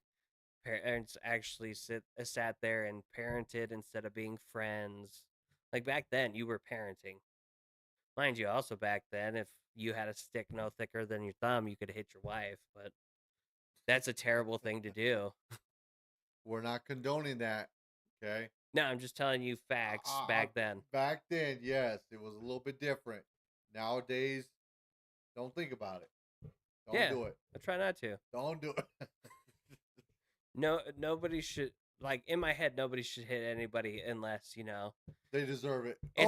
Parents actually sat there and parented instead of being friends. Like back then, you were parenting. Mind you, also back then, if you had a stick no thicker than your thumb, you could hit your wife. But that's a terrible thing to do. We're not condoning that. Okay. No, I'm just telling you facts back then. Back then, yes, it was a little bit different. Nowadays, don't think about it. Don't Yeah, do it. I try not to. Don't do it. No, nobody should, like, in my head, nobody should hit anybody unless, They deserve it. it's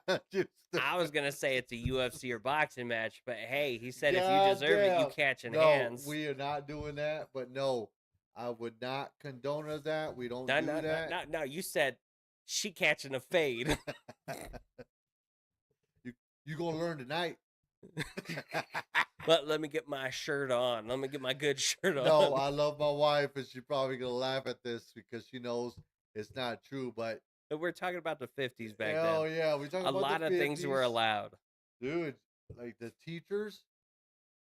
Oh, just I was gonna say it's a UFC or boxing match, but hey, he said if you God deserve it, you damn. catching No, hands. we are not doing that. But no, I would not condone of that. We don't No, do no, no, that. no, no. You said she catching a fade. you you gonna learn tonight. But let me get my shirt on. Let me get my good shirt on. No, I love my wife, and she's probably gonna laugh at this because she knows it's not true. But We're talking about the 50s back hell then. yeah, we talking A about lot the of things were 50s, allowed. dude. Like the teachers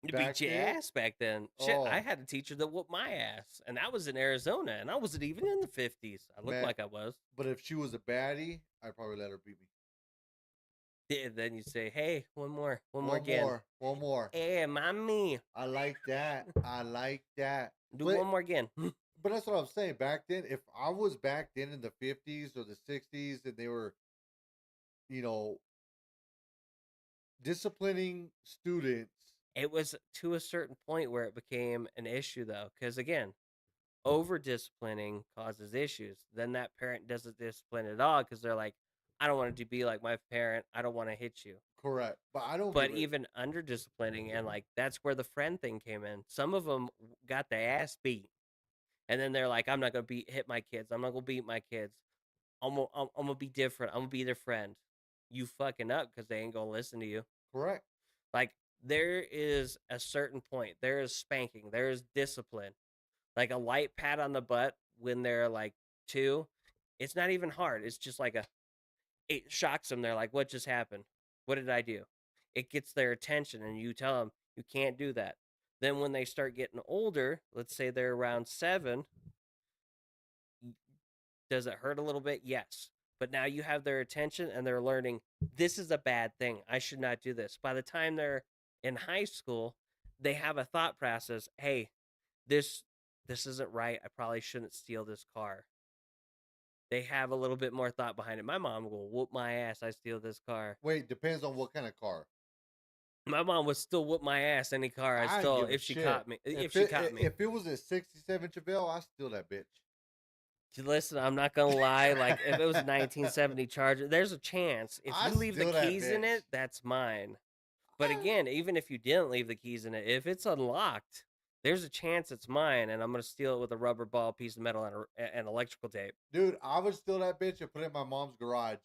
To back beat your then. ass back then. Shit, Oh I had a teacher that whooped my ass, and that was in Arizona, and I wasn't even in the 50s. I looked man, like I was. but if she was a baddie, I'd probably let her beat me. Then you say, "Hey, one more One again. more, one more. Hey, mommy, I like that. I like that. do But one more again." but that's what I'm saying. Back then, if I was back then in the 50s or the 60s, and they were, you know, disciplining students, It was to a certain point where it became an issue, though, because again, over disciplining causes issues. Then that parent doesn't discipline at all because they're like, "I don't want to be like my parent. I don't want to hit you." correct. But I don't But give it. even under disciplining, and like that's where the friend thing came in. Some of them got their ass beat, and then they're like, "I'm not gonna hit my kids. I'm not gonna beat my kids. I'm gonna be different. I'm gonna be their friend." You fucking up because they ain't gonna listen to you. Correct. Like there is a certain point. There is spanking. There is discipline. Like a light pat on the butt when they're like 2. It's not even hard. It's just like it shocks them. They're like, "What just happened? What did I do?" It gets their attention, and you tell them you can't do that. Then when they start getting older, let's say they're around 7, does it hurt a little bit? Yes. But now you have their attention and they're learning this is a bad thing. I should not do this. By the time they're in high school, they have a thought process, "Hey, this this isn't right. I probably shouldn't steal this car." They have a little bit more thought behind it. My mom will whoop my ass. I steal this car. Wait, depends on what kind of car. My mom would still whoop my ass any car I I stole give a if she shit. caught me. If she caught me. If it was a '67 Chevelle, I steal that bitch. Listen, I'm not gonna lie. Like if it was a 1970 Charger, there's a chance. If I you leave the steal that keys in bitch. it, that's mine. But again, even if you didn't leave the keys in it, if it's unlocked, there's a chance it's mine, and I'm gonna steal it with a rubber ball, piece of metal, and electrical tape. Dude, I would steal that bitch and put it in my mom's garage.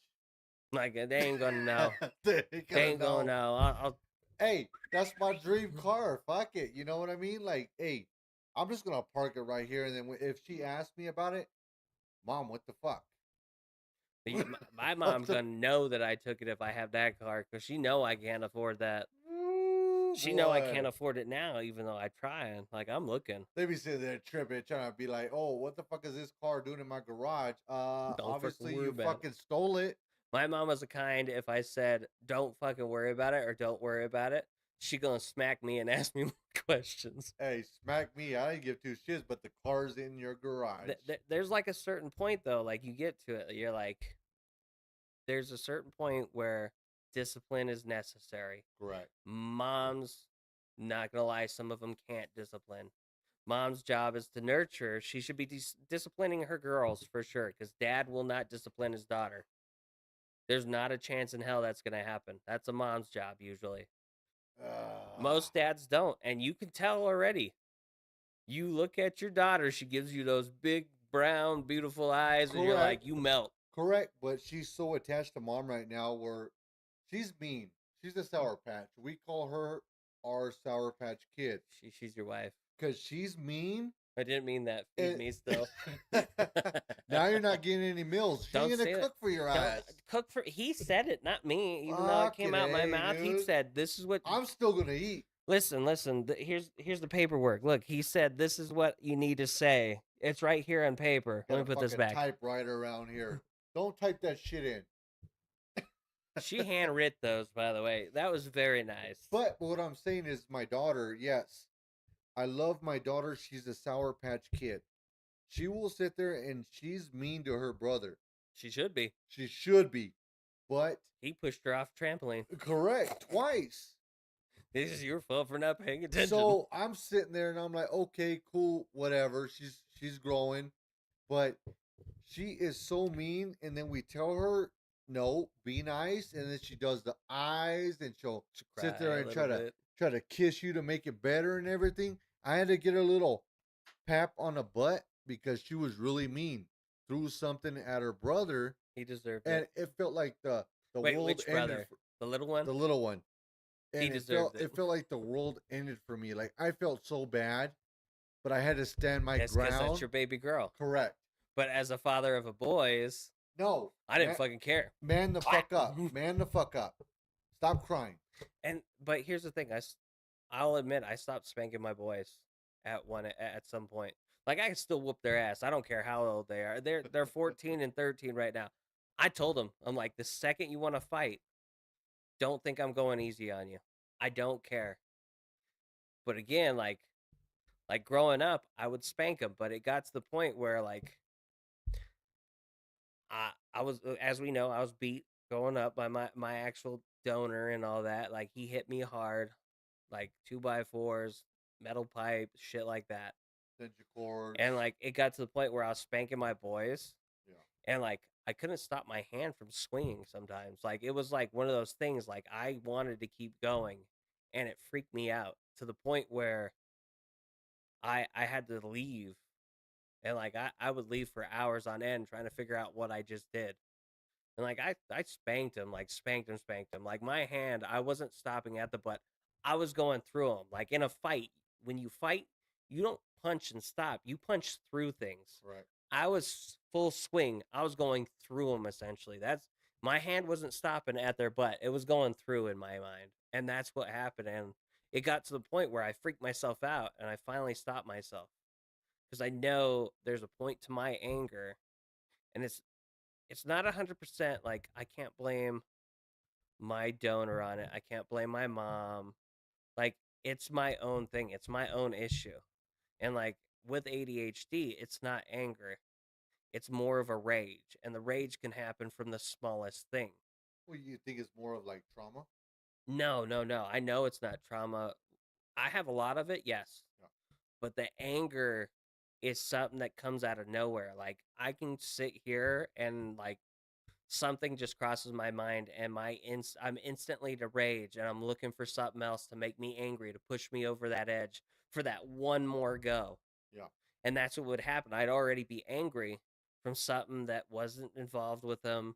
Like they ain't gonna know. They ain't They gonna ain't gonna know. know. I'll Hey, that's my dream car. Fuck it. You know what I mean? Like, hey, I'm just gonna park it right here, and then if she asks me about it, Mom, what the fuck? my What mom's the? gonna know that I took it if I have that car because she know I can't afford that. Ooh, She know I can't boy. afford it now, even though I try. And like I'm looking. They be sitting there tripping, trying to be like, "Oh, what the fuck is this car doing in my garage?" Don't fucking Obviously worry you about it. fucking stole it. My mom was the kind, if I said, "Don't fucking worry about it" or "Don't worry about it," she gonna smack me and ask me more questions. Hey, smack me. I didn't give two shits, but the car's in your garage. There's like a certain point though, like you get to it, you're like, there's a certain point where discipline is necessary. Correct. Moms, not gonna lie, some of them can't discipline. Mom's job is to nurture. She should be disciplining her girls for sure, because dad will not discipline his daughter. There's not a chance in hell that's gonna happen. That's a mom's job usually. Uh, Most dads don't, and you can tell already. You look at your daughter, she gives you those big brown beautiful eyes and you're correct. like, you melt. Correct. But she's so attached to mom right now where she's mean. She's a sour patch. We call her our sour patch kid She's your wife. because she's mean. I didn't mean that. Feed And me still. now you're not getting any meals. She ain't Don't gonna say that. cook for your Don't ass. cook for. He said it, not me. Even though it came Fucking out my A, mouth, he dude. said, "This is what." I'm still gonna eat. Listen. Here's the paperwork. Look, he said, "This is what you need to say." It's right here on paper. Let Got me a put this fucking back. typewriter around here. Don't type that shit in. She handwrit those, by the way. That was very nice. But what I'm saying is, my daughter, yes, I love my daughter. She's a sour patch kid. She will sit there and she's mean to her brother. She should be. She should be, but He pushed her off the trampoline. correct twice. This is your fault for not paying attention. So I'm sitting there and I'm like, okay, cool, whatever. She's growing, but she is so mean. And then we tell her, no, be nice, and then she does the eyes, and she'll sit there and try to kiss you to make it better and everything. I had to get a little pap on the butt because she was really mean. Threw something at her brother, He deserved and it. it felt like the Wait, world which ended. brother? The little one? The little one, He and deserved it. it felt like the world ended for me. Like I felt so bad, but I had to stand my That's because ground. that's your baby girl. Correct. But as a father of a boys, No, I didn't fucking care. man the fuck up. Man the fuck up. Stop crying. But here's the thing, I'll admit I stopped spanking my boys at some point. Like I can still whoop their ass. I don't care how old they are. They're 14 and 13 right now. I told them, I'm like, the second you want to fight, don't think I'm going easy on you. I don't care. But again, like growing up, I would spank him, but it got to the point where like I was as we know, I was beat growing up by my actual donor and all that. Like he hit me hard, like 2x4s, metal pipe, shit like that. Extension cords. And like it got to the point where I was spanking my boys, Yeah. and like I couldn't stop my hand from swinging sometimes. Like it was like one of those things. Like I wanted to keep going, and it freaked me out to the point where I had to leave, and like I would leave for hours on end trying to figure out what I just did. And like I spanked him, like spanked him. Like my hand, I wasn't stopping at the butt. I was going through him. Like in a fight, when you fight, you don't punch and stop. You punch through things. Right. I was full swing. I was going through them essentially. That's my hand wasn't stopping at their butt. It was going through in my mind. And that's what happened. And it got to the point where I freaked myself out and I finally stopped myself because I know there's a point to my anger, and it's not 100%. Like I can't blame my donor on it. I can't blame my mom. Like it's my own thing. It's my own issue. And like with ADHD, it's not anger. It's more of a rage, and the rage can happen from the smallest thing. Well, you think it's more of like trauma? No, no, no. I know it's not trauma. I have a lot of it, yes. Yeah. But the anger is something that comes out of nowhere. Like I can sit here and like something just crosses my mind, and I'm instantly to rage, and I'm looking for something else to make me angry, to push me over that edge for that one more go. Yeah. And that's what would happen. I'd already be angry from something that wasn't involved with them.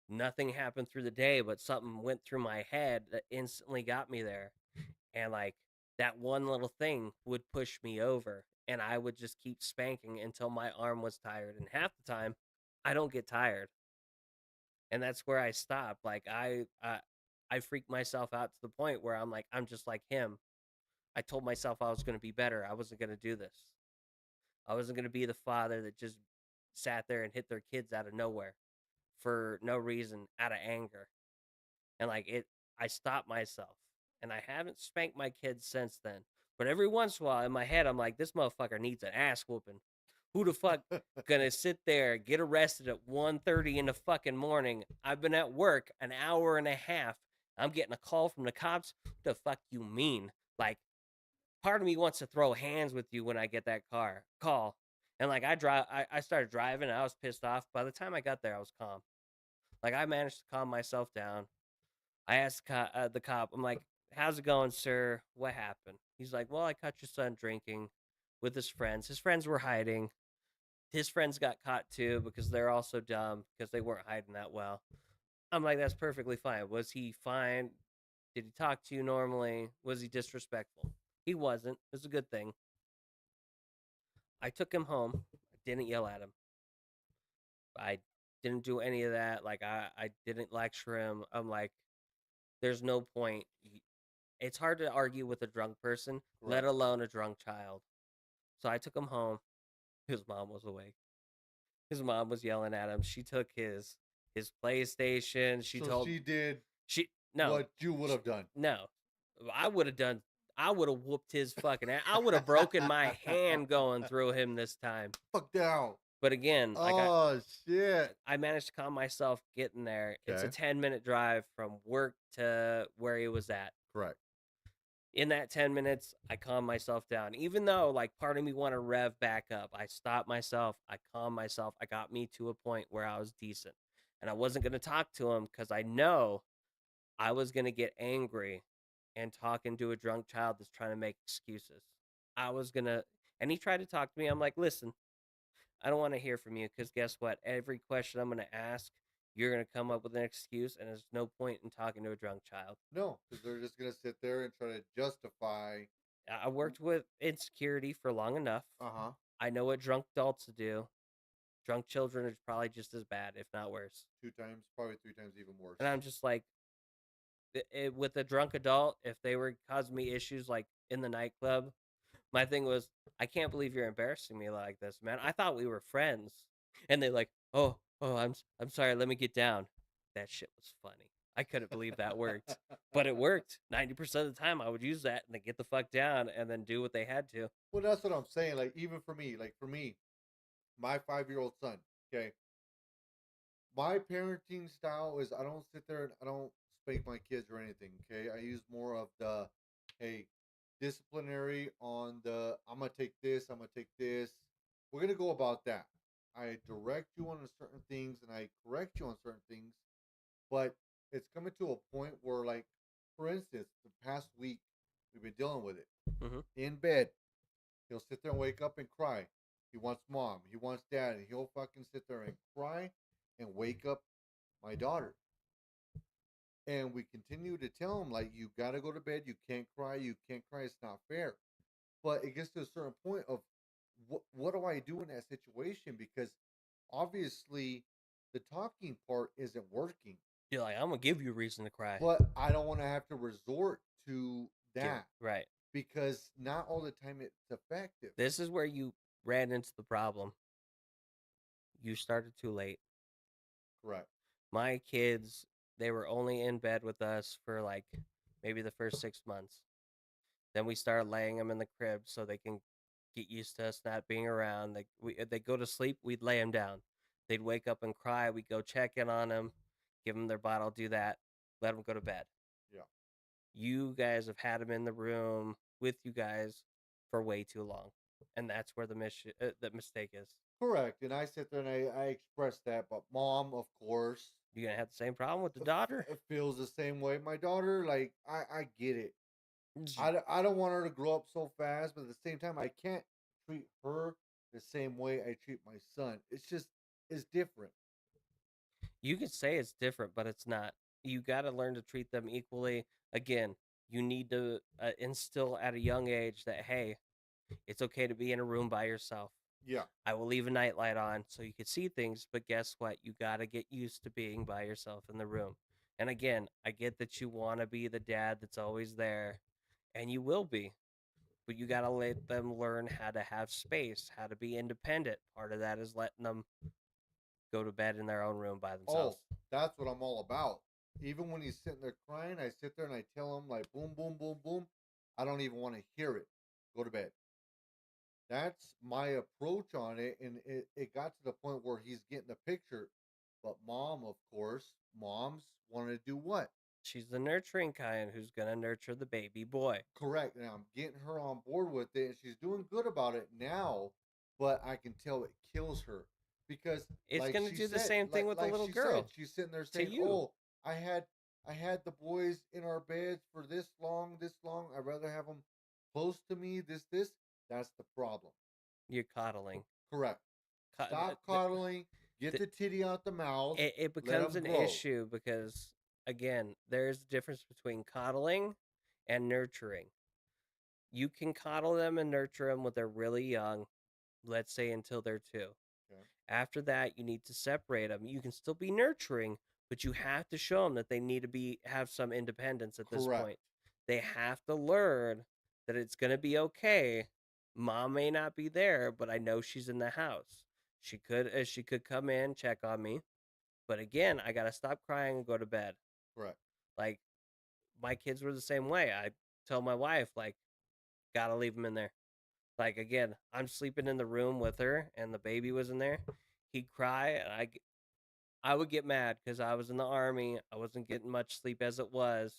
Nothing happened through the day, but something went through my head that instantly got me there. And like that one little thing would push me over, and I would just keep spanking until my arm was tired. And half the time, I don't get tired, and that's where I stop. Like I freaked myself out to the point where I'm like, I'm just like him. I told myself I was going to be better. I wasn't going to do this. I wasn't going to be the father that just sat there and hit their kids out of nowhere for no reason, out of anger. And like I stopped myself, and I haven't spanked my kids since then. But every once in a while in my head, I'm like, this motherfucker needs an ass whooping. Who the fuck gonna sit there, get arrested at 1:30 in the fucking morning? I've been at work an hour and a half. I'm getting a call from the cops. What the fuck you mean? Like, part of me wants to throw hands with you when I get that car call. And like I started driving and I was pissed off. By the time I got there, I was calm. Like I managed to calm myself down. I asked the cop, I'm like, how's it going, sir? What happened? He's like, well, I caught your son drinking with his friends. His friends were hiding. His friends got caught too because they're also dumb because they weren't hiding that well. I'm like, that's perfectly fine. Was he fine? Did he talk to you normally? Was he disrespectful? He wasn't. It was a good thing. I took him home. I didn't yell at him. I didn't do any of that. Like I didn't lecture him. I'm like, there's no point. It's hard to argue with a drunk person, let Right. alone a drunk child. So I took him home. His mom was awake. His mom was yelling at him. She took his PlayStation. She So told she did she no what you would sh have done. no. I would have done. I would have whooped his fucking ass. I would have broken my hand going through him this time. Fuck down. But again, like Oh shit. I managed to calm myself getting there. It's a Okay. 10-minute drive from work to where he was at. Correct. In that 10 minutes, I calmed myself down. Even though, like, part of me want to rev back up, I stopped myself. I calmed myself. I got me to a point where I was decent. And I wasn't going to talk to him because I know I was going to get angry and talking to a drunk child that's trying to make excuses. I was going to, and he tried to talk to me. I'm like, listen, I don't want to hear from you because guess what? Every question I'm going to ask, you're going to come up with an excuse, and there's no point in talking to a drunk child. No, because they're just gonna sit there and try to justify. I worked with insecurity for long enough. Uh huh. I know what drunk adults do. Drunk children are probably just as bad, if not worse. 2 times, probably 3 times even worse. And I'm just like, with a drunk adult, if they were causing me issues like in the nightclub, my thing was, I can't believe you're embarrassing me like this, man. I thought we were friends. And they like, oh, I'm sorry. Let me get down. That shit was funny. I couldn't believe that worked. But it worked. 90% of the time I would use that and then get the fuck down and then do what they had to. Well, that's what I'm saying. Like even for me, my 5-year-old son. Okay, my parenting style is I don't sit there and I don't spank my kids or anything. Okay, I use more of the hey disciplinary on the I'm gonna take this, I'm gonna take this. We're gonna go about that. I direct you on certain things and I correct you on certain things, but it's coming to a point where, like, for instance, the past week we've been dealing with it Mm-hmm. in bed. He'll sit there and wake up and cry. He wants mom. He wants dad. And he'll fucking sit there and cry and wake up my daughter. And we continue to tell him, like, you got to go to bed. You can't cry. You can't cry. It's not fair. But it gets to a certain point of what do I do in that situation? Because obviously the talking part isn't working. You're like, I'm gonna give you a reason to cry. But I don't want to have to resort to Get that right. because not all the time it's effective. This is where you ran into the problem. You started too late. Correct. My kids, they were only in bed with us for like maybe the first 6 months. Then we started laying them in the crib so they can get used to us not being around. They go to sleep, we'd lay them down. They'd wake up and cry. We'd go check in on them, give them their bottle, do that, let them go to bed. Yeah. You guys have had them in the room with you guys for way too long, and that's where the mistake is. Correct. And I sit there and I express that, but mom, of course, You're gonna have the same problem with the daughter. feels the same way. My daughter, like, I get it. I don't want her to grow up so fast, but at the same time, I can't treat her the same way I treat my son. It's just, it's different. You could say it's different, but it's not. You got to learn to treat them equally. Again, you need to instill at a young age that, hey, it's okay to be in a room by yourself. Yeah. I will leave a nightlight on so you can see things, but guess what? You got to get used to being by yourself in the room. And again, I get that you want to be the dad that's always there, and you will be, but you got to let them learn how to have space, how to be independent. Part of that is letting them go to bed in their own room by themselves. Oh, that's what I'm all about. Even when he's sitting there crying, I sit there and I tell him, like, boom, boom, boom, boom. I don't even want to hear it. Go to bed. That's my approach on it. And it got to the point where he's getting the picture. But mom, of course, moms want to do what? She's the nurturing kind who's going to nurture the baby boy. Correct. Now I'm getting her on board with it, and she's doing good about it now. But I can tell it kills her because, It's like going to she do the said, same thing with the little she said, girl she's sitting there to saying, you. "Oh, I had I had the boys in our beds for this long, this long. I'd rather have them close to me. This. That's the problem." You're coddling. Correct. Co- Stop coddling. Get the, the titty out the mouth. it Let becomes them an grow. issue because, again, there's a difference between coddling and nurturing. You can coddle them and nurture them when they're really young, let's say until they're 2. Okay. After that, you need to separate them. You can still be nurturing, but you have to show them that they need to have some independence at this Correct. point. They have to learn that it's going to be okay. Mom may not be there, but I know she's in the house. She could come in, check on me. But again, I got to stop crying and go to bed. Correct. Like my kids were the same way. I tell my wife like got to leave them in there. Like again, I'm sleeping in the room with her and the baby was in there. He'd cry and I would get mad because I was in the army. I wasn't getting much sleep as it was.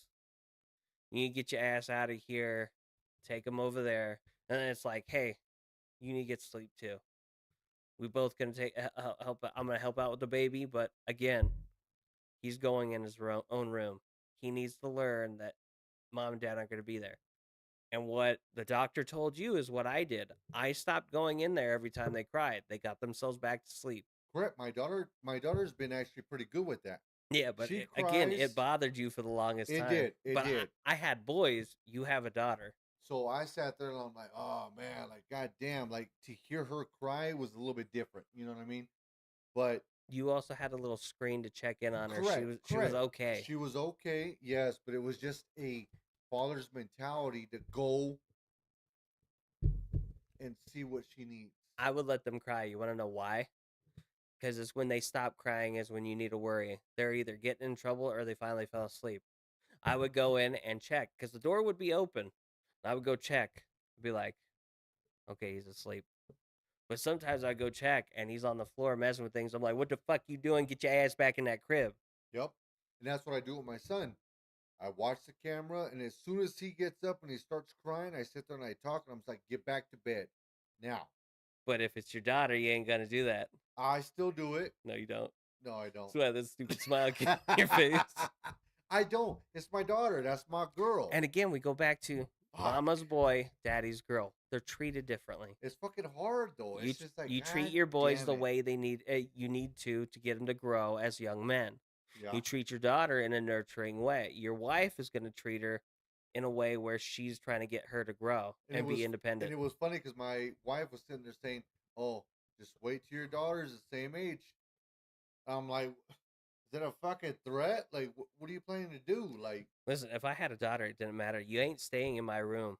You need to get your ass out of here. Take him over there. And then it's like, hey, you need to get sleep too. We both gonna take help. I'm gonna help out with the baby, but again, he's going in his own room. He needs to learn that mom and dad aren't gonna be there. And what the doctor told you is what I did. I stopped going in there every time they cried. They got themselves back to sleep. Correct. My daughter's been actually pretty good with that. Yeah, but She again, it cries. bothered you for the longest It time. did. It But did. I had boys. You have a daughter. So I sat there and I'm like, oh man, like goddamn, like to hear her cry was a little bit different. You know what I mean? But You also had a little screen to check in on her. She correct, was she was correct. okay. She was okay, yes, but it was just a father's mentality to go and see what she needs. I would let them cry. You want to know why? because it's when they stop crying is when you need to worry. They're either getting in trouble or they finally fell asleep. I would go in and check because the door would be open. I would go check, be like, okay, he's asleep. But sometimes I go check and he's on the floor messing with things. I'm like, what the fuck you doing? Get your ass back in that crib. Yep. And that's what I do with my son. I watch the camera, and as soon as he gets up and he starts crying, I sit there and I talk, and I'm like, get back to bed. Now, But if it's your daughter, you ain't gonna do that. I still do it. No, you don't. No, I That's don't. why that stupid smile came on your face. I don't. It's my daughter. That's my girl. And again, we go back to Fuck. mama's boy, daddy's girl. They're treated differently. It's fucking hard though. You It's just like you treat God your boys damn the it. way they need you need to get them to grow as young men. Yeah. You treat your daughter in a nurturing way. Your wife is going to treat her in a way where she's trying to get her to grow and be independent. And it was funny because my wife was sitting there saying, "Oh, just wait till your daughter's the same age." I'm like, "Is that a fucking threat? Like, what are you planning to do?" Like, Listen, if I had a daughter, it didn't matter. You ain't staying in my room.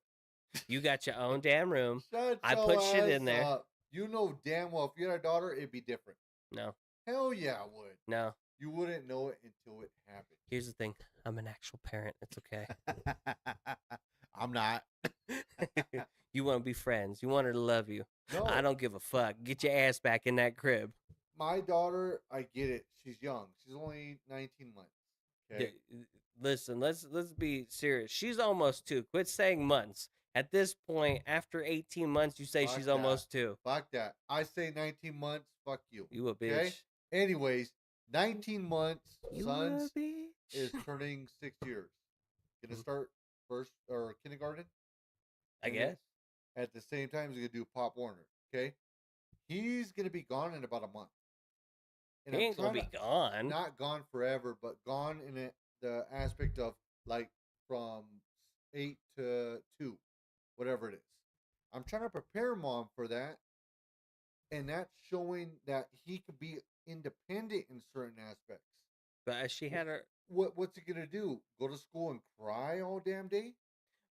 You got your own damn room. shut I your put shit in ass there. up. You know damn well if you had a daughter, it'd be different. No, Hell yeah, it would. no. You wouldn't know it until it happened. Here's the thing. I'm an actual parent. It's okay. I'm not. You want to be friends. You want her to love you. No, I don't give a fuck. Get your ass back in that crib. my daughter, I get it. She's young. She's only 19 months. Okay. Listen, let's be serious. She's almost 2. Quit saying months. At this point, after 18 months, you say Fuck she's that. almost 2. Fuck that. I say 19 months. Fuck you. You a bitch. Okay? Anyways, 19 months, You sons a bitch. is turning 6 years. Gonna start first or kindergarten. I And guess. At the same time, he's gonna do Pop Warner. Okay, he's gonna be gone in about a month. And He I'm ain't gonna trying be gone. not gone forever, but gone in the aspect of like from 8 to 2, whatever it is. I'm trying to prepare mom for that, and that's showing that he could be independent in certain aspects. But as she had her, What's he gonna do? Go to school and cry all damn day?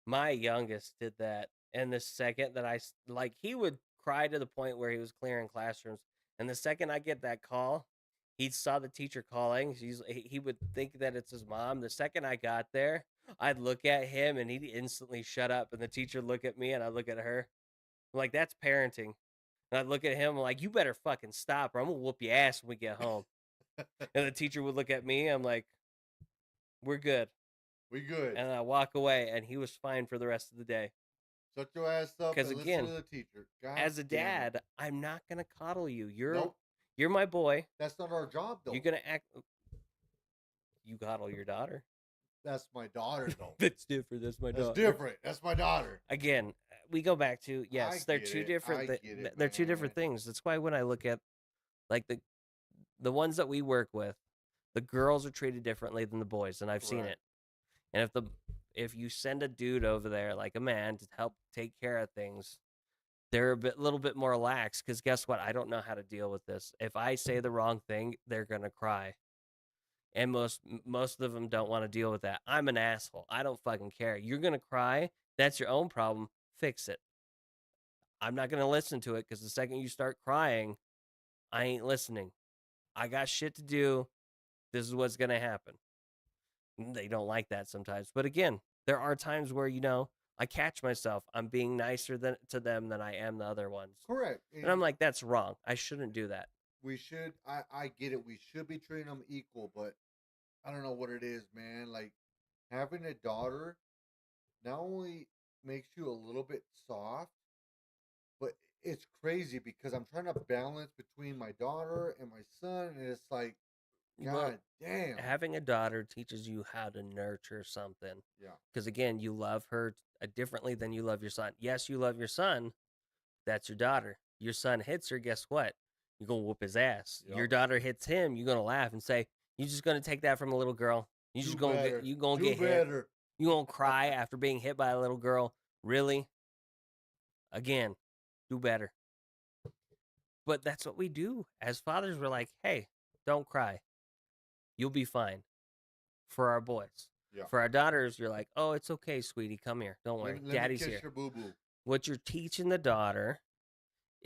my youngest did that. And the second that like, he would cry to the point where he was clearing classrooms. And the second I get that call, he saw the teacher calling. He would think that it's his mom. The second I got there, I'd look at him and he'd instantly shut up. And the teacher would look at me and I'd look at her. I'm like, that's parenting. And I'd look at him like, you better fucking stop or I'm gonna whoop your ass when we get home. And the teacher would look at me. I'm like, we're good. We good. And I walk away and he was fine for the rest of the day. Shut your ass up 'Cause and again, listen to the teacher. God As a damn it. dad, I'm not gonna coddle you. Nope. You're my boy. That's not our job though. You're gonna act. You coddle your daughter. That's my daughter though. That's different. That's my That's daughter. different. That's my daughter. Again, we go back to yes, they're get two it. different. I get it, They're two different man. things. That's why when I look at like the ones that we work with, the girls are treated differently than the boys, and I've seen Correct. it. And if you send a dude over there like a man to help take care of things, they're little bit more lax because guess what? I don't know how to deal with this. If I say the wrong thing, they're gonna cry, and most of them don't want to deal with that. I'm an asshole. I don't fucking care. You're gonna cry. That's your own problem. Fix it. I'm not gonna listen to it because the second you start crying, I ain't listening. I got shit to do. This is what's gonna happen. They don't like that sometimes, but again, there are times where I catch myself. I'm being nicer to them than I am the other ones. Correct. And I'm like, that's wrong. I shouldn't do that. We should. I get it. We should be treating them equal, but I don't know what it is, man. Like having a daughter not only makes you a little bit soft, but it's crazy because I'm trying to balance between my daughter and my son, and it's like, Well, God damn. having a daughter teaches you how to nurture something. Yeah. Because again, you love her differently than you love your son. Yes, you love your son. That's your daughter. Your son hits her. Guess what? You're gonna whoop his ass. Yep. Your daughter hits him. You're gonna laugh and say, "You just gonna take that from a little girl? You just gonna better. get you gonna Do get hit? better. You gonna cry after being hit by a little girl? Really? Again, do better." But that's what we do as fathers. We're like, "Hey, don't cry. You'll be fine." For our boys. Yeah. For our daughters, you're like, "Oh, it's okay, sweetie. Come here. Don't worry. Let Daddy's me kiss here." your boo boo. What you're teaching the daughter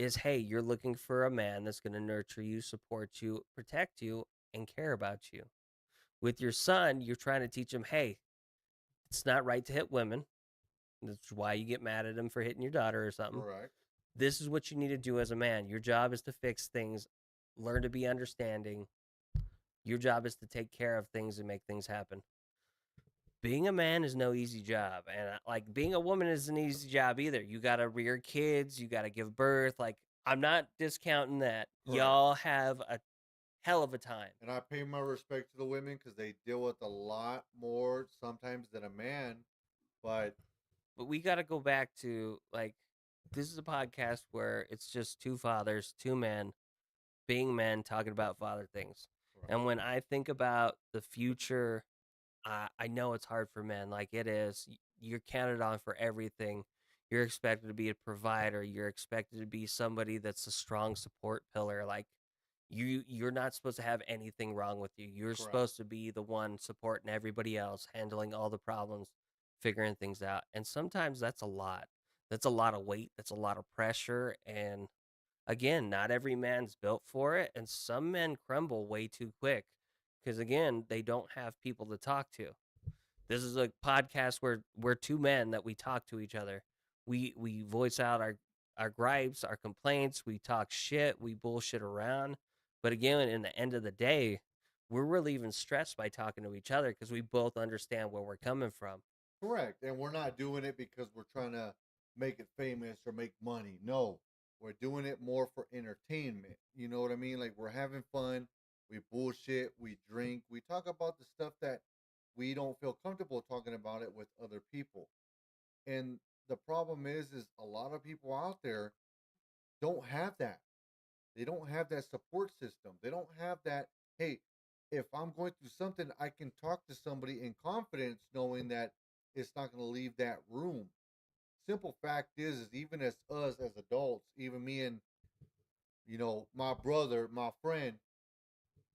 is, hey, you're looking for a man that's going to nurture you, support you, protect you, and care about you. With your son, you're trying to teach him, hey, it's not right to hit women. That's why you get mad at him for hitting your daughter or something. Correct. This is what you need to do as a man. Your job is to fix things, learn to be understanding. Your job is to take care of things and make things happen. Being a man is no easy job. And like being a woman is an easy job either. You got to rear kids, you got to give birth. Like, I'm not discounting that. Correct. Y'all have a hell of a time. And I pay my respect to the women because they deal with a lot more sometimes than a man. But But we got to go back to like, this is a podcast where it's just two fathers, two men, being men talking about father things. correct. And when I think about the future, I know it's hard for men. Like it is. You're counted on for everything. You're expected to be a provider. You're expected to be somebody that's a strong support pillar. Like you're not supposed to have anything wrong with you. You're Correct. supposed to be the one supporting everybody else, handling all the problems, figuring things out. And sometimes that's a lot. That's a lot of weight. That's a lot of pressure. And again, not every man's built for it. And some men crumble way too quick because, again, they don't have people to talk to. This is a podcast where we're two men that we talk to each other. We voice out our gripes, our complaints. We talk shit. We bullshit around. But again, in the end of the day, we're relieving stress by talking to each other because we both understand where we're coming from. Correct. And we're not doing it because we're trying to make it famous or make money. No, we're doing it more for entertainment. You know what I mean? Like we're having fun. We bullshit. We drink. We talk about the stuff that we don't feel comfortable talking about it with other people. And the problem is a lot of people out there don't have that. They don't have that support system. They don't have that, hey, if I'm going through something, I can talk to somebody in confidence knowing that it's not going to leave that room. Simple fact is even as us as adults, even me and, my brother, my friend,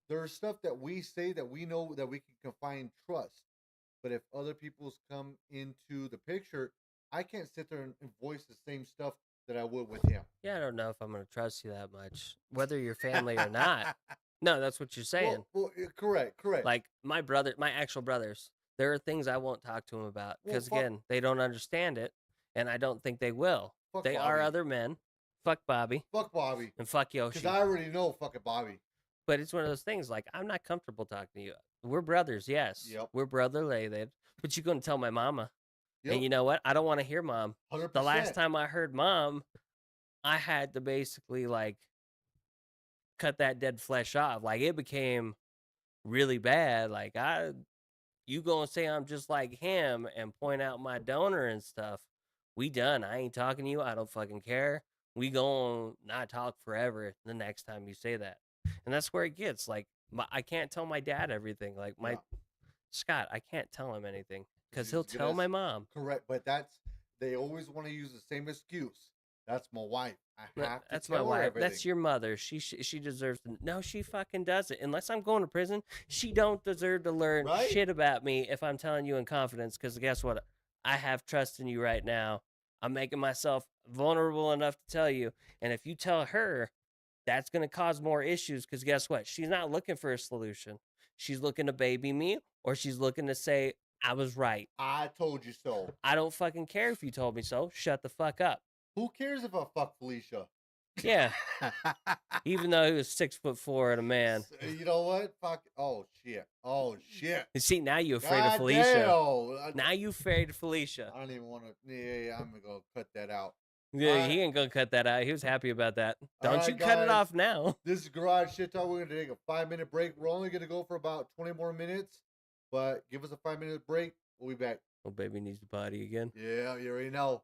there's stuff that we say that we know that we can find trust. But if other people's come into the picture, I can't sit there and voice the same stuff that I would with him. Yeah, I don't know if I'm going to trust you that much, whether you're family or not. No, that's what you're saying. Correct, correct. Like my actual brothers, there are things I won't talk to them about Well, because again, they don't understand it, and I don't think they will. fuck They are Bobby. other men. Fuck Bobby Fuck Bobby. and fuck Because Yoshi. I already know fucking Bobby. But it's one of those things. Like I'm not comfortable talking to you. We're brothers, yes. Yep. We're brother related. But you're gonna tell my mama, and Yep. you know what? I don't want to hear mom. 100%. The last time I heard mom, I had to basically like cut that dead flesh off. Like it became really bad. Like you gonna say I'm just like him and point out my donor and stuff. We done. I ain't talking to you. I don't fucking care. We gonna not talk forever the next time you say that. And that's where it gets like I can't tell my dad everything. Like my Yeah. Scott, I can't tell him anything because He's he'll gonna tell my mom. Correct, but they always want to use the same excuse. That's my wife. I have to That's my tell her wife. everything. That's your mother. She deserves to. No, she fucking doesn't. Unless I'm going to prison, she don't deserve to learn Right? shit about me if I'm telling you in confidence. Because guess what? I have trust in you right now. I'm making myself vulnerable enough to tell you. And if you tell her, that's going to cause more issues. Because guess what? She's not looking for a solution. She's looking to baby me, or she's looking to say I was right. I told you so. I don't fucking care if you told me so. Shut the fuck up. Who cares if I fuck Felicia? Yeah. Even though he was 6'4" and a man. You know what? Fuck. Oh shit. Oh shit. You see, now you afraid of God Felicia. damn. Now you afraid of Felicia. I don't even want to. Yeah, I'm gonna cut that out. Yeah, he ain't gonna cut that out. He was happy about that. Don't right, you cut it guys. off now. This is Garage Shit Talk. We're gonna take a 5-minute break. We're only gonna go for about 20 more minutes, but give us a 5-minute break. We'll be back. Oh, baby needs to potty again. Yeah, you already know.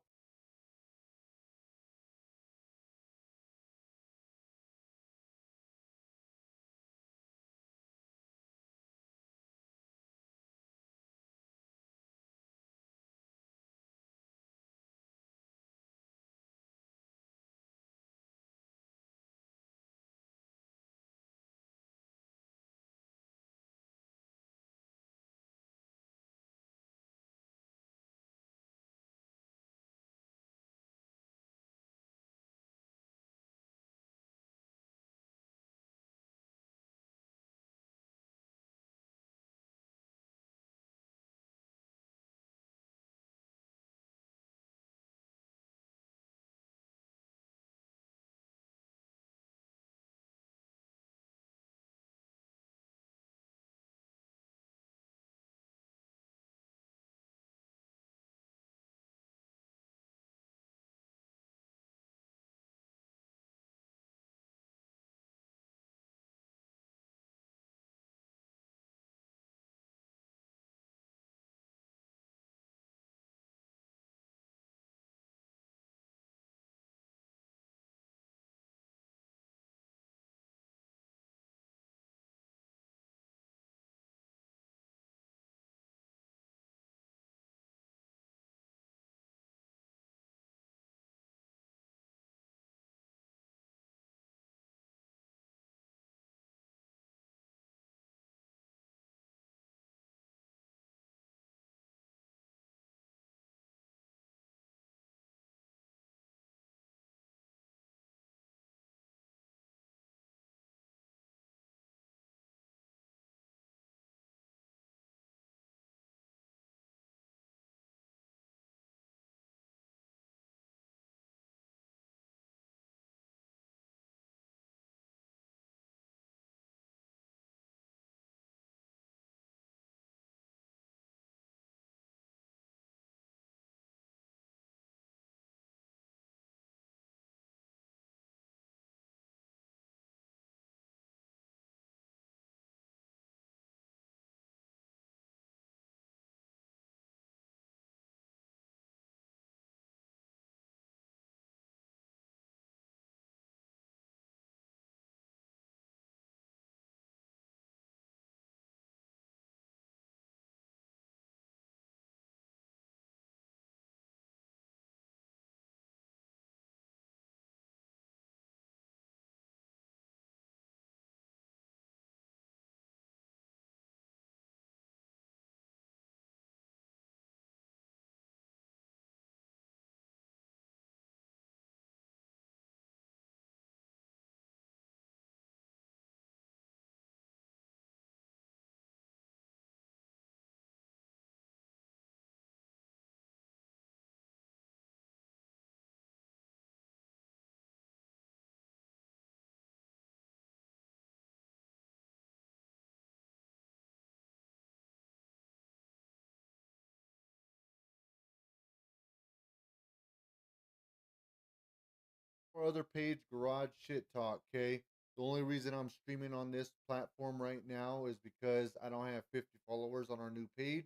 our other page, Garage Shit Talk. Okay. The only reason I'm streaming on this platform right now is because I don't have 50 followers on our new page.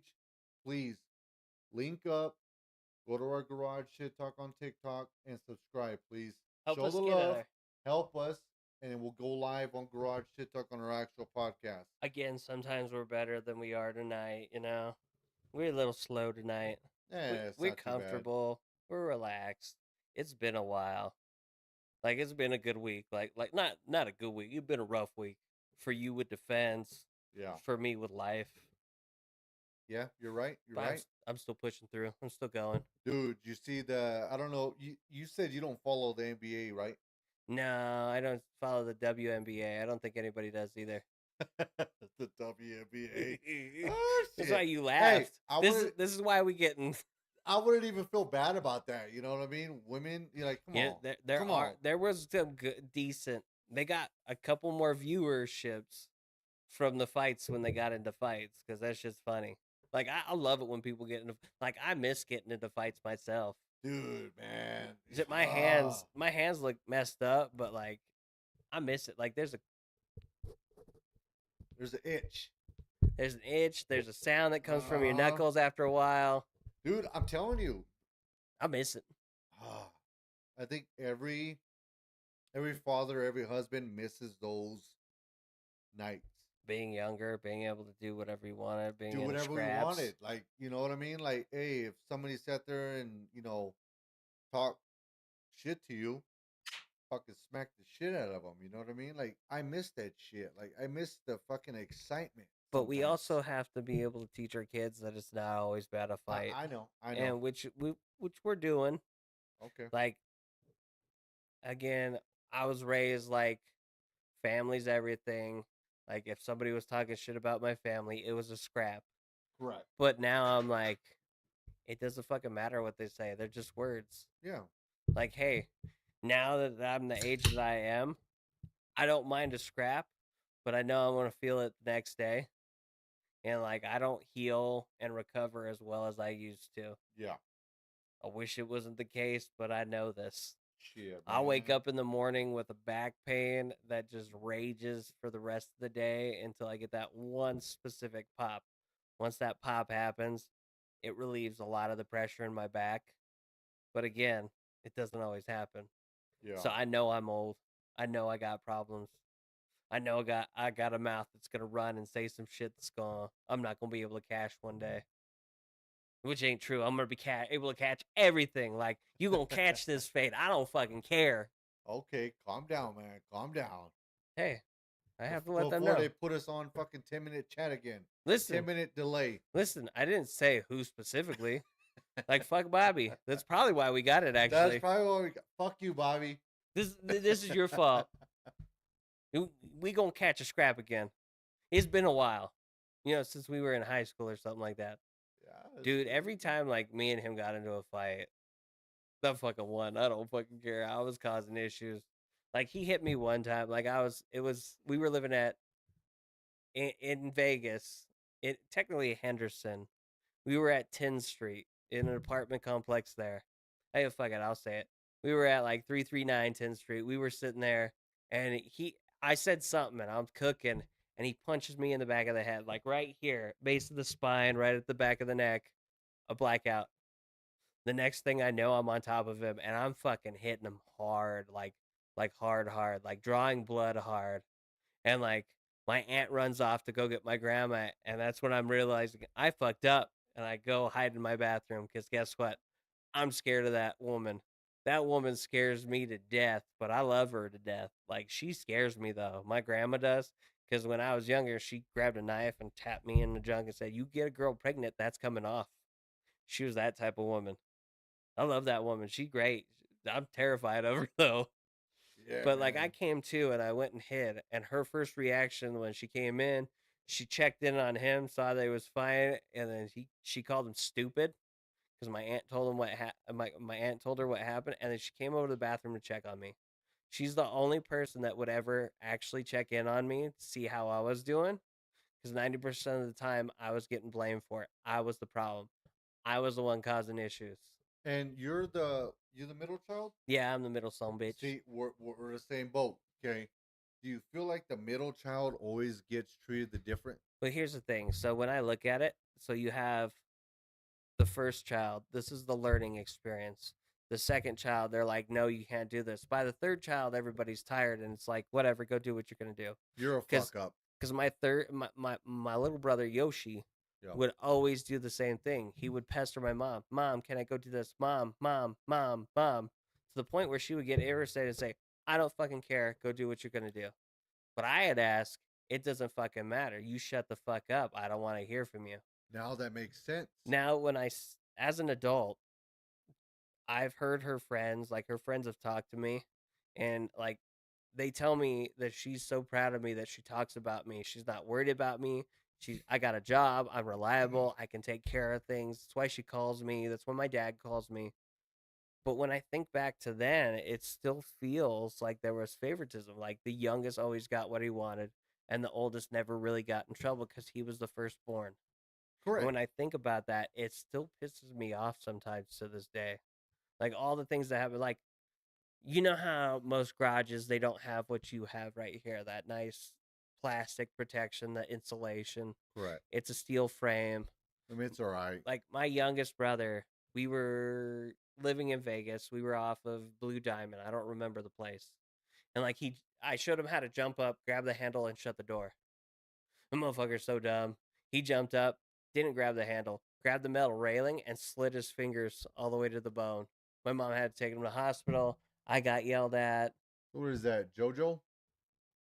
Please link up, go to our Garage Shit Talk on TikTok, and subscribe, please. Help Show us the get love, there. help us, and then we'll go live on Garage Shit Talk on our actual podcast. Again, sometimes we're better than we are tonight, you know? We're a little slow tonight. It's We're not too bad. comfortable. We're relaxed. It's been a while. Like it's been a good week. Like not a good week. It's been a rough week for you with defense, Yeah. for me with life. Yeah, you're right. You're But right. I'm still pushing through. I'm still going. Dude, you see I don't know, you said you don't follow the NBA, right? No, I don't follow the WNBA. I don't think anybody does either. The WNBA. Oh That's why shit. you Hey, laughed. This is why we getting. I wouldn't even feel bad about that. You know what I mean? Women, you're like, come Yeah, on, there come are on. there was some good, decent. They got a couple more viewerships from the fights when they got into fights because that's just funny. Like I love it when people get into like I miss getting into fights myself. Dude, man. Is it Ah, my hands look messed up, but like I miss it. Like there's an itch. there's an itch, there's a sound that comes from your Uh, knuckles after a while. dude, I'm telling you. I miss it. Ah, I think every father, every husband misses those nights. Being younger, being able to do whatever you wanted, being Do in whatever we scraps. wanted. Like, you know what I mean? Like, hey, if somebody sat there and, talk shit to you, fucking smack the shit out of them. You know what I mean? Like, I miss that shit. Like, I miss the fucking excitement But we sometimes. also have to be able to teach our kids that it's not always bad to fight, I know. and which we're doing. Okay, Like again, I was raised like family's everything. Like if somebody was talking shit about my family, it was a scrap. correct. But now I'm like, it doesn't fucking matter what they say. They're just words. Yeah, Like, hey, now that I'm the age that I am, I don't mind a scrap, but I know I'm gonna feel it the next day. And like I don't heal and recover as well as I used to. yeah. I wish it wasn't the case, but I know this. Shit, I'll wake man. up in the morning with a back pain that just rages for the rest of the day until I get that one specific pop. Once that pop happens, it relieves a lot of the pressure in my back. But again, it doesn't always happen. Yeah. So I know I'm old. I know I got problems. I know I got a mouth that's gonna run and say some shit that's gonna I'm not gonna be able to cash one day. Which ain't true. I'm gonna be able to catch everything. Like you gonna catch this fade. I don't fucking care. Okay, calm down, man. Calm down. Hey, I have to let them Before know. they put us on fucking 10-minute chat again. Listen, 10-minute delay. listen. I didn't say who specifically. Like fuck Bobby. That's probably why we got it. That's Actually, probably what we got. Fuck you, Bobby. this is your fault. We gonna catch a scrap again. It's been a while, since we were in high school or something like that. Yeah, Dude, every time like me and him got into a fight, that fucking won. I don't fucking care. I was causing issues. Like he hit me one time. Like we were living in Vegas. It technically Henderson. We were at 10th Street in an apartment complex there. Hey, fuck it, I'll say it. We were at like 339 10th Street. We were sitting there, and I said something, and I'm cooking, and he punches me in the back of the head, like right here, base of the spine, right at the back of the neck, a blackout. The next thing I know, I'm on top of him, and I'm fucking hitting him hard, like hard, like drawing blood hard, and like my aunt runs off to go get my grandma, and that's when I'm realizing I fucked up, and I go hide in my bathroom because guess what? I'm scared of that woman. That woman scares me to death, but I love her to death. Like she scares me though. My grandma does. Because when I was younger, she grabbed a knife and tapped me in the junk and said, "You get a girl pregnant, that's coming off." She was that type of woman. I love that woman. She great. I'm terrified of her though. yeah, But like I man. came to and I went and hid, and her first reaction when she came in, she checked in on him, saw that he was fine, and then she called him stupid because my aunt told him my aunt told her what happened, and then she came over to the bathroom to check on me. She's the only person that would ever actually check in on me to see how I was doing, because 90% of the time I was getting blamed for it. I was the problem. I was the one causing issues. And you're the middle child. Yeah, I'm the middle son bitch. See, we're the same boat. Okay. Do you feel like the middle child always gets treated the different? But here's the thing. So when I look at it, so you have the first child, this is the learning experience. The second child, they're like, no, you can't do this. By the third child, everybody's tired and it's like, whatever, go do what you're gonna do. You're a Because fuck up. my little brother Yoshi Yeah. would always do the same thing. He would pester my mom, Mom, can I go do this? Mom, mom, mom, mom. To the point where she would get irritated and say, I don't fucking care. Go do what you're gonna do. But I had asked, it doesn't fucking matter. You shut the fuck up. I don't want to hear from you. Now that makes sense. Now, as an adult, I've heard her friends, like her friends have talked to me, and like they tell me that she's so proud of me that she talks about me. She's not worried about me. I got a job. I'm reliable. I can take care of things. That's why she calls me. That's when my dad calls me. But when I think back to then, it still feels like there was favoritism. Like the youngest always got what he wanted, and the oldest never really got in trouble because he was the firstborn. And Correct. when I think about that, it still pisses me off sometimes to this day. Like all the things that happen, like you know how most garages they don't have what you have right here, that nice plastic protection, the insulation. Correct. It's a steel frame. I mean, it's all right. Like my youngest brother, we were living in Vegas. We were off of Blue Diamond. I don't remember the place. And like I showed him how to jump up, grab the handle, and shut the door. The motherfucker's so dumb. He jumped up, didn't grab the handle, grabbed the metal railing, and slid his fingers all the way to the bone. My mom had to take him to the hospital. I got yelled at. What is that, JoJo?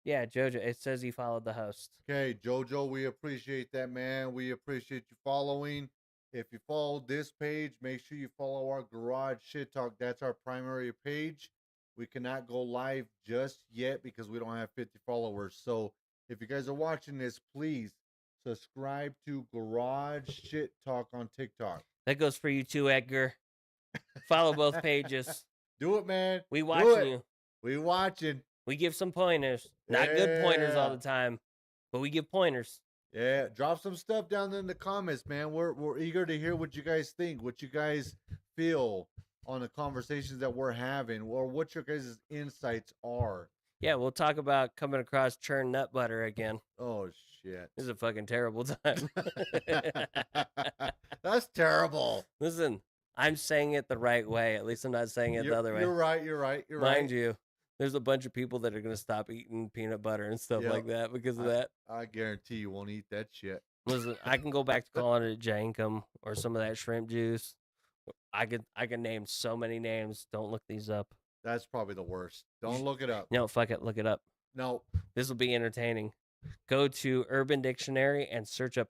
Yeah, Jojo. It says he followed the host. Okay, JoJo, we appreciate that, man. We appreciate you following. If you follow this page, make sure you follow our Garage Shit Talk. That's our primary page. We cannot go live just yet because we don't have 50 followers. So if you guys are watching this, please subscribe to Garage Shit Talk on TikTok. That goes for you too, Edgar. Follow both pages. Do it, man. We Do watching it. you. We watching. We give some pointers. Not good pointers all the time, but we give pointers. Yeah, drop some stuff down in the comments, man. We're eager to hear what you guys think, what you guys feel on the conversations that we're having, or what your guys' insights are. Yeah, we'll talk about coming across churned nut butter again. Oh shit. This is a fucking terrible time. That's terrible. Listen, I'm saying it the right way. At least I'm not saying it the other way. You're right. You're right. You're right. Mind you, there's a bunch of people that are going to stop eating peanut butter and stuff Yep. like that because of that. I guarantee you won't eat that shit. Listen, I can go back to calling it jankum or some of that shrimp juice. I could name so many names. Don't look these up. That's probably the worst. Don't look it up. No, fuck it. Look it up. No. This will be entertaining. Go to Urban Dictionary and search up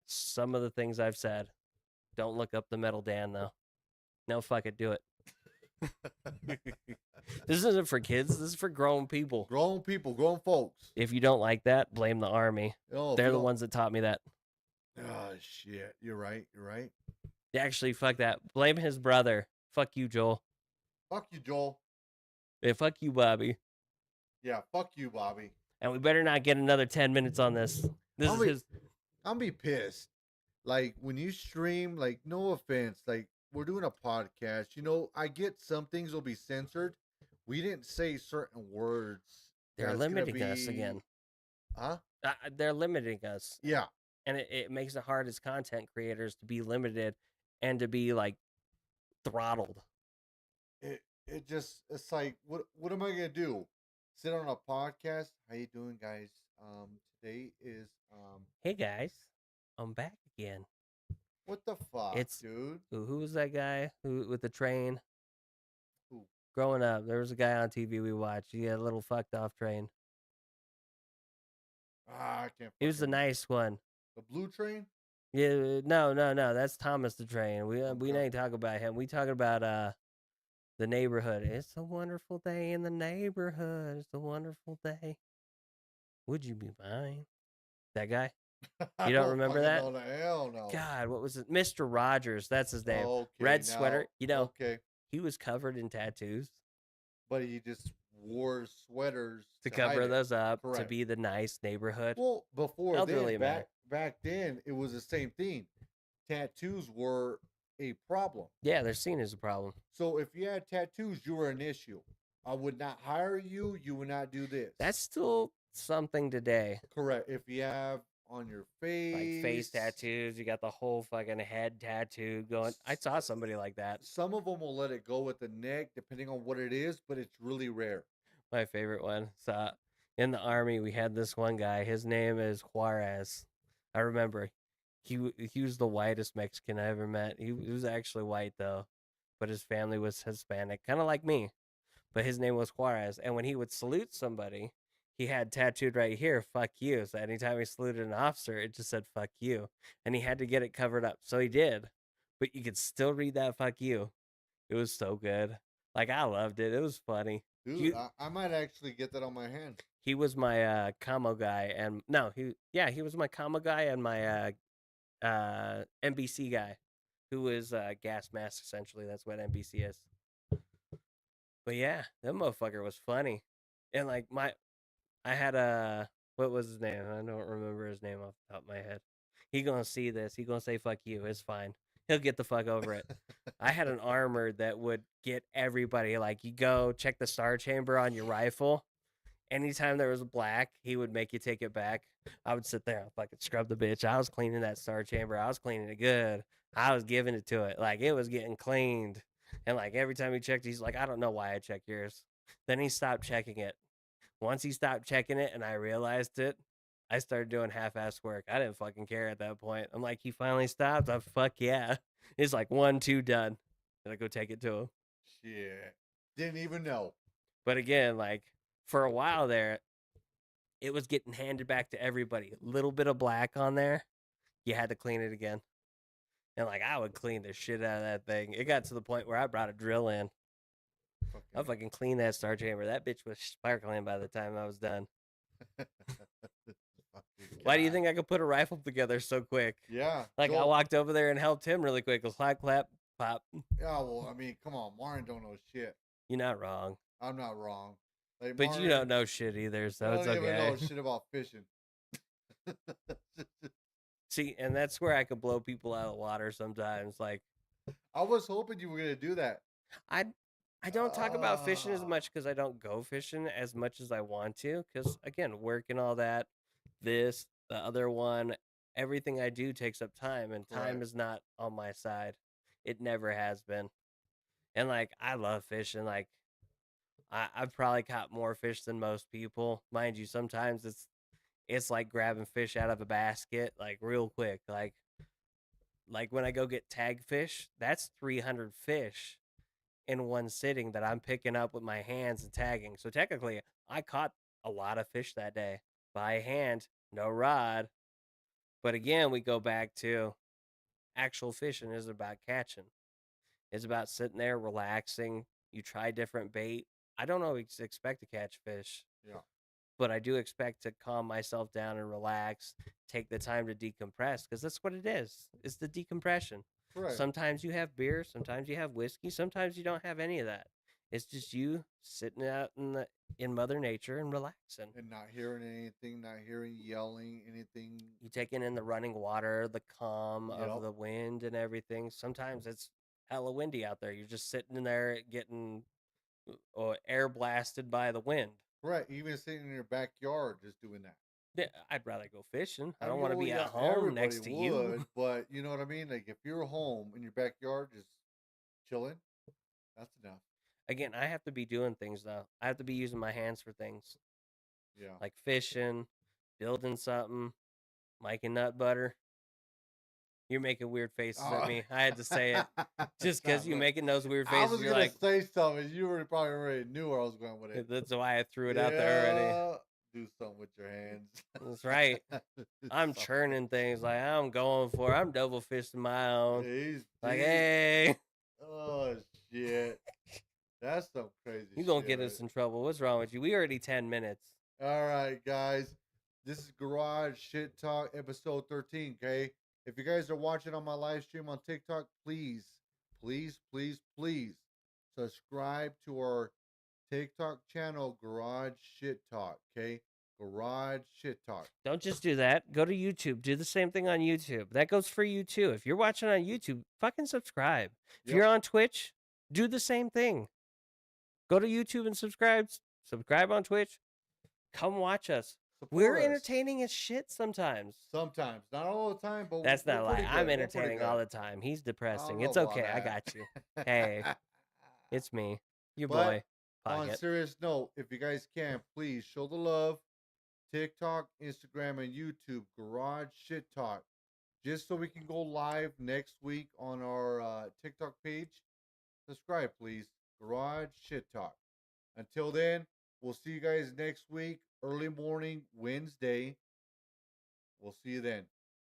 some of the things I've said. Don't look up the Metal Dan, though. No, fuck it. Do it. This isn't for kids. This is for grown people. Grown people, grown folks. If you don't like that, blame the army. Oh, They're the ones that taught me that. Oh, shit. You're right. You're right. Actually, fuck that. Blame his brother. Fuck you, Joel. Fuck you, Joel. Yeah, fuck you, Bobby. Yeah, fuck you, Bobby. And we better not get another 10 minutes on this. This is his. I'll be pissed. Like, when you stream, like, no offense, like, we're doing a podcast. You know, I get some things will be censored. We didn't say certain words. They're limiting us again. Huh? They're limiting us. Yeah. And it makes it hard as content creators to be limited and to be, like, throttled. It's like, what am I going to do? Sit on a podcast? How you doing, guys? Today is, Hey, guys. I'm back again. What the fuck, dude? Who was that guy with the train? Who? Growing up, there was a guy on TV we watched. He had a little fucked off train. I can't. He was the nice one. The blue train? Yeah, no. That's Thomas the Train. We ain't talking about him. We talking about the neighborhood. It's a wonderful day in the neighborhood. It's a wonderful day. Would you be mine? That guy? You don't remember that? No, hell no. God, what was it? Mr. Rogers. That's his name. Okay, Red sweater. You know, okay, he was covered in tattoos but he just wore sweaters to hide cover it. those up to Correct. be the nice neighborhood. Well, before Elderly then, man. back then, it was the same thing. Tattoos were a problem. Yeah, they're seen as a problem. So if you had tattoos, you were an issue. I would not hire you. You would not do this. That's still something today. Correct. If you have on your Like face face, tattoos, you got the whole fucking head tattoo going. I saw somebody like that. some of them will let it go with the neck, depending on what it is, but it's really rare. My favorite one. So in the army, we had this one guy. His name is Juarez. I remember he was the whitest Mexican I ever met. He was actually white though, but his family was Hispanic, kind of like me. But his name was Juarez, and when he would salute somebody, he had tattooed right here "fuck you." So anytime he saluted an officer, it just said "fuck you," and he had to get it covered up. So he did, but you could still read that "fuck you." It was so good. Like I loved it. It was funny. Dude, He I might actually get that on my hand. he was my commo guy, and no, he was my commo guy and my NBC guy, who was gas mask essentially. That's what NBC is. But yeah, that motherfucker was funny, and like I had a what was his name? I don't remember his name off the top of my head. He gonna see this. He gonna say "fuck you." It's fine. He'll get the fuck over it. I had an armor that would get everybody. Like you go check the star chamber on your rifle. Anytime there was black, he would make you take it back. I would sit there and fucking scrub the bitch. I was cleaning that star chamber. I was cleaning it good. I was giving it to it. Like it was getting cleaned. And like every time he checked, he's like, I don't know why I check yours. Then he stopped checking it. Once he stopped checking it and I realized it, I started doing half-ass work. I didn't fucking care at that point. I'm like, he finally stopped. I'm fuck yeah. It's like 1, 2 done. And I go take it to him. Shit. Didn't even know. But again, like for a while there, it was getting handed back to everybody. A little bit of black on there, you had to clean it again. And like I would clean the shit out of that thing. It got to the point where I brought a drill in. I Fucking fucking cleaned that star chamber. That bitch was sparkling by the time I was done. Why do you God. think I could put a rifle together so quick? Yeah. Like I Joel. walked over there and helped him really quick. Clap, clap, pop. Yeah, well, I mean, come on. Marin don't know shit. You're not wrong, I'm not wrong. Like, but you don't Marin, know shit either, I so it's don't even know okay. shit about fishing. See, and that's where I could blow people out of the water sometimes. Like I was hoping you were going to do that. I I don't talk about fishing as Ah, much because I don't go fishing as much as I want to. Because again, work and all that, this, the other one, everything I do takes up time, and time correct. is not on my side. It never has been. And like I love fishing. Like I've probably caught more fish than most people. Mind you, sometimes it's like grabbing fish out of a basket, like real quick. Like when I go get tag fish, that's 300 fish in one sitting that I'm picking up with my hands and tagging. So technically, I caught a lot of fish that day by hand, no rod. But again, we go back to actual fishing is about catching. It's about sitting there relaxing. You try different bait. I don't always expect to catch fish, Yeah. but I do expect to calm myself down and relax, take the time to decompress because that's what it is. It's the decompression. Correct. Sometimes you have beer, sometimes you have whiskey, sometimes you don't have any of that. It's just you sitting out in Mother Nature and relaxing. And not hearing anything, not hearing yelling, anything. You taking in the running water, the calm of Yep. the wind and everything. Sometimes it's hella windy out there. You're just sitting in there getting air blasted by the wind. Correct. Even sitting in your backyard just doing that. Yeah, I'd rather go fishing. I I don't mean, want to well, be at yeah, home everybody next to you. would, but you know what I mean? Like, if you're home in your backyard just chilling, that's enough. Again, I have to be doing things though. I have to be using my hands for things Yeah. like fishing, building something, making nut butter. You're making weird faces at Oh. me. I had to say it just Nah, because you man. making those weird I faces. was You're gonna like, say something. You were probably already knew where I was going with it. that's why I threw it out there already. Yeah. Do something with your hands. That's right. I'm Something. churning things like I'm going for. I'm double fisting my own. He's Like, deep. hey, Oh shit. That's some crazy you gonna shit. get us in trouble? What's wrong with you? We already 10 minutes. All right, guys. This is Garage Shit Talk episode 13, okay? If you guys are watching on my live stream on TikTok, please, please, please, please subscribe to our TikTok channel, Garage Shit Talk, okay? Garage Shit Talk. Don't just do that. Go to YouTube. Do the same thing on YouTube. That goes for you too. If you're watching on YouTube, fucking subscribe. If Yep. you're on Twitch, do the same thing. Go to YouTube and subscribe. Subscribe on Twitch. Come watch us. We're Support us. entertaining as shit sometimes. Sometimes. Not all the time, but That's we're not a pretty lie. good. I'm We're pretty entertaining good. all the time. He's I don't depressing. know It's about okay. I that. got you. Hey, it's me, your But boy, on Pocket. serious note, if you guys can, please show the love. TikTok, Instagram, and YouTube, Garage Shit Talk. Just so we can go live next week on our TikTok page. Subscribe, please. Garage Shit Talk. Until then, we'll see you guys next week, early morning, Wednesday. We'll see you then.